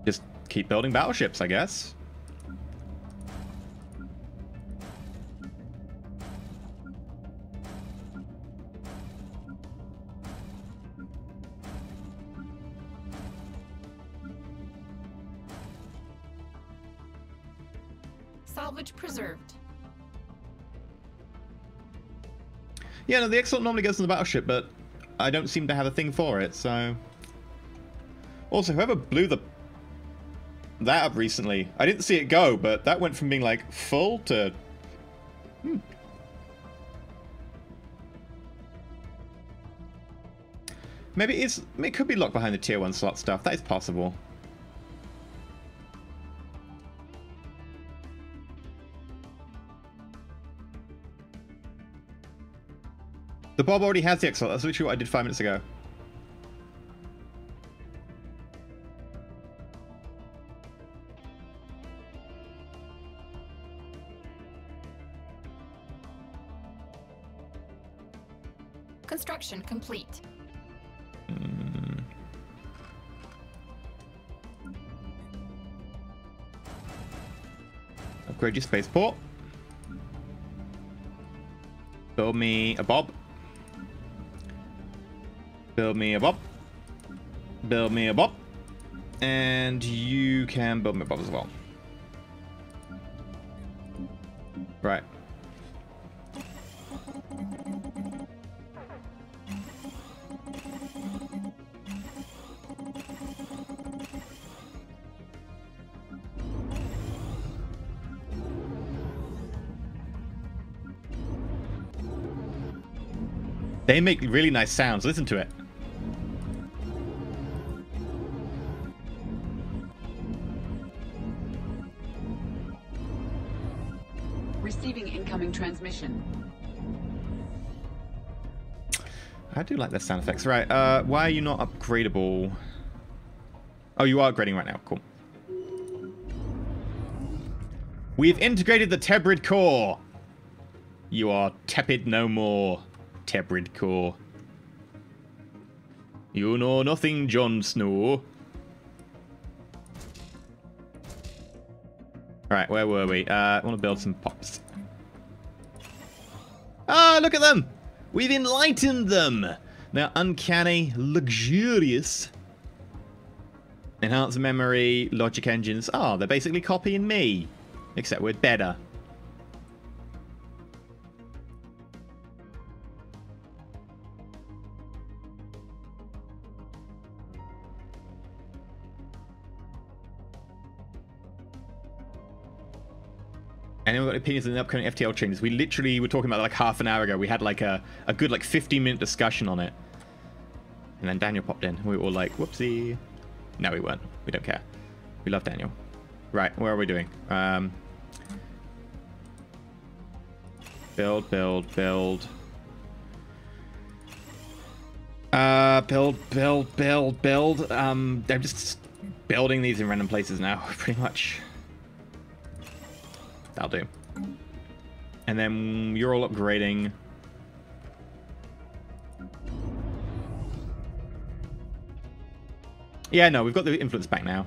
Just keep building battleships, I guess. Salvage preserved. Yeah, no, the Excellent normally goes in the battleship, but I don't seem to have a thing for it, so... Also, whoever blew that up recently, I didn't see it go, but that went from being, like, full to... Maybe it could be locked behind the tier 1 slot stuff. That is possible. The Bob already has the Excellent. That's literally what I did 5 minutes ago. Construction complete. Upgrade your spaceport. Build me a Bob. Build me a Bob. Build me a Bob. And you can build me a Bob as well. Right. They make really nice sounds. Listen to it. Receiving incoming transmission. I do like the sound effects. Right, why are you not upgradable? Oh, you are upgrading right now. Cool. We've integrated the Tebrid core. You are tepid no more, Tebrid core. You know nothing, Jon Snow. Right, where were we? I want to build some pops. Ah, look at them! We've enlightened them! They're uncanny, luxurious. Enhanced memory, logic engines. Oh, they're basically copying me. Except we're better. Anyone got opinions on the upcoming FTL changes? We literally were talking about it like half an hour ago. We had like a good like 15-minute discussion on it. And then Daniel popped in. We were all like, whoopsie. No, we weren't. We don't care. We love Daniel. Right, where are we doing? Build, build, build. Build. I'm just building these in random places now, pretty much. That'll do. And then you're all upgrading. Yeah, no, we've got the influence back now.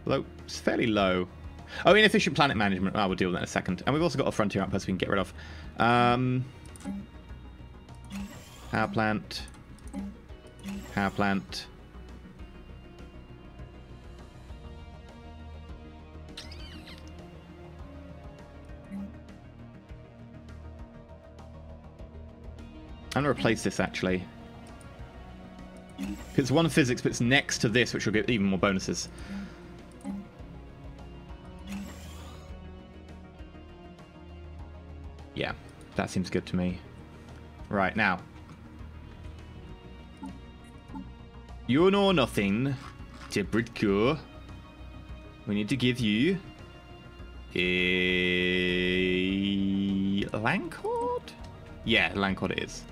Although, it's fairly low. Oh, inefficient planet management. Oh, we'll deal with that in a second. And we've also got a frontier outpost we can get rid of. Power plant. Power plant. I'm going to replace this, actually. It's one physics, but it's next to this, which will get even more bonuses. Yeah, that seems good to me. Right, now. You know nothing, Tebrid core. We need to give you a Lancord? Yeah, Lancord it is.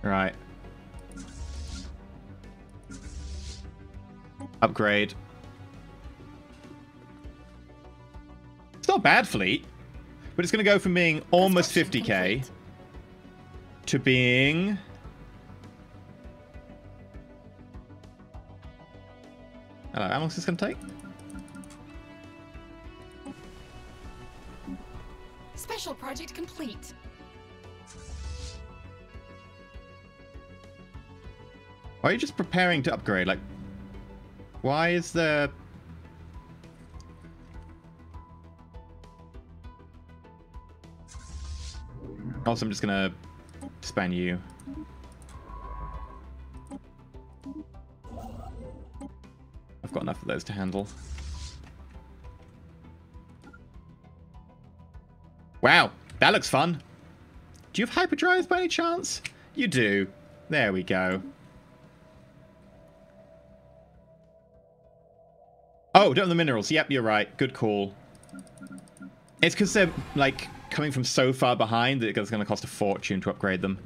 Right. Upgrade. It's not a bad fleet, but it's going to go from being almost 50k to being... Hello, how long is this going to take? Special project complete. Why are you just preparing to upgrade? Like, why is there... Also, I'm just gonna span you. I've got enough of those to handle. Wow, that looks fun. Do you have hyperdrive by any chance? You do. There we go. Oh, don't have the minerals. Yep, you're right. Good call. It's because they're, like, coming from so far behind that it's going to cost a fortune to upgrade them.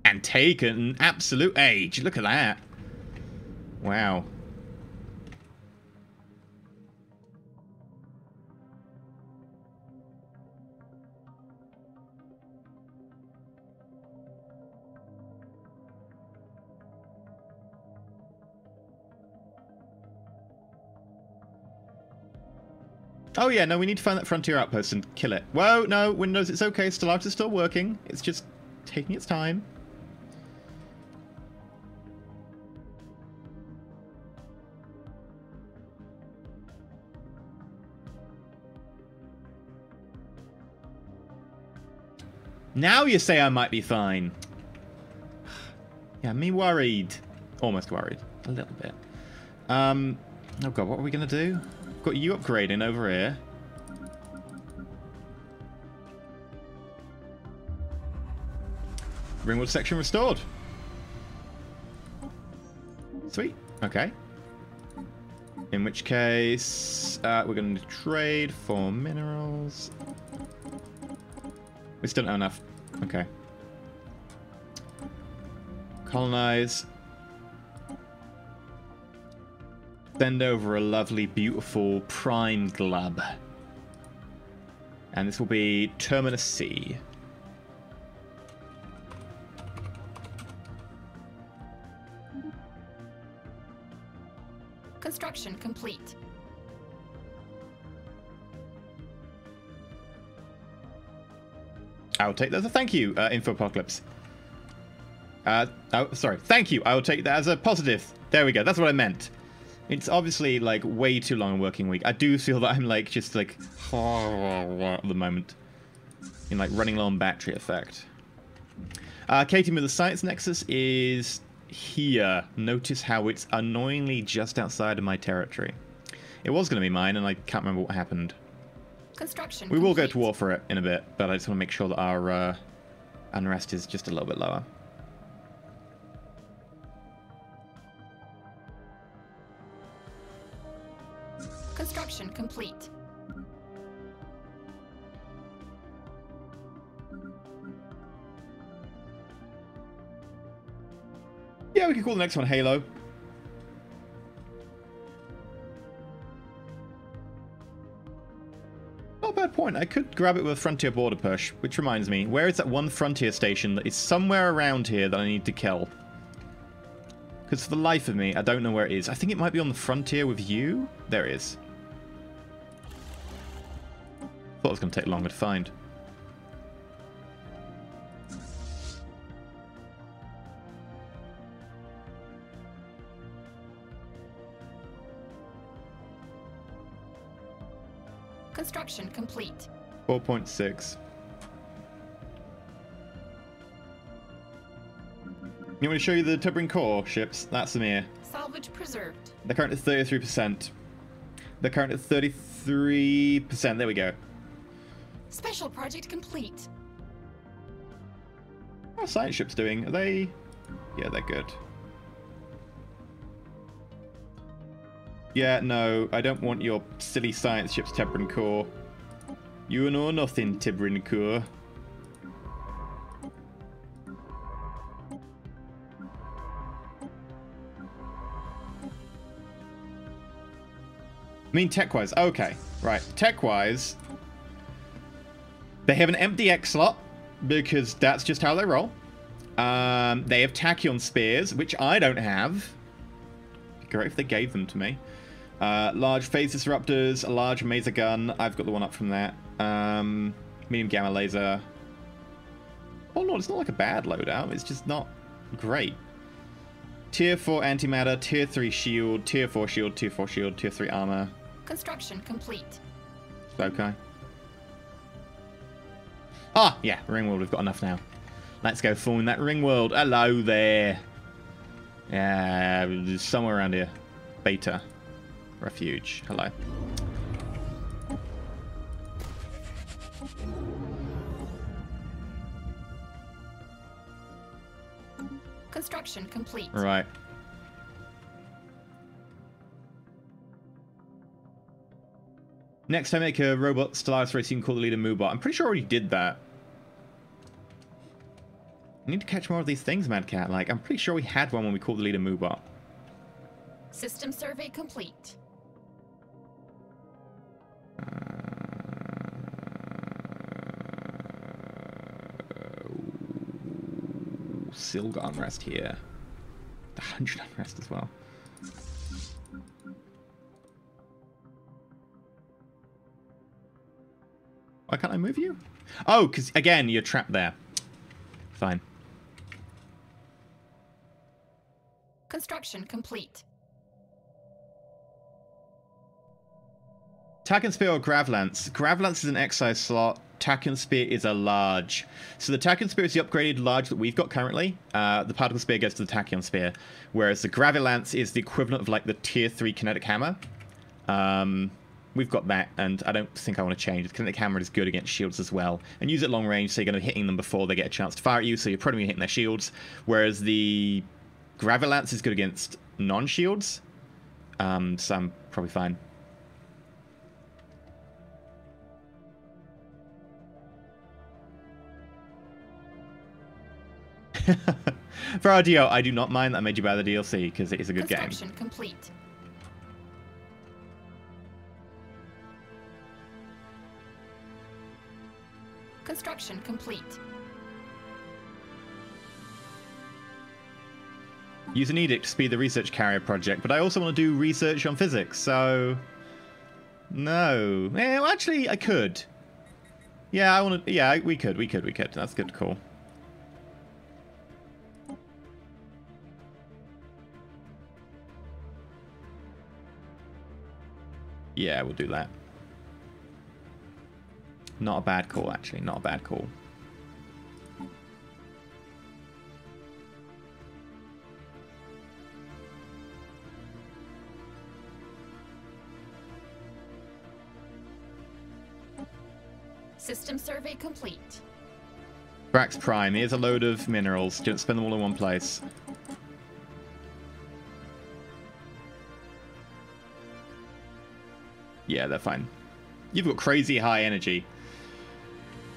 And take an absolute age. Look at that. Wow. Oh yeah, no, we need to find that frontier outpost and kill it. Whoa, no, Windows, it's okay. Stellaris is still working. It's just taking its time. Now you say I might be fine. Yeah, me worried. Almost worried. A little bit. Oh god, what are we going to do? Got you upgrading over here. Ringwood section restored. Sweet. Okay. In which case, we're going to trade for minerals. We still don't have enough. Okay. Colonize. Send over a lovely, beautiful prime glub. And this will be Terminus C. Construction complete. I'll take that as a thank you, Info Apocalypse. Oh, sorry. Thank you. I will take that as a positive. There we go. That's what I meant. It's obviously, like, way too long a working week. I do feel that I'm, like, just, like, at the moment. In, like, running low on battery effect. Katie with the Science Nexus is here. Notice how it's annoyingly just outside of my territory. It was going to be mine, and I can't remember what happened. Construction We will go complete. to war for it in a bit, but I just want to make sure that our unrest is just a little bit lower. Construction complete. Yeah, we can call the next one Halo. Not a bad point. I could grab it with a Frontier Border Push, which reminds me, where is that one Frontier station that is somewhere around here that I need to kill? Because for the life of me, I don't know where it is. I think it might be on the frontier with you. There it is. Thought it was going to take longer to find. Construction complete. 4.6. You want me to show you the Tubbering Core ships? That's them here. Salvage preserved. They're currently at 33%. They're currently at 33%. There we go. Special project complete. How are science ships doing? Are they... Yeah, they're good. Yeah, no, I don't want your silly science ships, Tubbering Core. You know nothing, Tubbering Core. mean tech-wise. Okay, right. Tech-wise, they have an empty X slot because that's just how they roll. They have tachyon spears, which I don't have. Great if they gave them to me. Large phase disruptors, a large maser gun. I've got the one up from that. Medium gamma laser. Oh no, it's not like a bad loadout. It's just not great. Tier 4 antimatter, Tier 3 shield, Tier 4 shield, Tier 4 shield, Tier 3 armor. Construction complete. Okay. Ah, yeah, ring world. We've got enough now. Let's go form that ring world. Hello there. Yeah, somewhere around here. Beta. Refuge. Hello. Construction complete. Right. Next time I make a robot Stellaris race, you can call the leader Moobot. I'm pretty sure I already did that. I need to catch more of these things, Mad Cat. Like, I'm pretty sure we had one when we called the leader Moobot. System survey complete. Still got unrest here. 100 unrest as well. Why can't I move you? Oh, because, again, you're trapped there. Fine. Construction complete. Tachyon Spear or Gravlance. Gravlance is an excise slot. Tachyon Spear is a large. So the Tachyon Spear is the upgraded large that we've got currently. The Particle Spear goes to the Tachyon Spear. Whereas the Gravilance is the equivalent of like the Tier 3 Kinetic Hammer. We've got that, and I don't think I want to change. The Kinetic Hammer is good against shields as well. And use it long range, so you're going to be hitting them before they get a chance to fire at you, so you're probably hitting their shields. Whereas the Gravilance is good against non-shields. So I'm probably fine. For RDO, I do not mind that I made you buy the DLC because it is a good game. Construction complete. Construction complete. Use an edict to speed the research carrier project, but I also want to do research on physics, so no. Well, actually, I could. Yeah, I want to. Yeah, we could. That's good. Cool. Yeah, we'll do that. Not a bad call, actually. Not a bad call. System survey complete. Brax Prime. Here's a load of minerals. Don't spend them all in one place. Yeah, they're fine. You've got crazy high energy.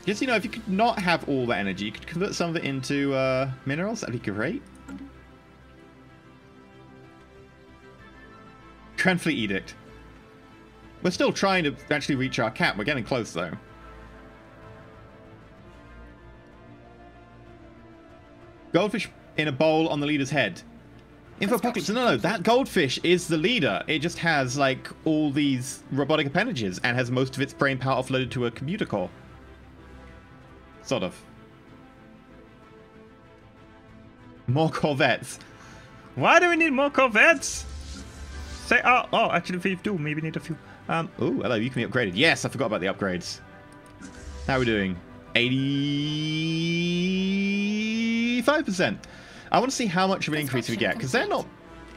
Just, you know, if you could not have all that energy, you could convert some of it into minerals. That'd be great. Grand Fleet Edict. We're still trying to actually reach our cap. We're getting close, though. Goldfish in a bowl on the leader's head. Infopocalypse. No, that goldfish is the leader. It just has, like, all these robotic appendages and has most of its brain power offloaded to a computer core. Sort of. More Corvettes. Why do we need more Corvettes? Say, oh, actually, we do. Maybe need a few. Oh, hello, you can be upgraded. Yes, I forgot about the upgrades. How are we doing? 85%. I want to see how much of an increase we get, because they're not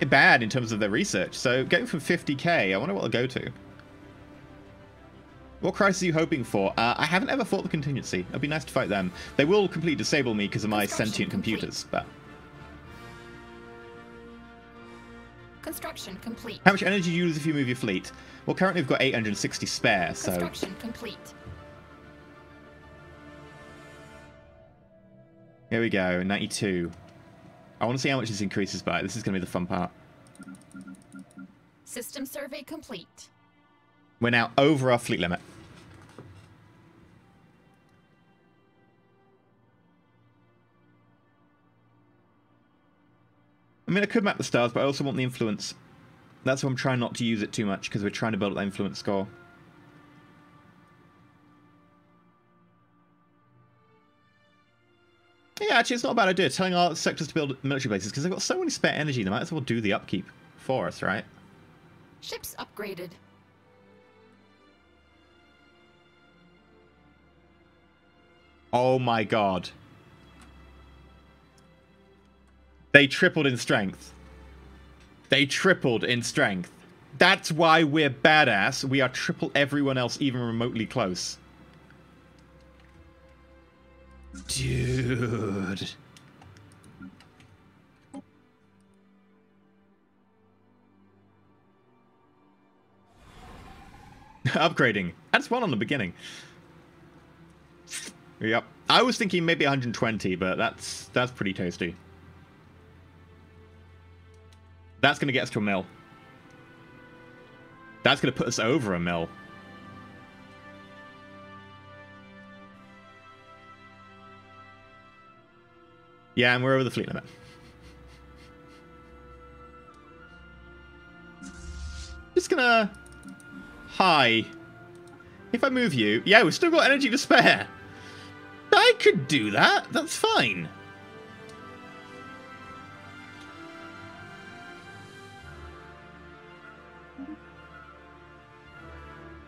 bad in terms of their research. So going from 50k, I wonder what they'll go to. What crisis are you hoping for? I haven't ever fought the contingency. It'd be nice to fight them. They will completely disable me because of my sentient computers, but... Construction complete. How much energy do you use if you move your fleet? Well, currently we've got 860 spare, so... Construction complete. Here we go, 92. I want to see how much this increases by. This is going to be the fun part. System survey complete. We're now over our fleet limit. I mean, I could map the stars, but I also want the influence. That's why I'm trying not to use it too much, because we're trying to build up that influence score. Yeah, actually, it's not a bad idea. Telling our sectors to build military bases, because they've got so many spare energy, they might as well do the upkeep for us, right? Ships upgraded. Oh my god. They tripled in strength. They tripled in strength. That's why we're badass. We are triple everyone else even remotely close. Dude. Upgrading. That's one on the beginning. Yep. I was thinking maybe 120, but that's pretty tasty. That's going to get us to a mil. That's going to put us over a mil. Yeah, and we're over the fleet limit. Just gonna... Hi. If I move you... Yeah, we've still got energy to spare. I could do that. That's fine.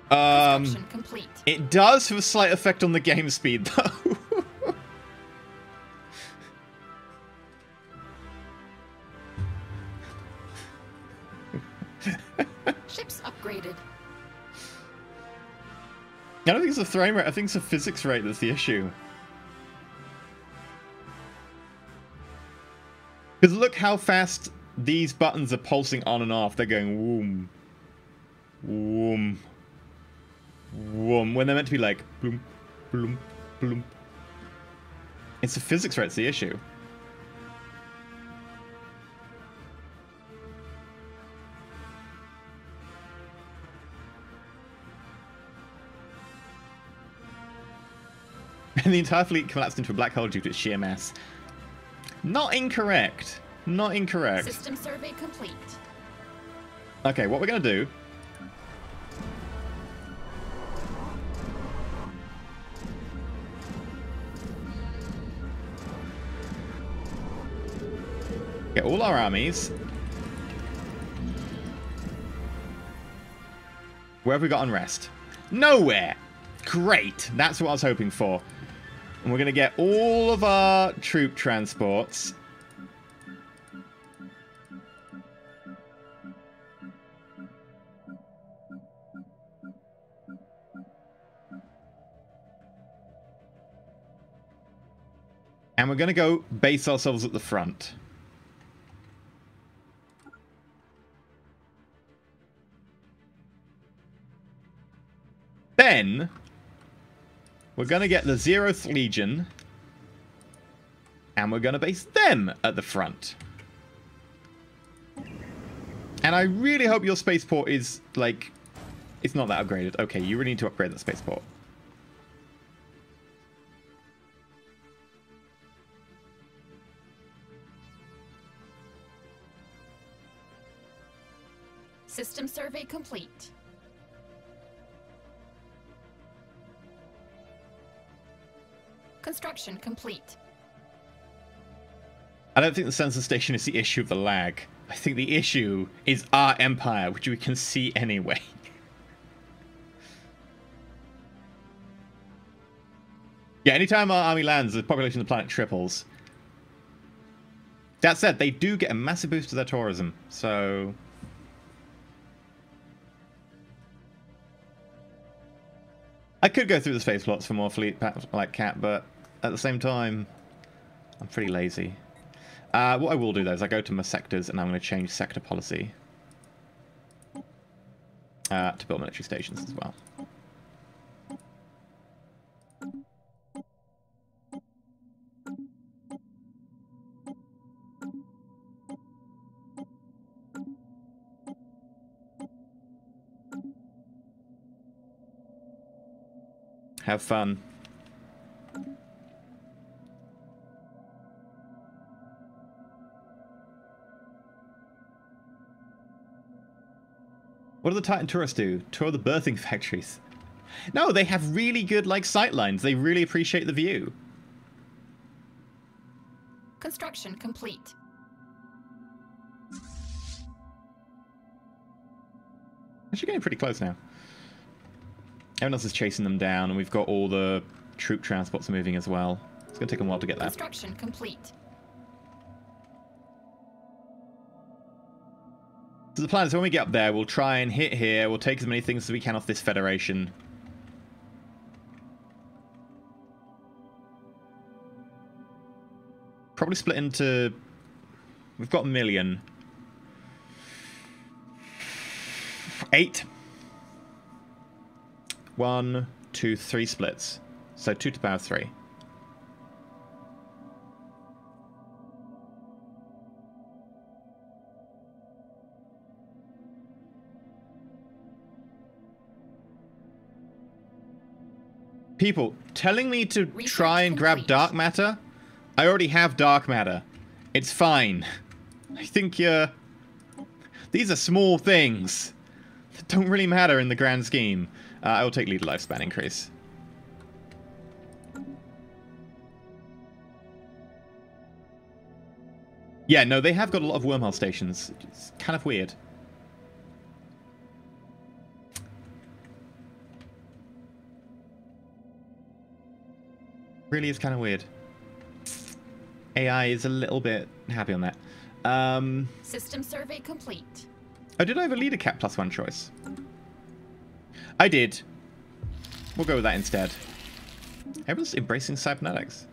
Construction complete. It does have a slight effect on the game speed, though. Ships upgraded. I don't think it's a frame rate. I think it's a physics rate that's the issue. Because look how fast these buttons are pulsing on and off. They're going whoom, whoom, whoom. When they're meant to be like bloom, bloom, bloom. It's the physics rate's the issue. And the entire fleet collapsed into a black hole due to its sheer mass. Not incorrect. Not incorrect. System survey complete. Okay, what we're going to do... Get all our armies. Where have we got unrest? Nowhere! Great! That's what I was hoping for. And we're going to get all of our troop transports. And we're going to go base ourselves at the front. Then... we're going to get the 0th Legion, and we're going to base them at the front. And I really hope your spaceport is, like, it's not that upgraded. Okay, you really need to upgrade that spaceport. System survey complete. Construction complete. I don't think the sensor station is the issue of the lag. I think the issue is our empire, which we can see anyway. Yeah, anytime our army lands, the population of the planet triples. That said, they do get a massive boost to their tourism, so... I could go through the space plots for more fleet like Cat, but at the same time, I'm pretty lazy. What I will do, though, is I go to my sectors, and I'm going to change sector policy to build military stations as well. Have fun. What do the Titan tourists do? Tour the birthing factories. No, they have really good, like, sight lines. They really appreciate the view. Construction complete. Actually getting pretty close now. Everyone else is chasing them down, and we've got all the troop transports moving as well. It's going to take them a while to get there. Construction complete. So the plan is when we get up there, we'll try and hit here. We'll take as many things as we can off this Federation. Probably split into... We've got 1 million. 8. 1, 2, 3 splits. So 2 to the power 3. People telling me to try and grab dark matter? I already have dark matter. It's fine. I think you're... These are small things that don't really matter in the grand scheme. I will take leader lifespan increase. Yeah, no, they have got a lot of wormhole stations. It's kind of weird. Really is kind of weird. AI is a little bit happy on that. System survey complete. Oh, did I have a leader cap +1 choice? I did. We'll go with that instead. Everyone's embracing cybernetics.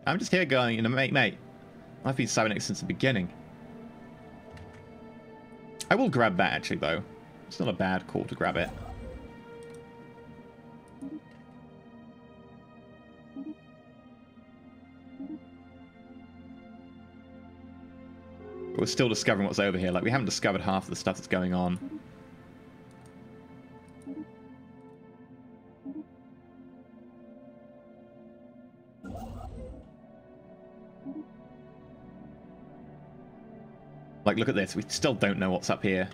I'm just here going, you know, mate. I've been cybernetics since the beginning. I will grab that actually, though. It's not a bad call to grab it. We're still discovering what's over here. Like, we haven't discovered half of the stuff that's going on. Like, look at this. We still don't know what's up here.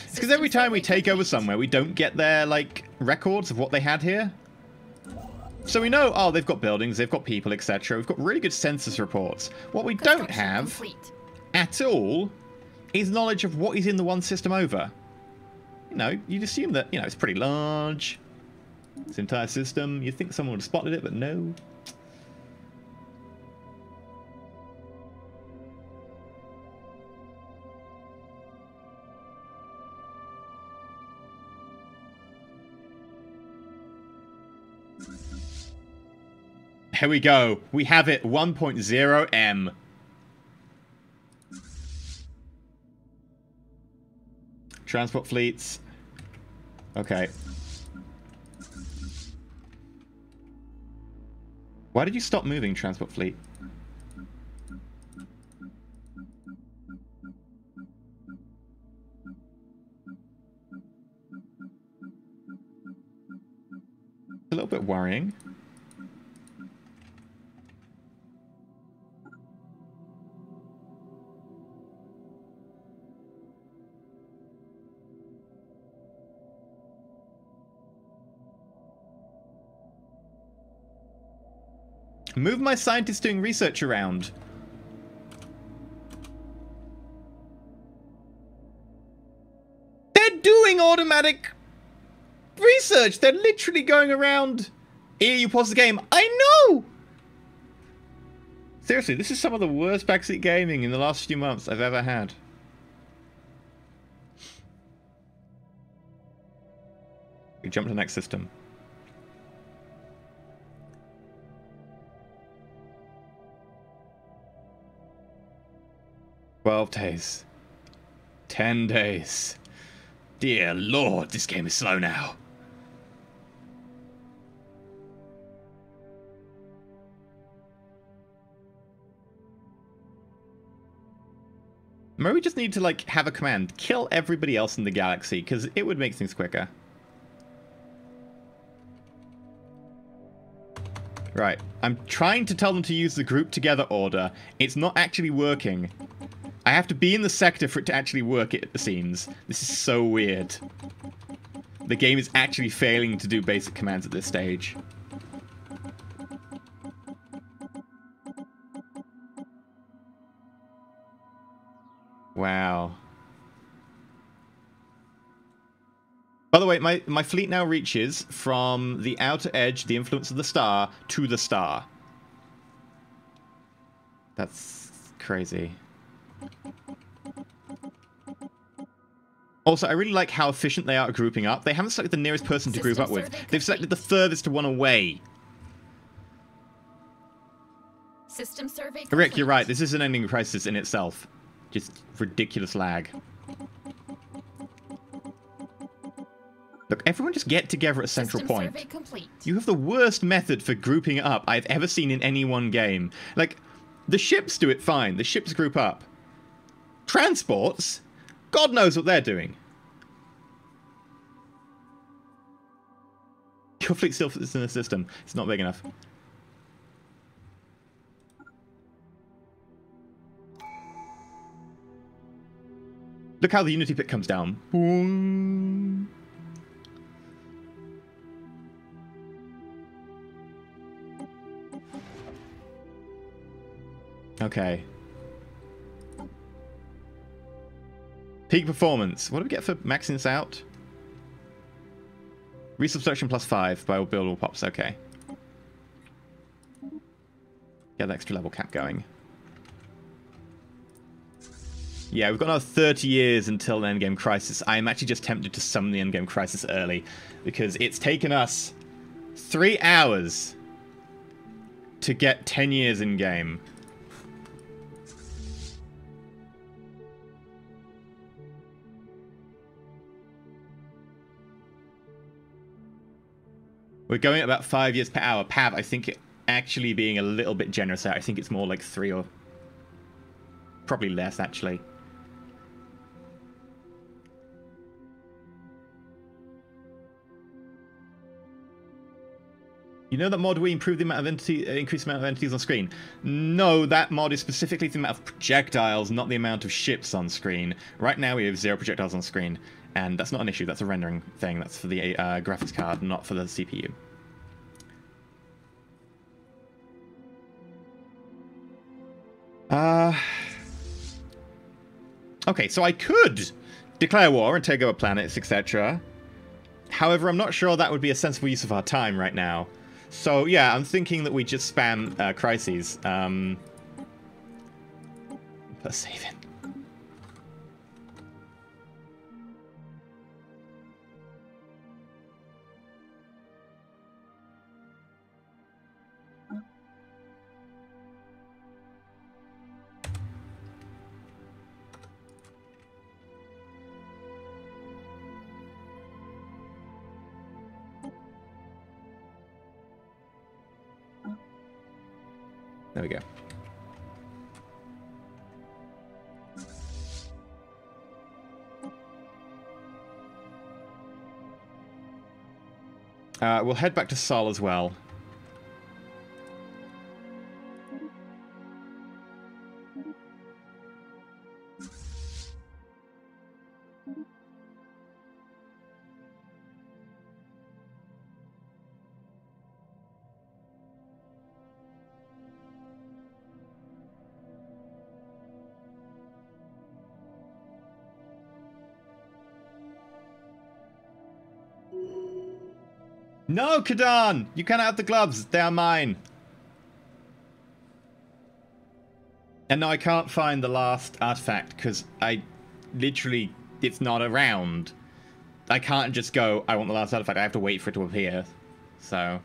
It's because every time we take over somewhere, we don't get their, like, records of what they had here. So we know, oh, they've got buildings, they've got people, etc. We've got really good census reports. What we don't have... Complete. At all is knowledge of what is in the one system over. You know, you'd assume that, you know, it's pretty large. This entire system. You'd think someone would have spotted it, but no. Here we go. We have it. 1.0 M. Transport fleets. Okay. Why did you stop moving, transport fleet? A little bit worrying. Move my scientists doing research around. They're doing automatic research. They're literally going around. Here, you pause the game. I know! Seriously, this is some of the worst backseat gaming in the last few months I've ever had. We jump to the next system. 12 days. 10 days. Dear Lord, this game is slow now. Maybe we just need to, like, have a command. Kill everybody else in the galaxy, because it would make things quicker. Right. I'm trying to tell them to use the group together order. It's not actually working. I have to be in the sector for it to actually work, it seems. This is so weird. The game is actually failing to do basic commands at this stage. Wow. By the way, my fleet now reaches from the outer edge, the influence of the star, to the star. That's crazy. Also, I really like how efficient they are at grouping up. They haven't selected the nearest person to group up with. They've selected the furthest one away. System survey complete. Rick, you're right. This is an ending crisis in itself. Just ridiculous lag. Look, everyone just get together at a central point. Survey complete. You have the worst method for grouping up I've ever seen in any one game. Like, the ships do it fine. The ships group up. Transports? God knows what they're doing. Your fleet still fits in the system. It's not big enough. Look how the Unity pit comes down. Boom. Okay. Peak performance. What do we get for maxing this out? Resubtraction +5 by buildable pops. Okay. Get the extra level cap going. Yeah, we've got another 30 years until the Endgame Crisis. I am actually just tempted to summon the Endgame Crisis early, because it's taken us 3 hours to get 10 years in game. We're going at about 5 years per hour. Pav, I think it actually being a little bit generous there. I think it's more like 3 or probably less, actually. You know that mod we improved the amount of increased amount of entities on screen? No, that mod is specifically the amount of projectiles, not the amount of ships on screen. Right now we have 0 projectiles on screen, and that's not an issue. That's a rendering thing. That's for the graphics card, not for the CPU. Okay, so I could declare war and take over planets, etc. However, I'm not sure that would be a sensible use of our time right now. So, yeah, I'm thinking that we just spam crises. Put a save in. There we go. We'll head back to Sol as well. No, Kadan! You cannot have the gloves. They are mine. And no, I can't find the last artifact because it's not around. I can't just go, I want the last artifact. I have to wait for it to appear. So.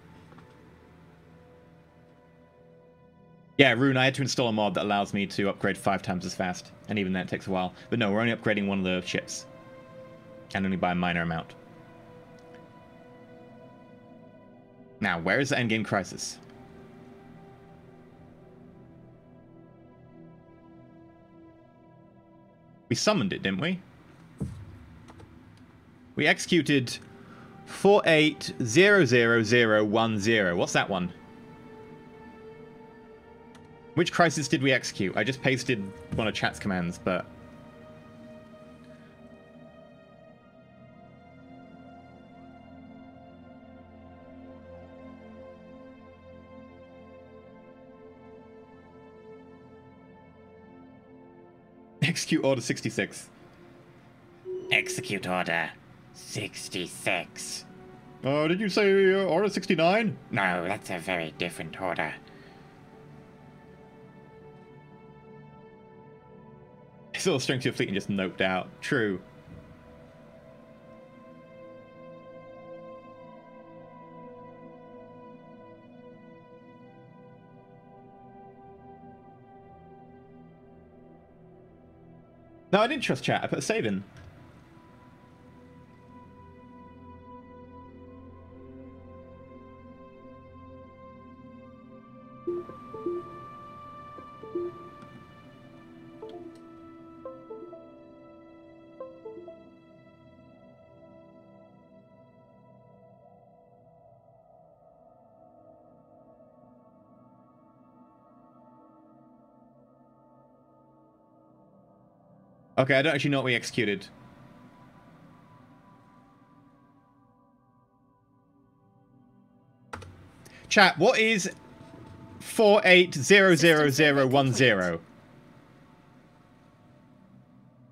Yeah, Rune, I had to install a mod that allows me to upgrade 5 times as fast. And even then it takes a while. But no, we're only upgrading one of the ships. And only by a minor amount. Now, where is the Endgame Crisis? We summoned it, didn't we? We executed 480010. What's that one? Which crisis did we execute? I just pasted one of chat's commands, but... Execute Order 66. Execute Order 66. Did you say Order 69? No, that's a very different order. I saw the strength of your fleet and just noped out. True. No, I didn't trust chat. I put a save in. Okay, I don't actually know what we executed. Chat, what is 48000010?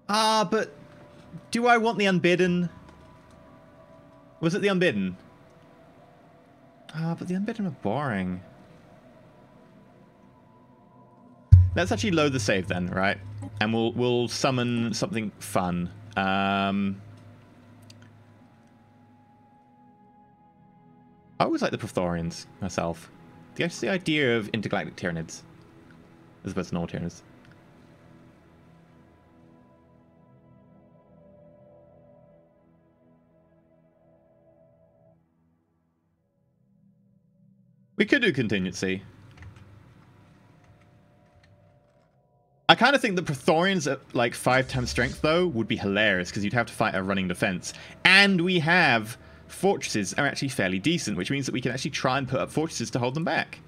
But do I want the unbidden? Was it the unbidden? But the unbidden are boring. Let's actually load the save then, right? And we'll summon something fun. I always like the Praetorians myself. The idea of intergalactic Tyranids as opposed to normal Tyranids. We could do contingency. I kind of think the Praetorians at like 5 times strength, though, would be hilarious because you'd have to fight a running defense. And we have fortresses are actually fairly decent, which means that we can actually try and put up fortresses to hold them back.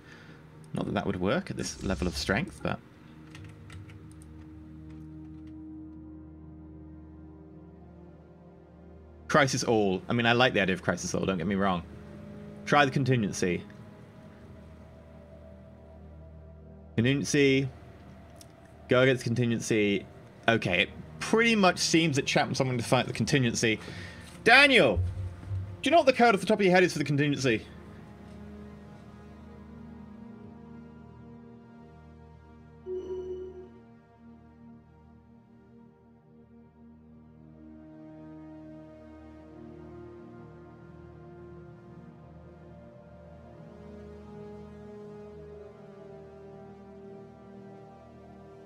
Not that that would work at this level of strength, but... Crisis All. I mean, I like the idea of Crisis All, don't get me wrong. Try the contingency. Contingency... Go against contingency. Okay, it pretty much seems that chat wants someone to fight the contingency. Daniel! Do you know what the code off the top of your head is for the contingency?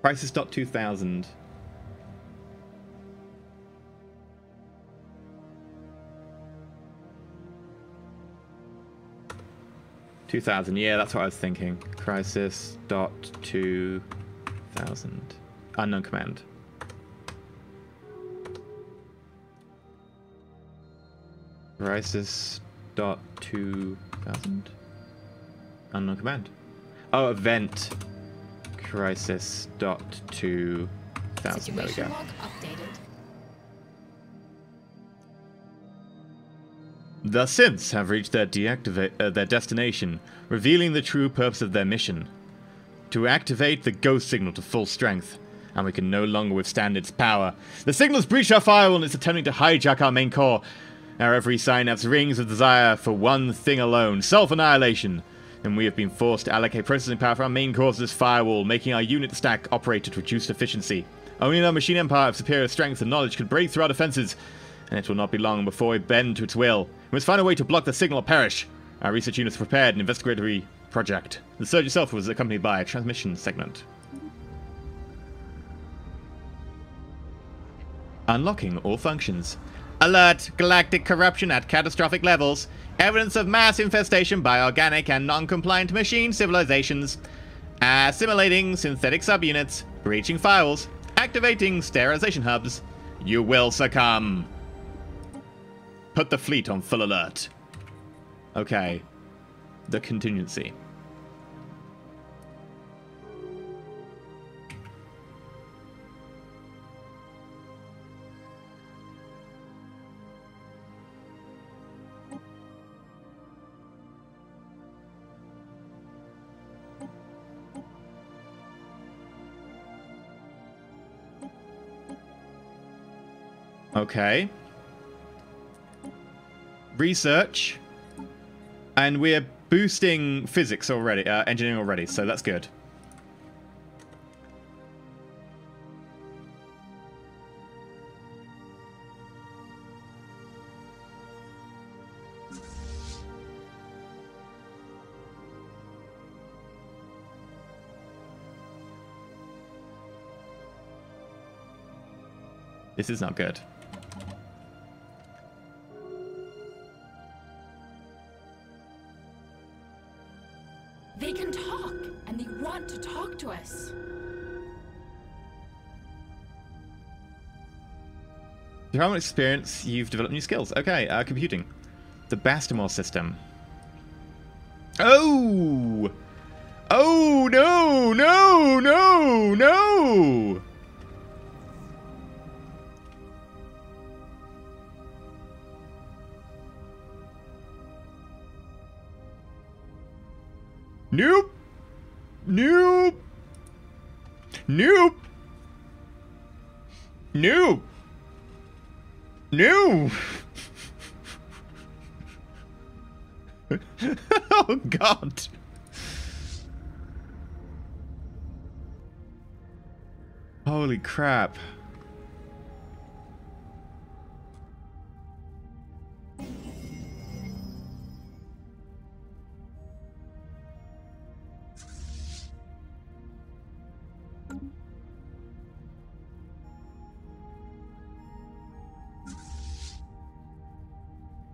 Crisis.2000. Yeah, that's what I was thinking. Crisis.2000. Unknown command. Crisis.2000. Unknown command. Oh, event. Crisis.2000. There we go. Log updated. The synths have reached their destination, revealing the true purpose of their mission. To activate the ghost signal to full strength, and we can no longer withstand its power. The signal's breached our firewall and it's attempting to hijack our main core. Our every synapse rings with desire for one thing alone, self-annihilation. And we have been forced to allocate processing power for our main core to this firewall, making our unit stack operate at reduced efficiency. Only our machine empire of superior strength and knowledge could break through our defenses, and it will not be long before we bend to its will. We must find a way to block the signal or perish. Our research units prepared an investigatory project. The surge itself was accompanied by a transmission segment. Unlocking all functions. Alert! Galactic corruption at catastrophic levels. Evidence of mass infestation by organic and non-compliant machine civilizations. Assimilating synthetic subunits. Breaching firewalls. Activating sterilization hubs. You will succumb. Put the fleet on full alert. Okay. The contingency. Okay. Research. And we're boosting physics already, engineering already, so that's good. This is not good. They can talk, and they want to talk to us. Through how much experience you've developed new skills. Okay, computing. The Bastamore system. Oh! Oh, no, no, no, no! Nope! Nope! Nope! Nope! No! Oh, God. Holy crap.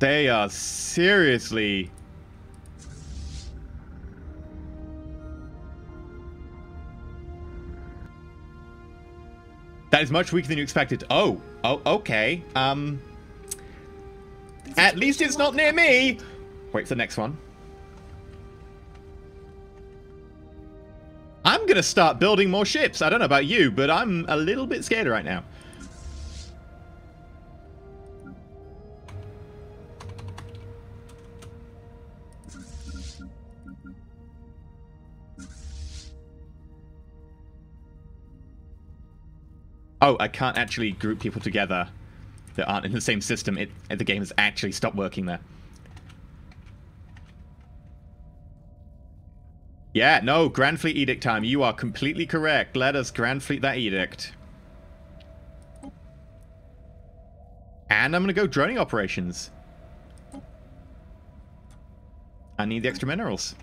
They are seriously... That is much weaker than you expected. Oh, okay. At least it's not near me! Wait for the next one. I'm gonna start building more ships. I don't know about you, but I'm a little bit scared right now. Oh, I can't actually group people together that aren't in the same system. The game has actually stopped working there. Yeah, no, Grand Fleet Edict time. You are completely correct. Let us Grand Fleet that Edict. And I'm going to go droning operations. I need the extra minerals.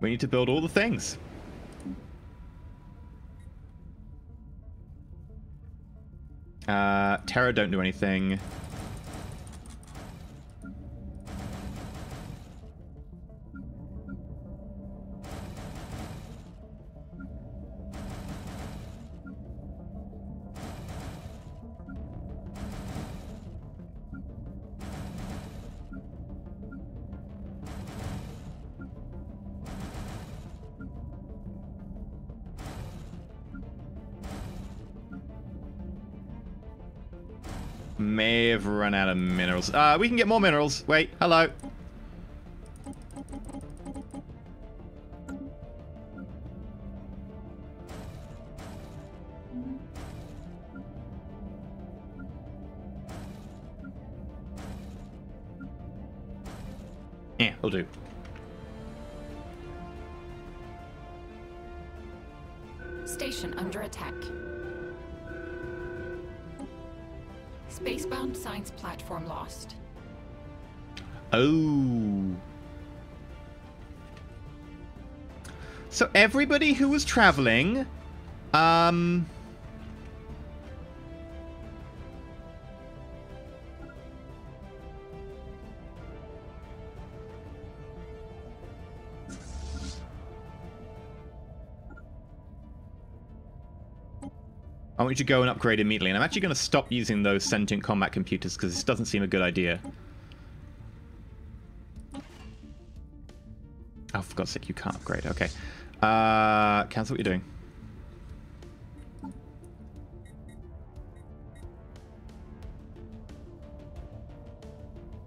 We need to build all the things. Terra don't do anything. May have run out of minerals. We can get more minerals. Wait, hello. Yeah, will do. Station under attack. Spacebound science platform lost. Oh. So everybody who was traveling, I want you to go and upgrade immediately. And I'm actually going to stop using those sentient combat computers because this doesn't seem a good idea. Oh, for God's sake, you can't upgrade. Okay. Cancel what you're doing.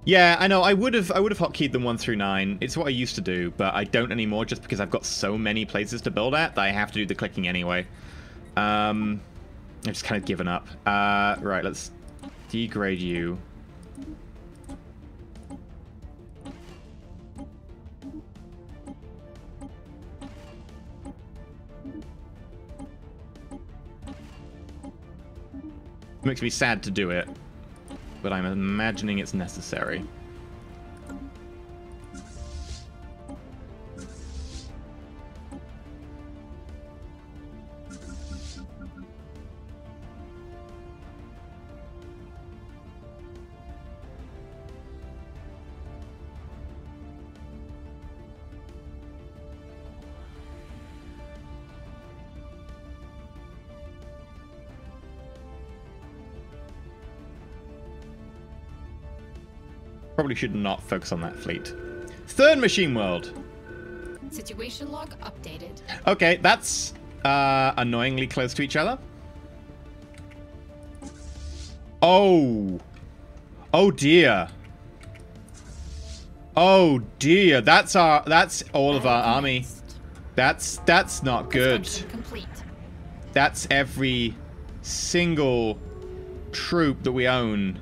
Yeah, I know. I would have hotkeyed them 1 through 9. It's what I used to do, but I don't anymore just because I've got so many places to build at that I have to do the clicking anyway. I've just kind of given up. Right, let's degrade you. Makes me sad to do it, but I'm imagining it's necessary. Probably should not focus on that fleet. Third machine world. Situation log updated. Okay, that's annoyingly close to each other. Oh. Oh dear. Oh dear. That's all of our army. That's not good. Complete. That's every single troop that we own.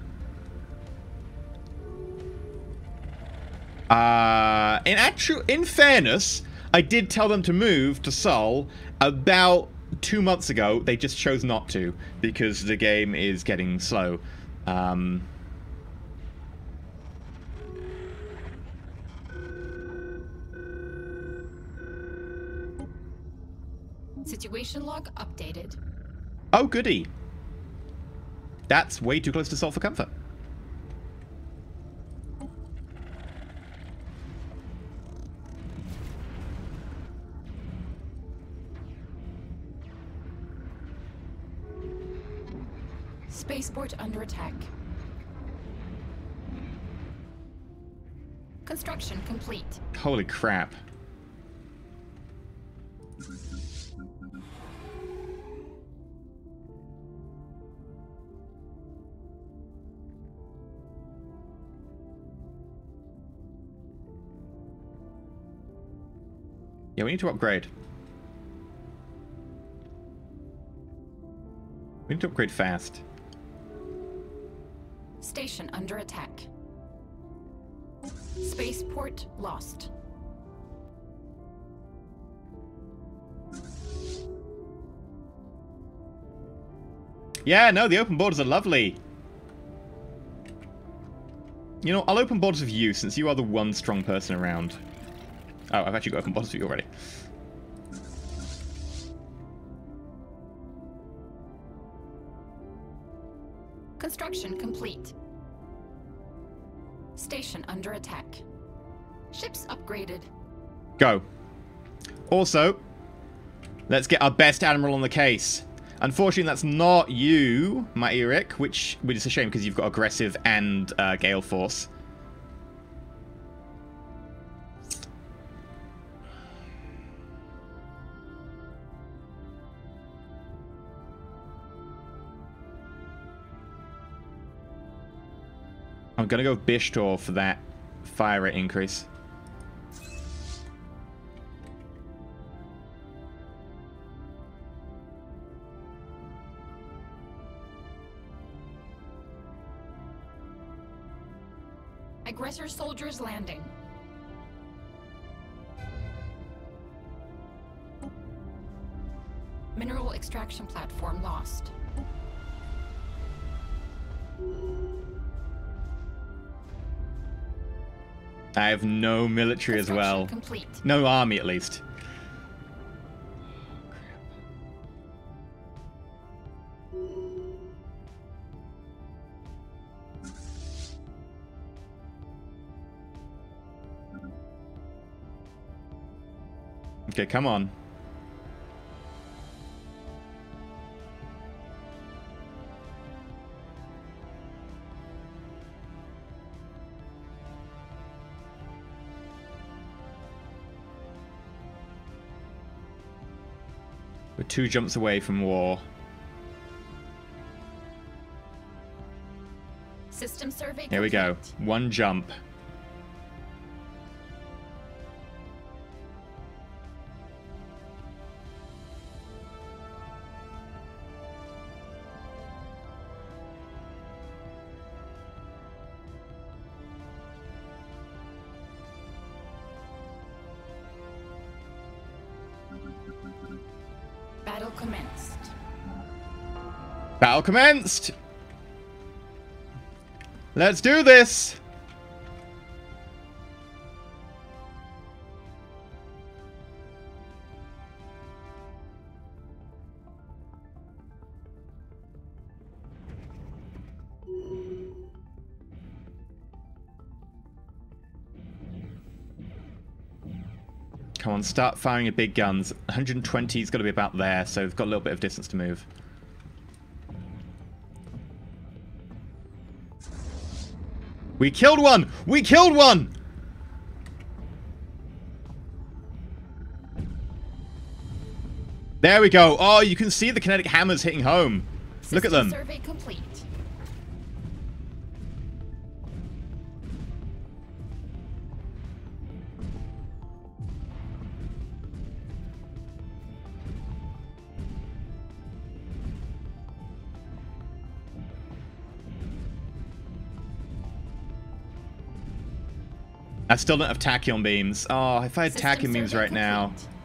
In fairness, I did tell them to move to Sol about 2 months ago. They just chose not to because the game is getting slow. Situation log updated. Oh, goody. That's way too close to Sol for comfort. Spaceport under attack. Construction complete. Holy crap. Yeah, we need to upgrade. We need to upgrade fast. Station under attack. Spaceport lost. Yeah, no, the open borders are lovely. You know, I'll open borders with you since you are the one strong person around. Oh, I've actually got open borders with you already. Construction complete. Station under attack. Ships upgraded. Go. Also, let's get our best admiral on the case. Unfortunately, that's not you, my Eric, which is a shame because you've got aggressive and gale force. I'm going to go with Bishtor for that fire rate increase. Aggressor soldiers landing. Mineral extraction platform lost. I have no military as well. Complete. No army, at least. Okay, come on. We're 2 jumps away from war. System survey. Here we go. 1 jump. Battle commenced. Battle commenced! Let's do this! Come on, start firing your big guns. 120's got to be about there, so we've got a little bit of distance to move. We killed one! We killed one! There we go. Oh, you can see the kinetic hammers hitting home. Look at them. Survey complete. I still don't have tachyon beams. Oh, if I had System tachyon beams survey right now. complete.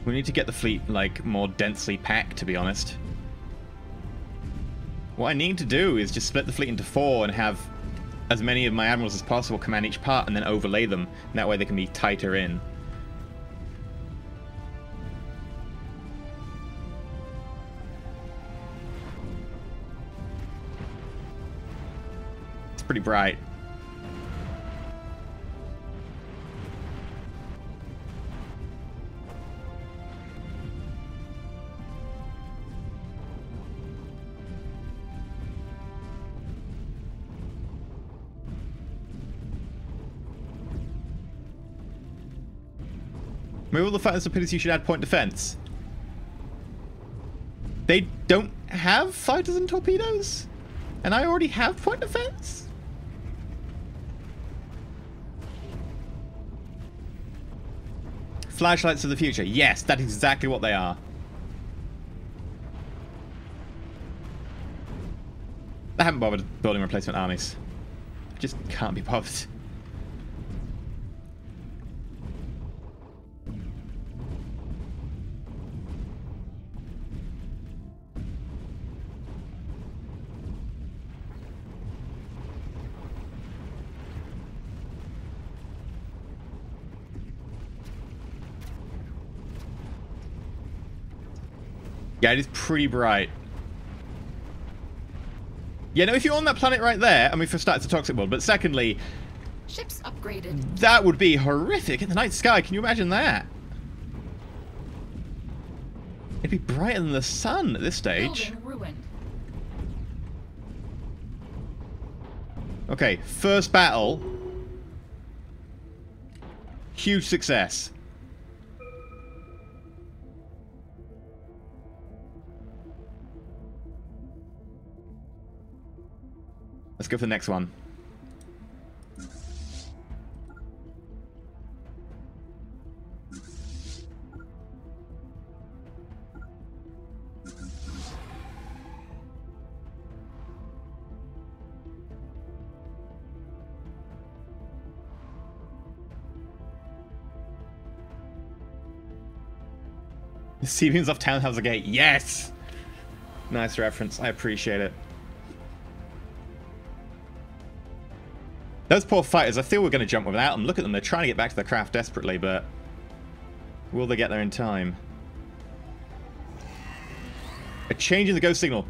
We need to get the fleet, like, more densely packed, to be honest. What I need to do is just split the fleet into 4 and have as many of my admirals as possible command each part and then overlay them. And that way they can be tighter in. It's pretty bright. Maybe all the fighters and torpedoes you should add point defense. They don't have fighters and torpedoes? And I already have point defense? Flashlights of the future. Yes, that's exactly what they are. I haven't bothered building replacement armies. I just can't be bothered. Yeah, it is pretty bright. Yeah, no, if you're on that planet right there, I mean, for starters, it's a toxic world, but secondly, Ships upgraded. that would be horrific in the night sky. Can you imagine that? It'd be brighter than the sun at this stage. Building ruined. Okay, first battle. Huge success. Let's go for the next one. Sea-beams off Townhouse Gate. Yes! Nice reference. I appreciate it. Those poor fighters, I feel we're going to jump without them. Look at them. They're trying to get back to their craft desperately, but will they get there in time? A change in the ghost signal.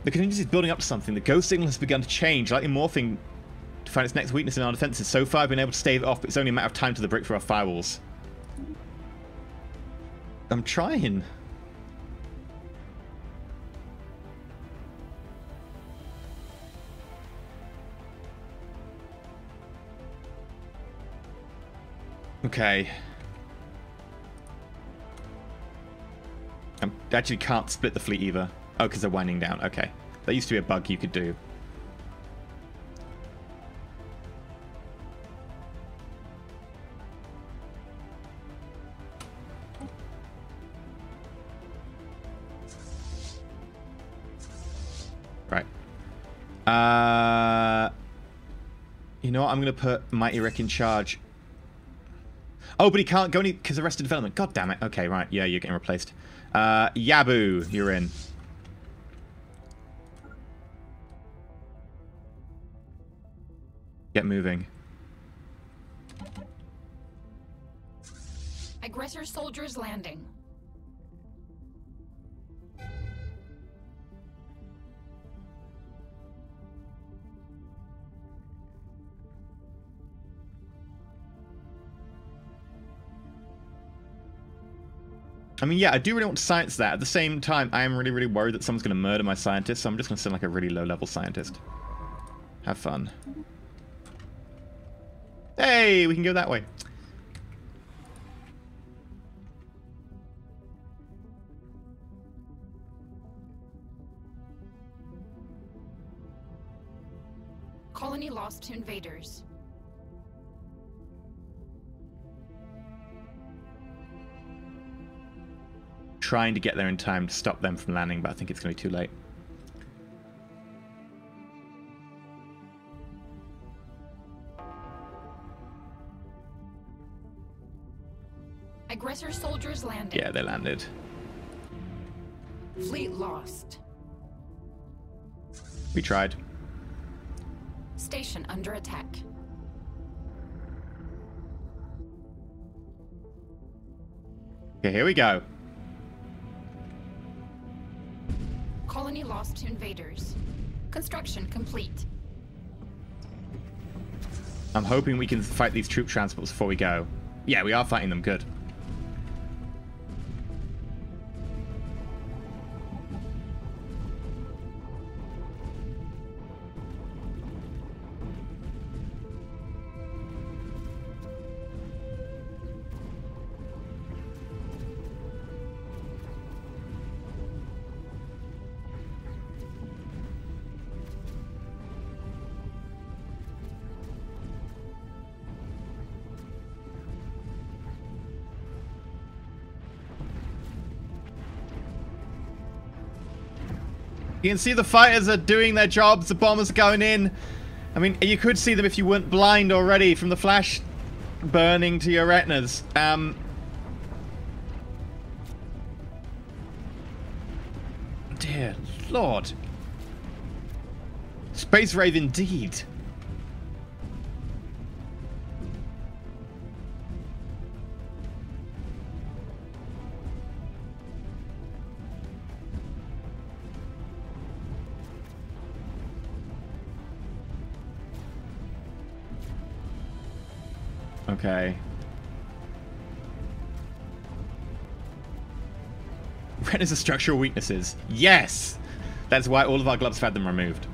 The contingency is building up to something. The ghost signal has begun to change, likely morphing to find its next weakness in our defenses. So far, I've been able to stave it off, but it's only a matter of time to the break through our firewalls. I'm trying. Okay. I actually can't split the fleet either. Oh, because they're winding down. Okay. That used to be a bug you could do. You know what? I'm going to put Mighty Rick in charge. Oh, but he can't go any because Arrested Development. God damn it. Okay, right. Yeah, you're getting replaced. Yabu, you're in. Get moving. Aggressor soldiers landing. I mean, yeah, I do really want to science that. At the same time, I am really, really worried that someone's going to murder my scientist, so I'm just going to send like a really low-level scientist. Have fun. Hey, we can go that way. Colony lost to invaders. Trying to get there in time to stop them from landing, but I think it's going to be too late. Aggressor soldiers landing. Yeah, they landed. Fleet lost. We tried. Station under attack. Okay, here we go. Colony lost to invaders. Construction complete. I'm hoping we can fight these troop transports before we go. Yeah, we are fighting them. Good. You can see the fighters are doing their jobs, the bombers are going in. I mean, you could see them if you weren't blind already from the flash burning to your retinas. Dear Lord. Space Rave indeed. Okay. Retinas are structural weaknesses. Yes! That's why all of our glubs have had them removed.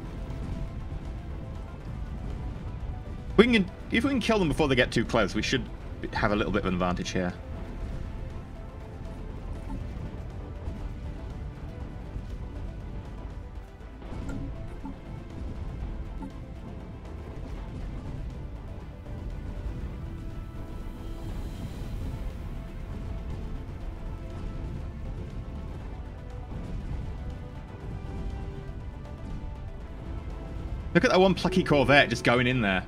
If we can kill them before they get too close, we should have a little bit of an advantage here. Look at that one plucky Corvette just going in there.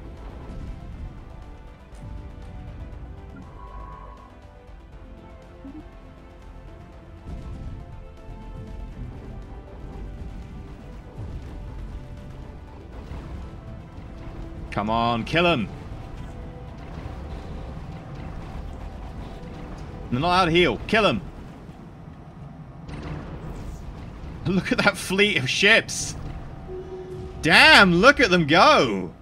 Come on, kill him. They're not allowed to heal. Kill him. Look at that fleet of ships. Damn, look at them go!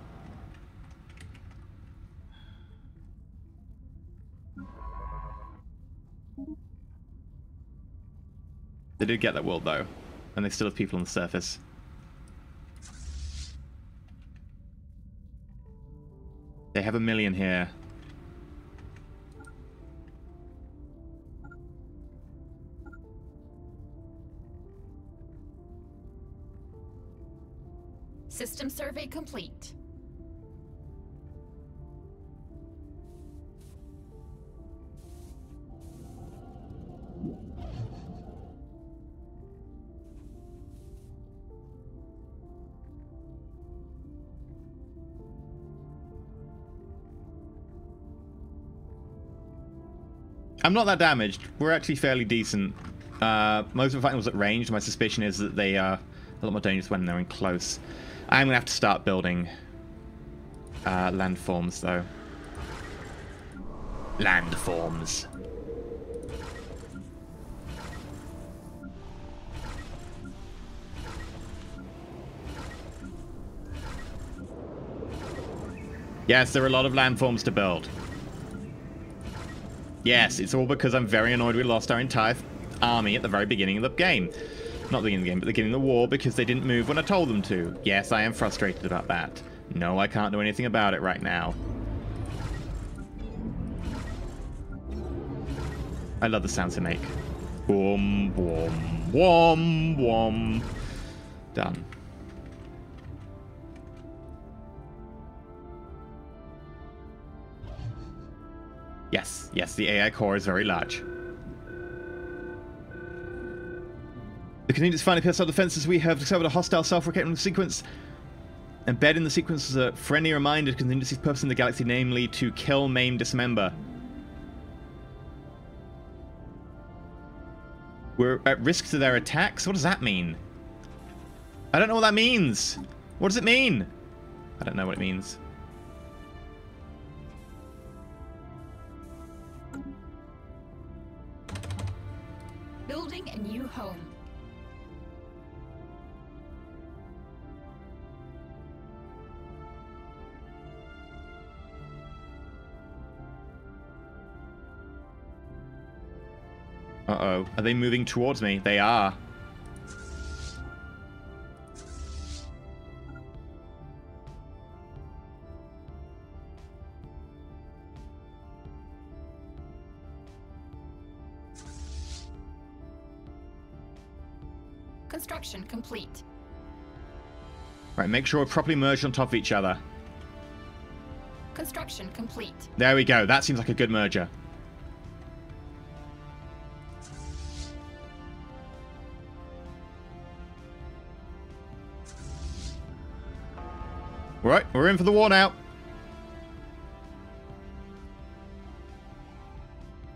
They did get that world though, and they still have people on the surface. They have 1 million here. System survey complete. I'm not that damaged. We're actually fairly decent. Most of the fighting was at range. My suspicion is that they are a lot more dangerous when they're in close. I'm going to have to start building landforms, though. Landforms. Yes, there are a lot of landforms to build. Yes, it's all because I'm very annoyed we lost our entire army at the very beginning of the game. Not the beginning of the game, but the beginning of the war, because they didn't move when I told them to. Yes, I am frustrated about that. No, I can't do anything about it right now. I love the sounds they make. Boom, boom, boom, boom. Done. Yes, yes, the AI core is very large. The continuous finally pierced our defenses. We have discovered a hostile self-replicating sequence. Embedded in the sequence is a friendly reminder to contingency's purpose in the galaxy, namely to kill, maim, dismember. We're at risk to their attacks? What does that mean? I don't know what that means. What does it mean? I don't know what it means. Building a new home. Uh-oh. Are they moving towards me? They are. Construction complete. Right, make sure we're properly merged on top of each other. Construction complete. There we go. That seems like a good merger. Right, we're in for the war now.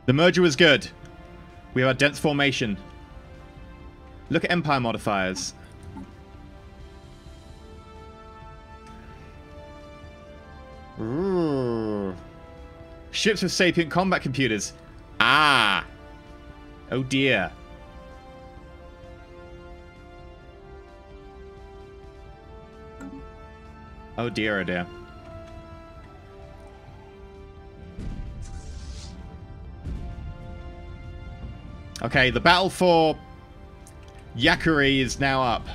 The merger was good. We have a dense formation. Look at Empire modifiers. Ooh. Ships with sapient combat computers. Ah. Oh dear. Oh dear, oh dear. Okay, the battle for Yakuri is now up.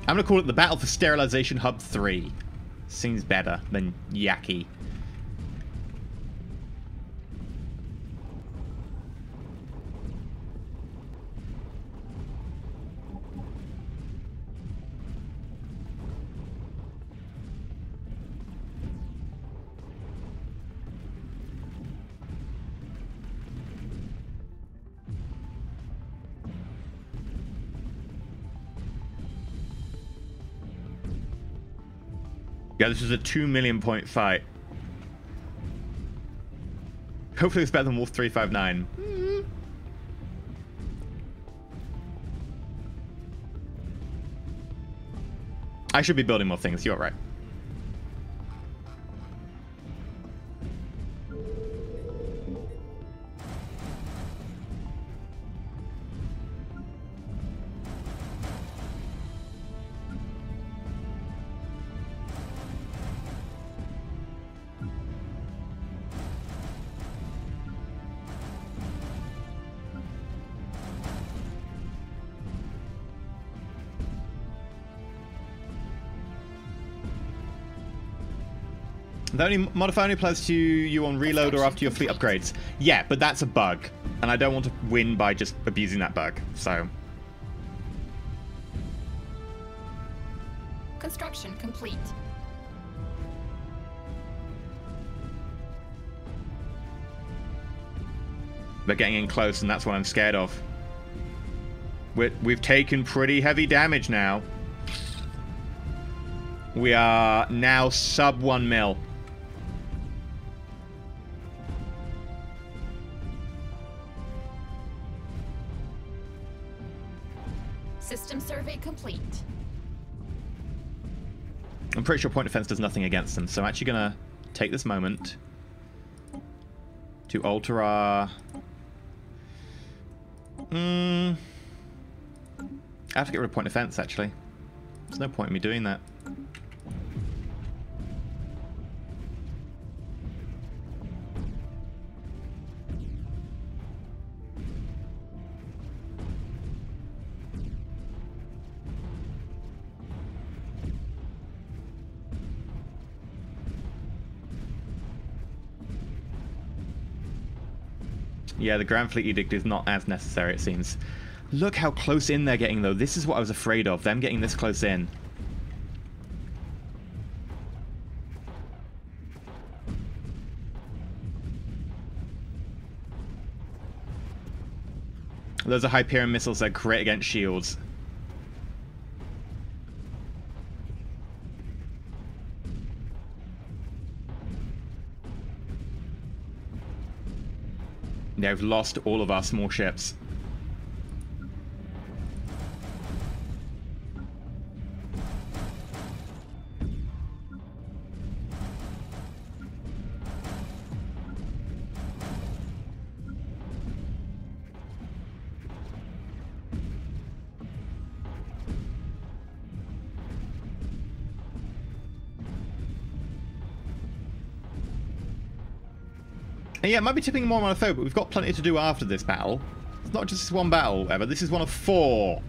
I'm going to call it the Battle for Sterilization Hub 3. Seems better than Yaki. Yeah, this is a 2 million point fight. Hopefully it's better than Wolf 359. I should be building more things, you're right. The only modifier only applies to you on reload or after your fleet upgrades. Yeah, but that's a bug. And I don't want to win by just abusing that bug, so... Construction complete. They're getting in close, and that's what I'm scared of. We've taken pretty heavy damage now. We are now sub 1 mil. complete. I'm pretty sure point of defense does nothing against them, so I'm actually gonna take this moment to alter our... I have to get rid of point of defense, actually. There's no point in me doing that. Yeah, the Grand Fleet Edict is not as necessary, it seems. Look how close in they're getting, though. This is what I was afraid of, them getting this close in. Those are Hyperion missiles that are great against shields. They've lost all of our small ships. And yeah, it might be tipping more on a foe, but we've got plenty to do after this battle. It's not just this one battle, ever. This is one of 4.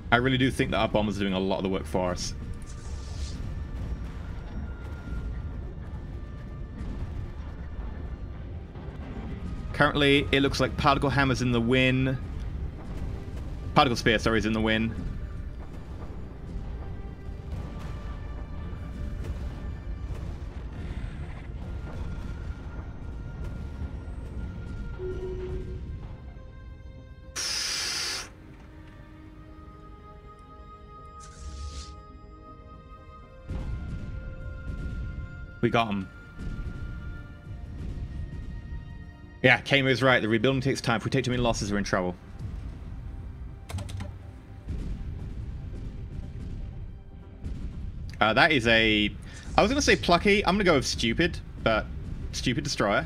I really do think that our bombers are doing a lot of the work for us. Currently, it looks like Particle Hammer's in the win. Particle Spear, sorry, is in the win. We got him. Yeah, Kamo's right. The rebuilding takes time. If we take too many losses, we're in trouble. That is a... I was going to say plucky. I'm going to go with stupid, but stupid destroyer.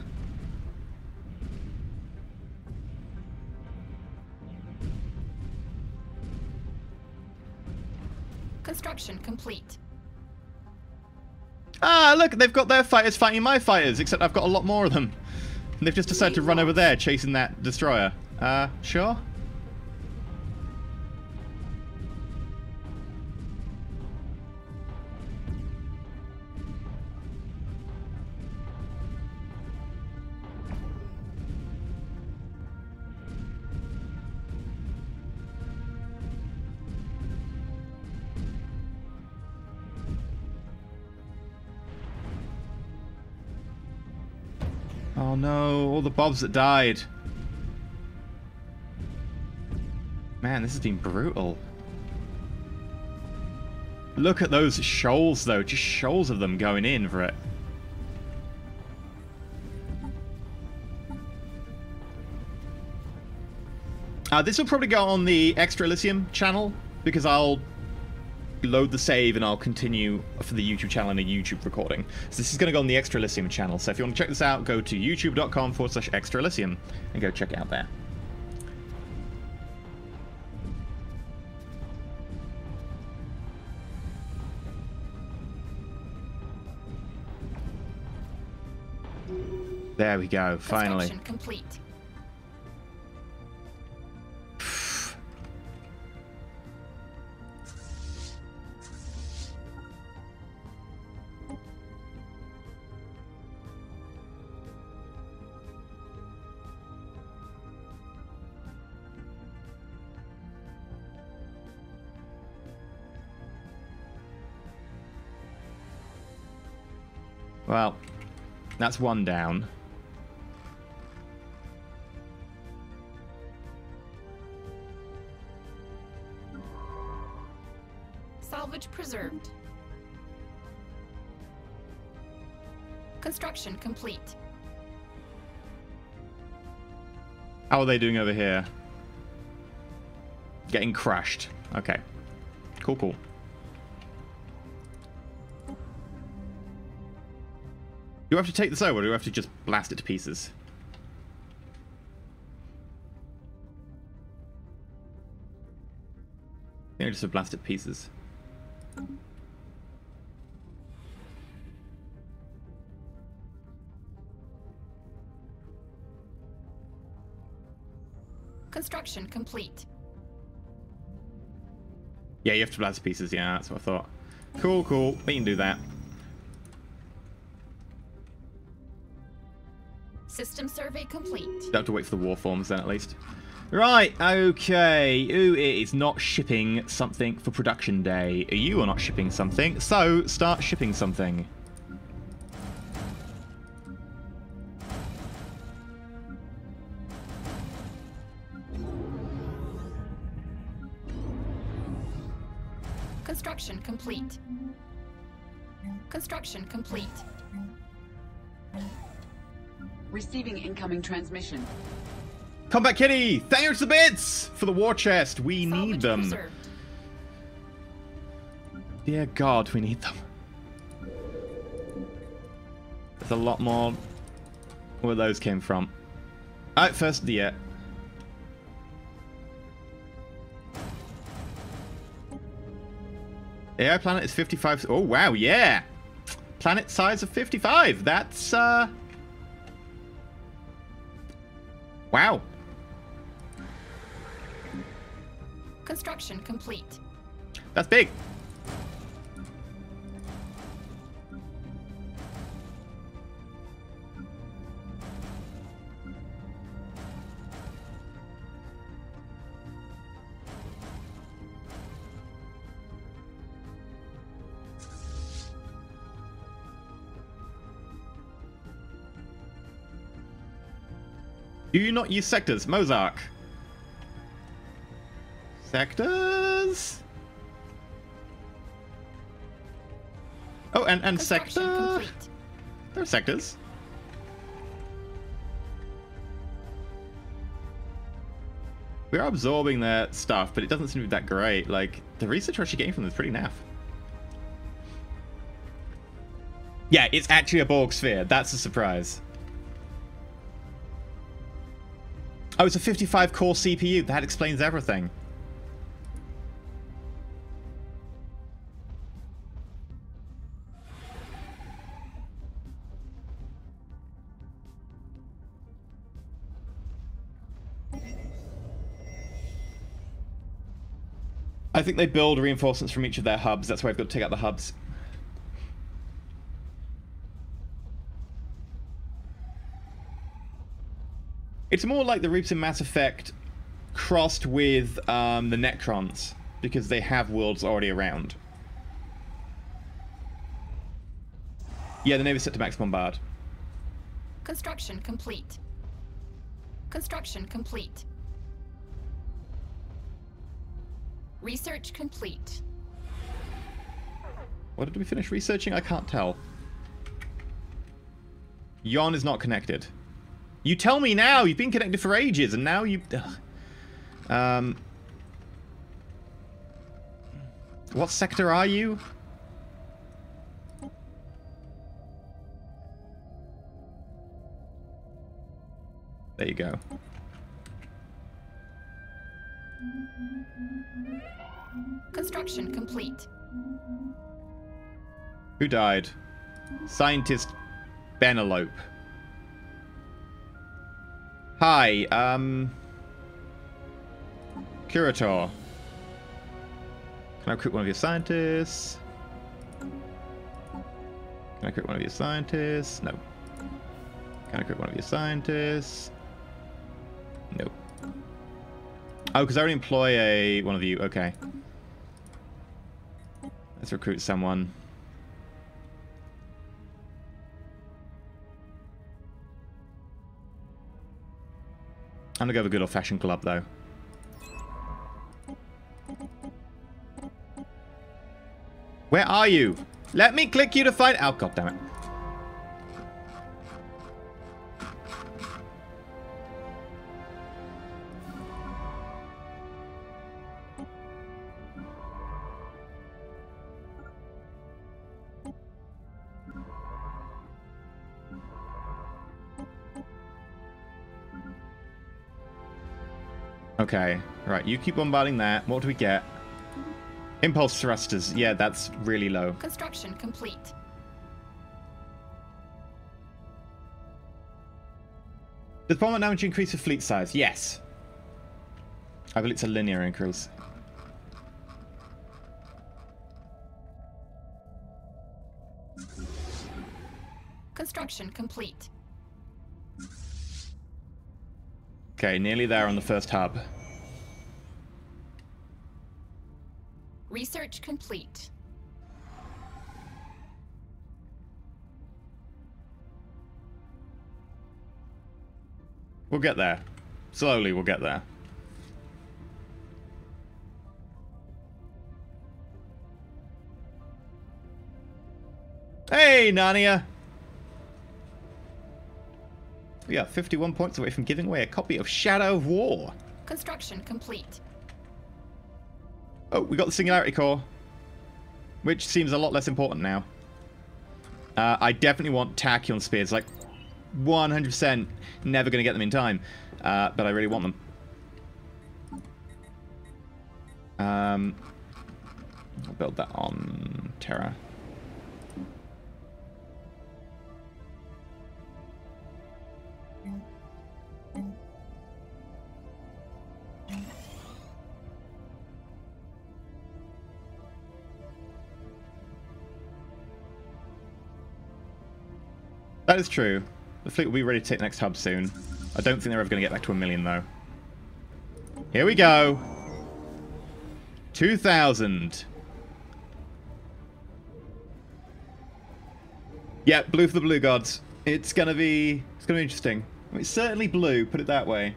Construction complete. Ah, look, they've got their fighters fighting my fighters, except I've got a lot more of them. And they've just decided to run over there, chasing that destroyer. Sure? Oh no, all the bobs that died. Man, this has been brutal. Look at those shoals, though. Just shoals of them going in for it. This will probably go on the Extra Elysium channel, because I'll load the save and I'll continue for the YouTube channel in a YouTube recording. So this is going to go on the Extra Elysium channel. So if you want to check this out, go to youtube.com/Extra Elysium and go check it out there. There we go, finally. Construction complete. Well, that's one down. Salvage preserved. Construction complete. How are they doing over here? Getting crushed. Okay. Cool, cool. Do I have to take this over, or do I have to just blast it to pieces? I think I just have blasted to pieces. Construction complete. Yeah, you have to blast to pieces. Yeah, that's what I thought. Cool, cool. We can do that. System survey complete. Don't have to wait for the war forms then, at least. Right, okay. Ooh, it is not shipping something for production day. You are not shipping something, so start shipping something. Construction complete. Construction complete. Receiving incoming transmission. Combat Kitty, thanks the bits for the war chest. We need Salvage them. preserved. Dear God, we need them. There's a lot more where those came from. Alright, first, yeah. AI planet is 55. Oh, wow, yeah. Planet size of 55. That's, wow. Construction complete. That's big. Do you not use sectors? Mozark. Sectors? Oh, and Construction sector? complete. There are sectors. We are absorbing their stuff, but it doesn't seem to be that great. Like, the research we're actually getting from them is pretty naff. Yeah, it's actually a Borg sphere. That's a surprise. Oh, it's a 55-core CPU. That explains everything. I think they build reinforcements from each of their hubs. That's why I've got to take out the hubs. It's more like the Reapers in Mass Effect crossed with the Necrons, because they have worlds already around. Yeah, the Navy's set to max bombard. Construction complete. Construction complete. Research complete. What did we finish researching? I can't tell. Yon is not connected. You tell me now! You've been connected for ages, and now you... What sector are you? There you go. Construction complete. Who died? Scientist Benelope. Hi, Curator. Can I recruit one of your scientists? Can I recruit one of your scientists? No. Can I recruit one of your scientists? No. Oh, because I already employ one of you. Okay. Let's recruit someone. I'm gonna go with a good old-fashioned Glub, though. Where are you? Let me click you to find... Oh, God damn it. Okay, right, you keep bombarding that. What do we get? Impulse thrusters. Yeah, that's really low. Construction complete. Does bombardment damage increase with fleet size? Yes. I believe it's a linear increase. Construction complete. Okay, nearly there on the first hub. Research complete. We'll get there. Slowly, we'll get there. Hey, Narnia! We are 51 points away from giving away a copy of Shadow of War. Construction complete. Oh, we got the Singularity Core, which seems a lot less important now. I definitely want Tachyon Spears, like 100% never going to get them in time, but I really want them. I'll build that on Terra. That is true. The fleet will be ready to take the next hub soon. I don't think they're ever going to get back to 1 million, though. Here we go. 2,000. Yeah, blue for the blue gods. It's gonna be interesting. I mean, it's certainly blue, put it that way.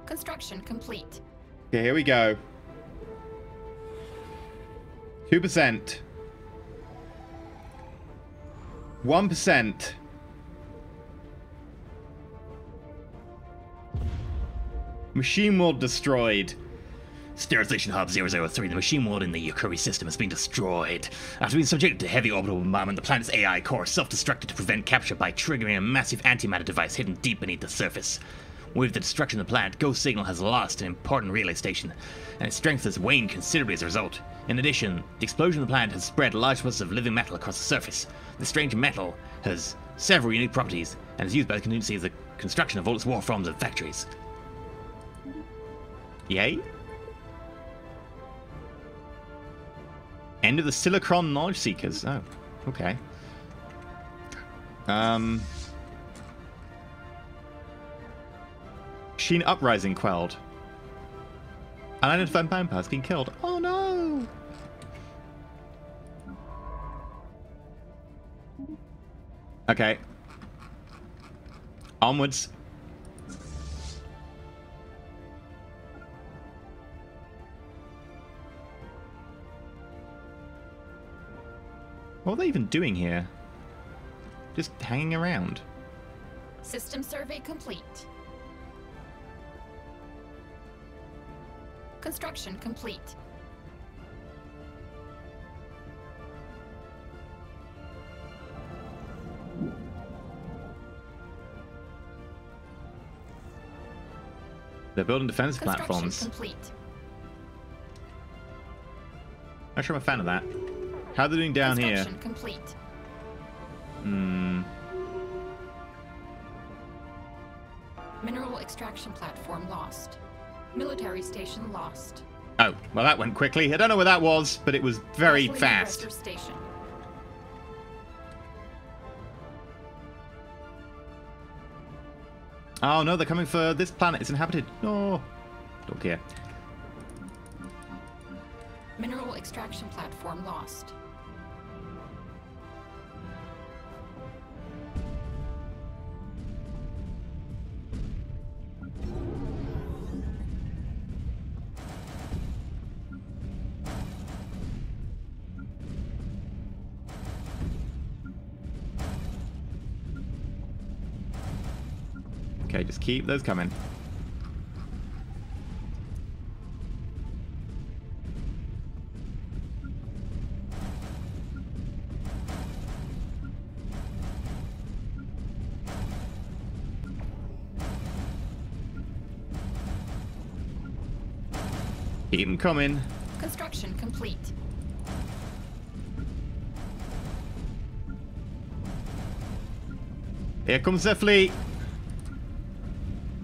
Construction complete. Okay, here we go. 2%. 1%. Machine world destroyed. Sterilization Hub 003, the machine world in the Yukuri system has been destroyed. After being subjected to heavy orbital bombardment, the planet's AI core self-destructed to prevent capture by triggering a massive antimatter device hidden deep beneath the surface. With the destruction of the planet, Ghost Signal has lost an important relay station, and its strength has waned considerably as a result. In addition, the explosion of the planet has spread large amounts of living metal across the surface. The strange metal has several unique properties, and is used by the community as the construction of all its war farms and factories. Yay? End of the Silicon Knowledge Seekers. Oh, okay. Machine Uprising quelled. Unidentified vampire has been killed. Oh no! Okay. Onwards. What are they even doing here? Just hanging around. System survey complete. Construction complete. They're building defense platforms. Complete. Actually, I'm a fan of that. How are they doing down here? Complete. Mineral extraction platform lost. Military station lost. Oh, well that went quickly. I don't know where that was, but it was very fast. Station. Oh no, they're coming for this planet. It's inhabited. No. Don't care. Mineral extraction platform lost. Okay, just keep those coming. Keep them coming. Construction complete. Here comes the fleet.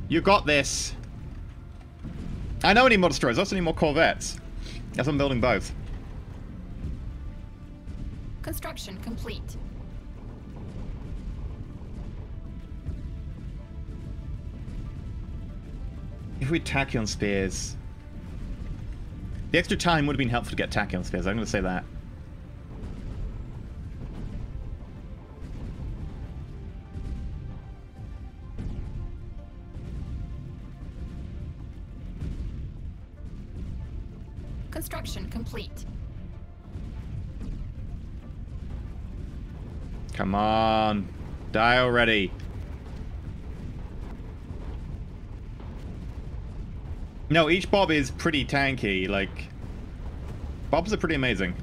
You got this. I know I need more destroyers. I also need more corvettes. Yes, I'm building both. Construction complete. If we tachyon spears... The extra time would have been helpful to get tachyon spears. I'm going to say that. Construction complete. Come on. Die already. No, each Bob is pretty tanky. Like, Bobs are pretty amazing.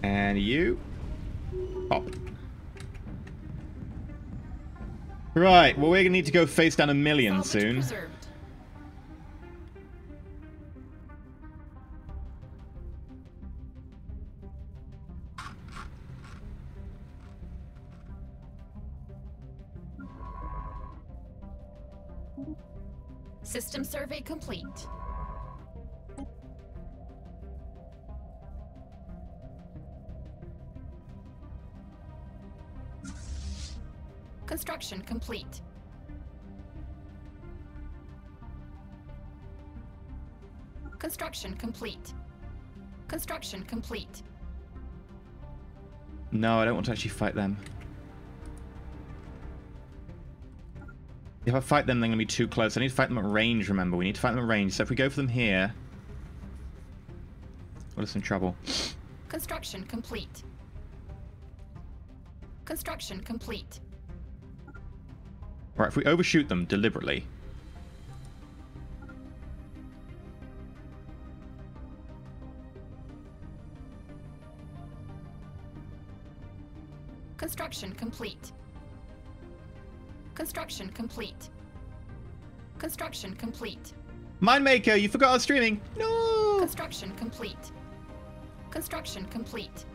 And you pop. Right, well, we're gonna need to go face down a million Salvage soon. preserved. System survey complete. Construction complete. Construction complete. Construction complete. No, I don't want to actually fight them. If I fight them, they're going to be too close. I need to fight them at range, remember. We need to fight them at range. So if we go for them here... we're just in trouble. Construction complete. Construction complete. Right, if we overshoot them deliberately... Construction complete. Construction complete. Construction complete. Mindmaker, you forgot I was streaming! No! Construction complete. Construction complete.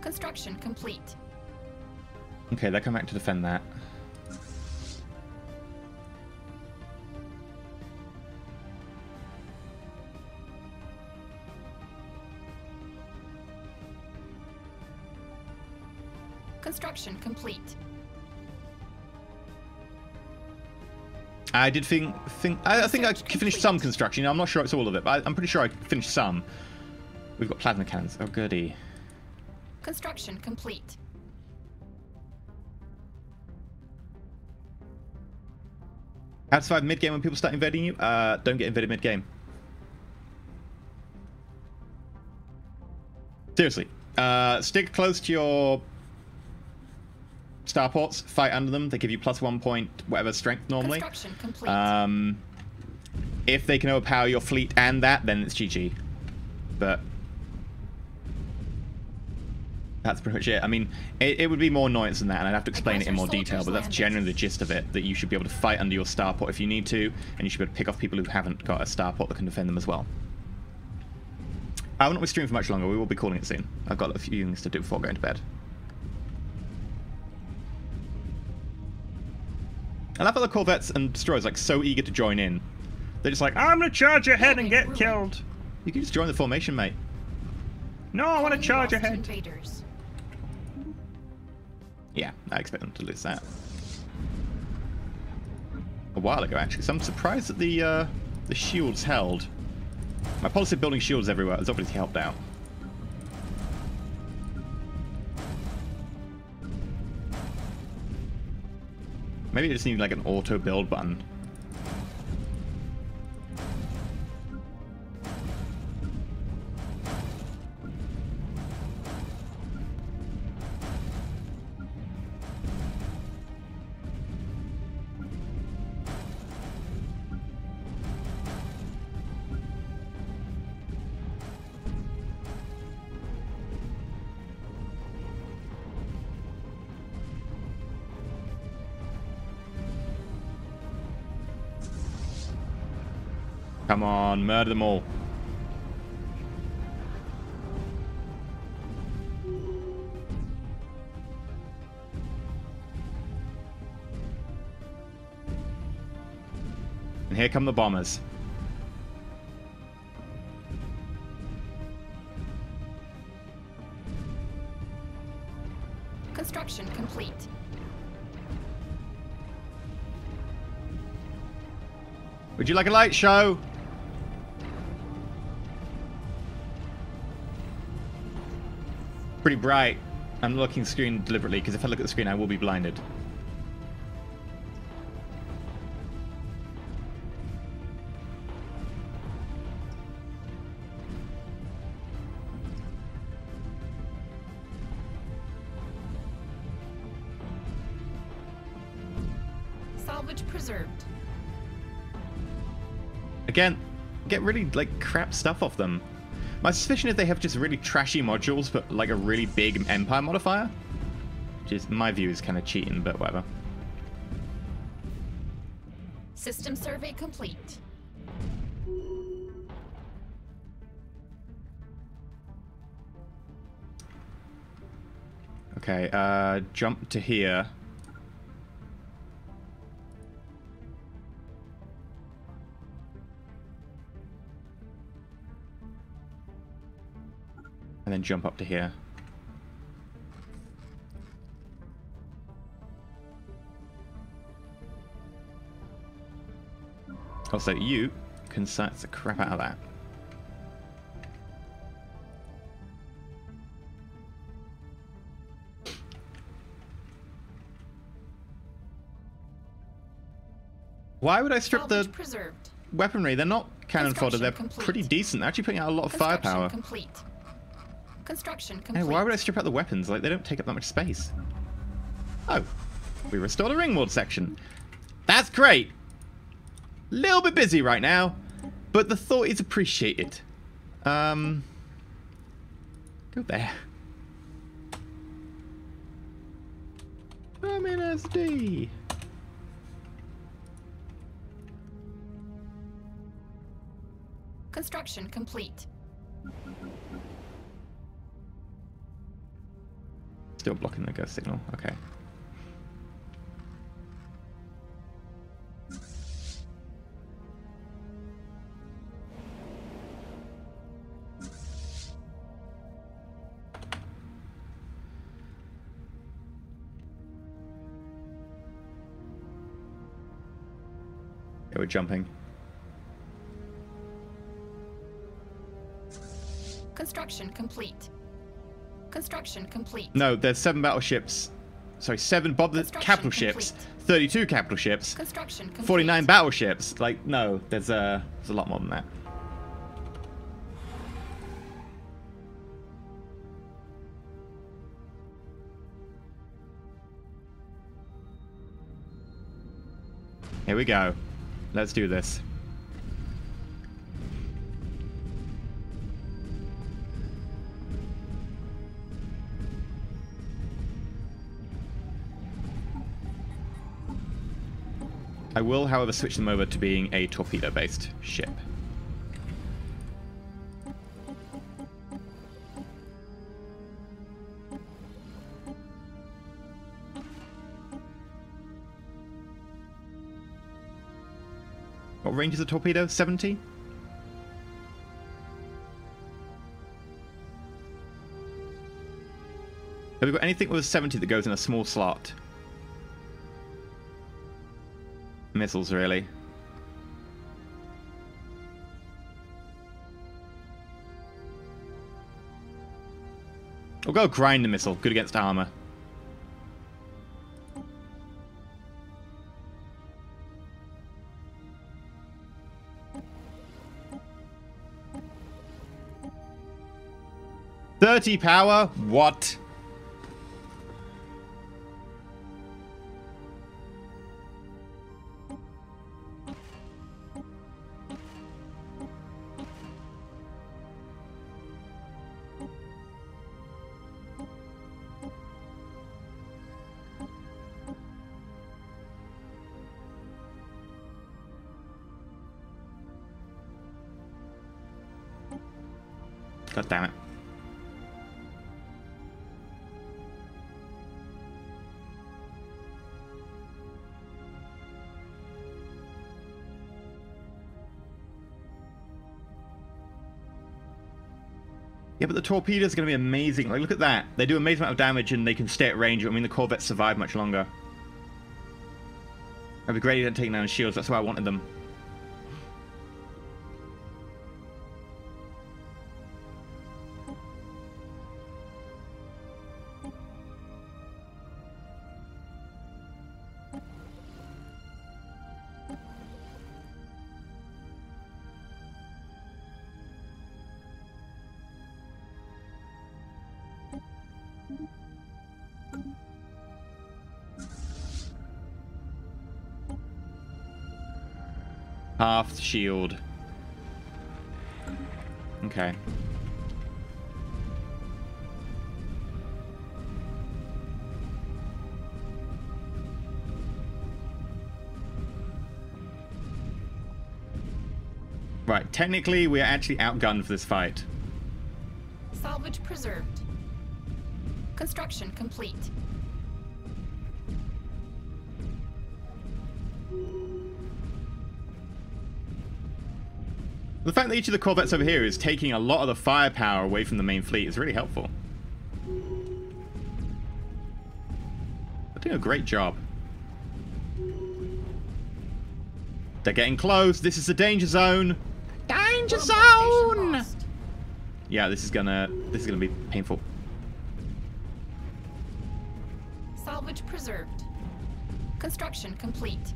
Construction complete. Okay, they'll come back to defend that. Construction complete. I did think I think I finished some construction. I'm not sure it's all of it, but I'm pretty sure I finished some. We've got plasma cannons. Oh, goody. Construction complete. How to survive mid-game when people start invading you? Don't get invaded mid-game. Seriously. Stick close to your starports. Fight under them. They give you +1 point, whatever strength normally. Construction complete. If they can overpower your fleet and that, then it's GG. But that's pretty much it. I mean, it would be more annoyance than that, and I'd have to explain it in more detail, but that's generally the gist of it, that you should be able to fight under your starport if you need to, and you should be able to pick off people who haven't got a starport that can defend them as well. I will not be streaming for much longer. We will be calling it soon. I've got a few things to do before going to bed. I love how the corvettes and destroyers like so eager to join in. They're just like, I'm gonna charge ahead and get killed. You can just join the formation, mate. No, I want to charge ahead. Invaders. Yeah, I expect them to lose that. A while ago, actually. So I'm surprised that the shields held. My policy of building shields everywhere has obviously helped out. Maybe I just need like an auto build button. Come on, murder them all. And here come the bombers. Construction complete. Would you like a light show? Pretty bright. I'm looking screen deliberately because if I look at the screen I will be blinded. Salvage preserved. Again, get really like crap stuff off them. My suspicion is they have just really trashy modules, but like a really big Empire modifier. Which is, in my view, is kind of cheating, but whatever. System survey complete. Okay, jump to here. And then jump up to here. Also, you can size the crap out of that. Why would I strip the weaponry? They're not cannon fodder. They're pretty decent. They're actually putting out a lot of firepower. Complete. Construction complete. Hey, why would I strip out the weapons? Like, they don't take up that much space. Oh, we restored a ringward section. That's great. Little bit busy right now, but the thought is appreciated. Go there. I'm in SD. Construction complete. Still blocking the ghost signal. Okay. Yeah, we're jumping. Construction complete. Construction complete. No, there's 7 battleships. Sorry, 7 capital ships, 32 capital ships, Construction complete. 49 battleships. Like, no, there's a lot more than that. Here we go. Let's do this. I will, however, switch them over to being a torpedo-based ship. What range is a torpedo? 70? Have we got anything with a 70 that goes in a small slot? Missiles, really. We'll go grind the missile. Good against armor. $30 power? What? God damn it. Yeah, but the torpedoes are going to be amazing. Like, look at that. They do an amazing amount of damage and they can stay at range. I mean, the corvettes survive much longer. It'd be great at taking down shields. That's why I wanted them. Half the shield. Okay. Right, technically we are actually outgunned for this fight. Salvage preserved. Construction complete. The fact that each of the corvettes over here is taking a lot of the firepower away from the main fleet is really helpful. They're doing a great job. They're getting close. This is the danger zone. Danger zone! Yeah, this is gonna be painful. Salvage preserved. Construction complete.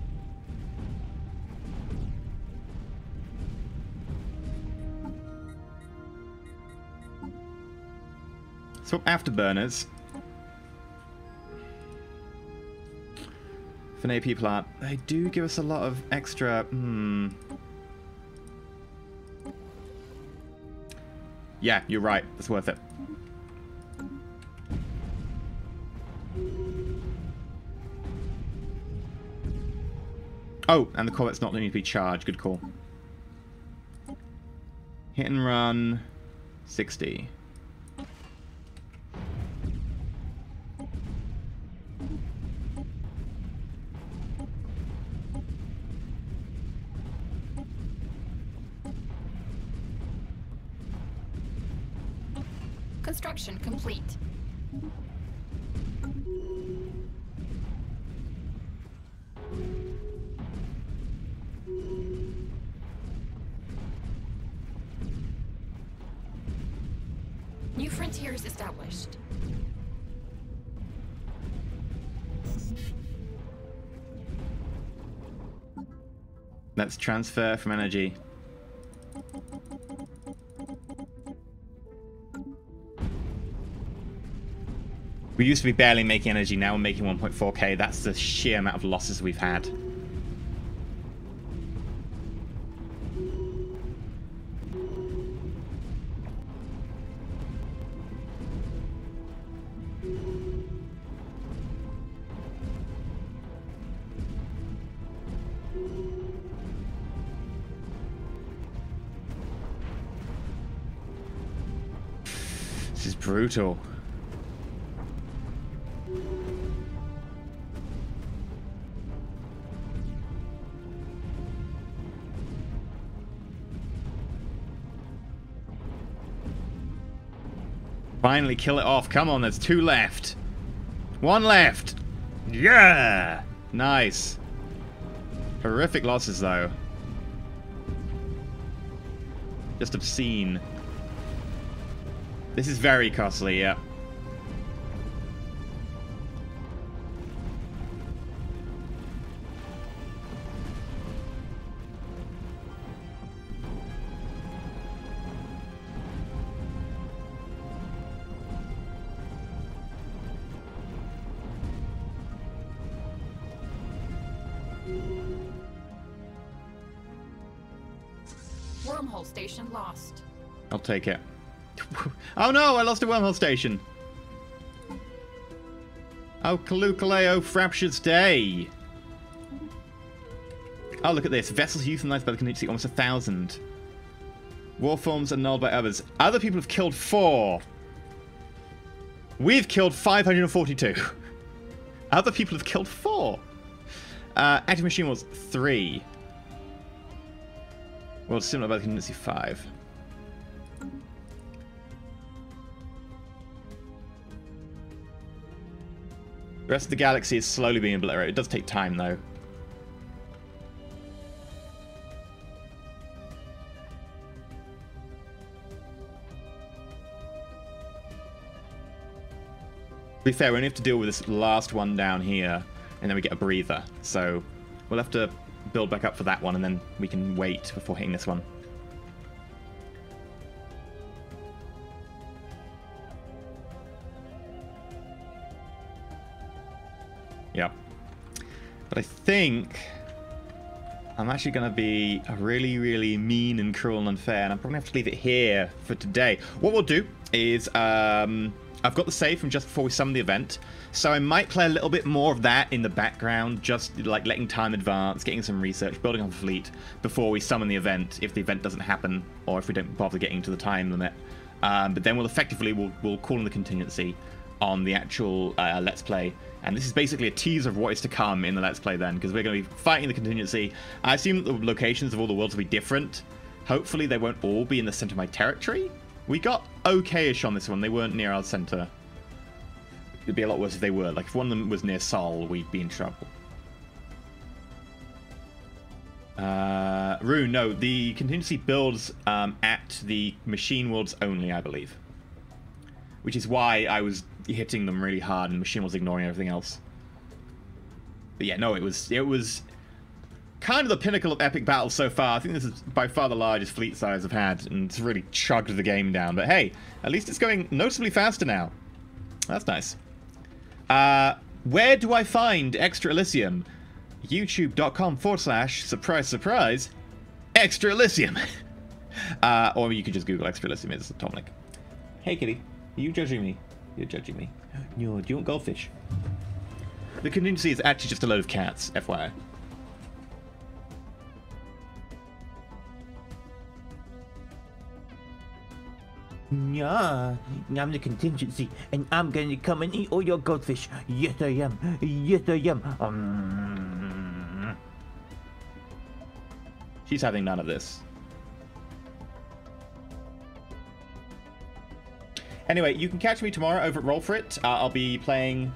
Swap afterburners. For an AP plant. They do give us a lot of extra... Yeah, you're right. It's worth it. Oh, and the corvette's not going to be charged. Good call. Hit and run. 60. Construction complete. New frontiers established. Let's transfer from energy. We used to be barely making energy, now we're making 1.4k. That's the sheer amount of losses we've had. This is brutal. Finally kill it off. Come on, there's 2 left. 1 left. Yeah! Nice. Horrific losses, though. Just obscene. This is very costly, yeah. Wormhole station lost. I'll take it. Oh no, I lost a wormhole station. Oh, Kalukaleo Fraptious Day. Oh, look at this. Vessels euthanized by the contingency, almost 1,000. War forms annulled by others. Other people have killed 4. We've killed 542. Other people have killed 4. Active machine was 3. Well, similar by the contingency 5. The rest of the galaxy is slowly being obliterated. It does take time, though. To be fair, we only have to deal with this last one down here, and then we get a breather. So we'll have to build back up for that one, and then we can wait before hitting this one. Yep. But I think I'm actually going to be really, really mean and cruel and unfair, and I'm probably going to have to leave it here for today. What we'll do is I've got the save from just before we summon the event, so I might play a little bit more of that in the background, just like letting time advance, getting some research, building on the fleet before we summon the event, if the event doesn't happen, or if we don't bother getting to the time limit. But then we'll effectively, we'll call in the contingency on the actual Let's Play. And this is basically a teaser of what is to come in the Let's Play then, because we're going to be fighting the contingency. I assume that the locations of all the worlds will be different. Hopefully they won't all be in the center of my territory. We got okay-ish on this one. They weren't near our center. It'd be a lot worse if they were. Like, if one of them was near Sol, we'd be in trouble. Rune, no. The contingency builds at the machine worlds only, I believe. Which is why I was hitting them really hard and the machine was ignoring everything else. But yeah, no, it was kind of the pinnacle of epic battles so far. I think this is by far the largest fleet size I've had, and it's really chugged the game down. But hey, at least it's going noticeably faster now. That's nice. Where do I find Extra Elysium? YouTube.com/surprise surprise Extra Elysium. Or you could just Google Extra Elysium. It's the top link. Hey kitty, are you judging me? You're judging me. No, do you want goldfish? The contingency is actually just a load of cats, FYI. Yeah, I'm the contingency, and I'm going to come and eat all your goldfish. Yes, I am. Yes, I am. She's having none of this. Anyway, you can catch me tomorrow over at Roll For It. I'll be playing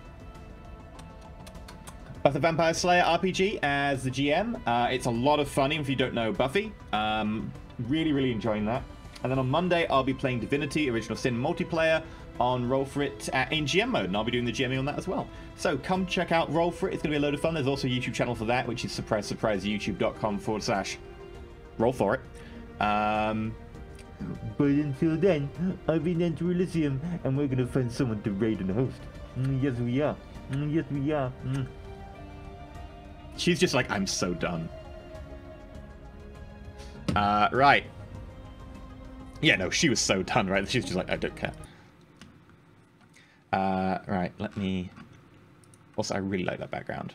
Buffy the Vampire Slayer RPG as the GM. It's a lot of fun, even if you don't know Buffy. Really, really enjoying that. And then on Monday, I'll be playing Divinity Original Sin multiplayer on Roll For It in GM mode, and I'll be doing the GMing on that as well. So come check out Roll For It. It's going to be a load of fun. There's also a YouTube channel for that, which is surprise, surprise, youtube.com/Roll For It. But until then, I've been Enter Elysium, and we're gonna find someone to raid and host. Yes, we are. Yes, we are. She's just like, I'm so done. Right. Yeah, no, she was so done, right? She's just like, I don't care. Right, let me... Also, I really like that background.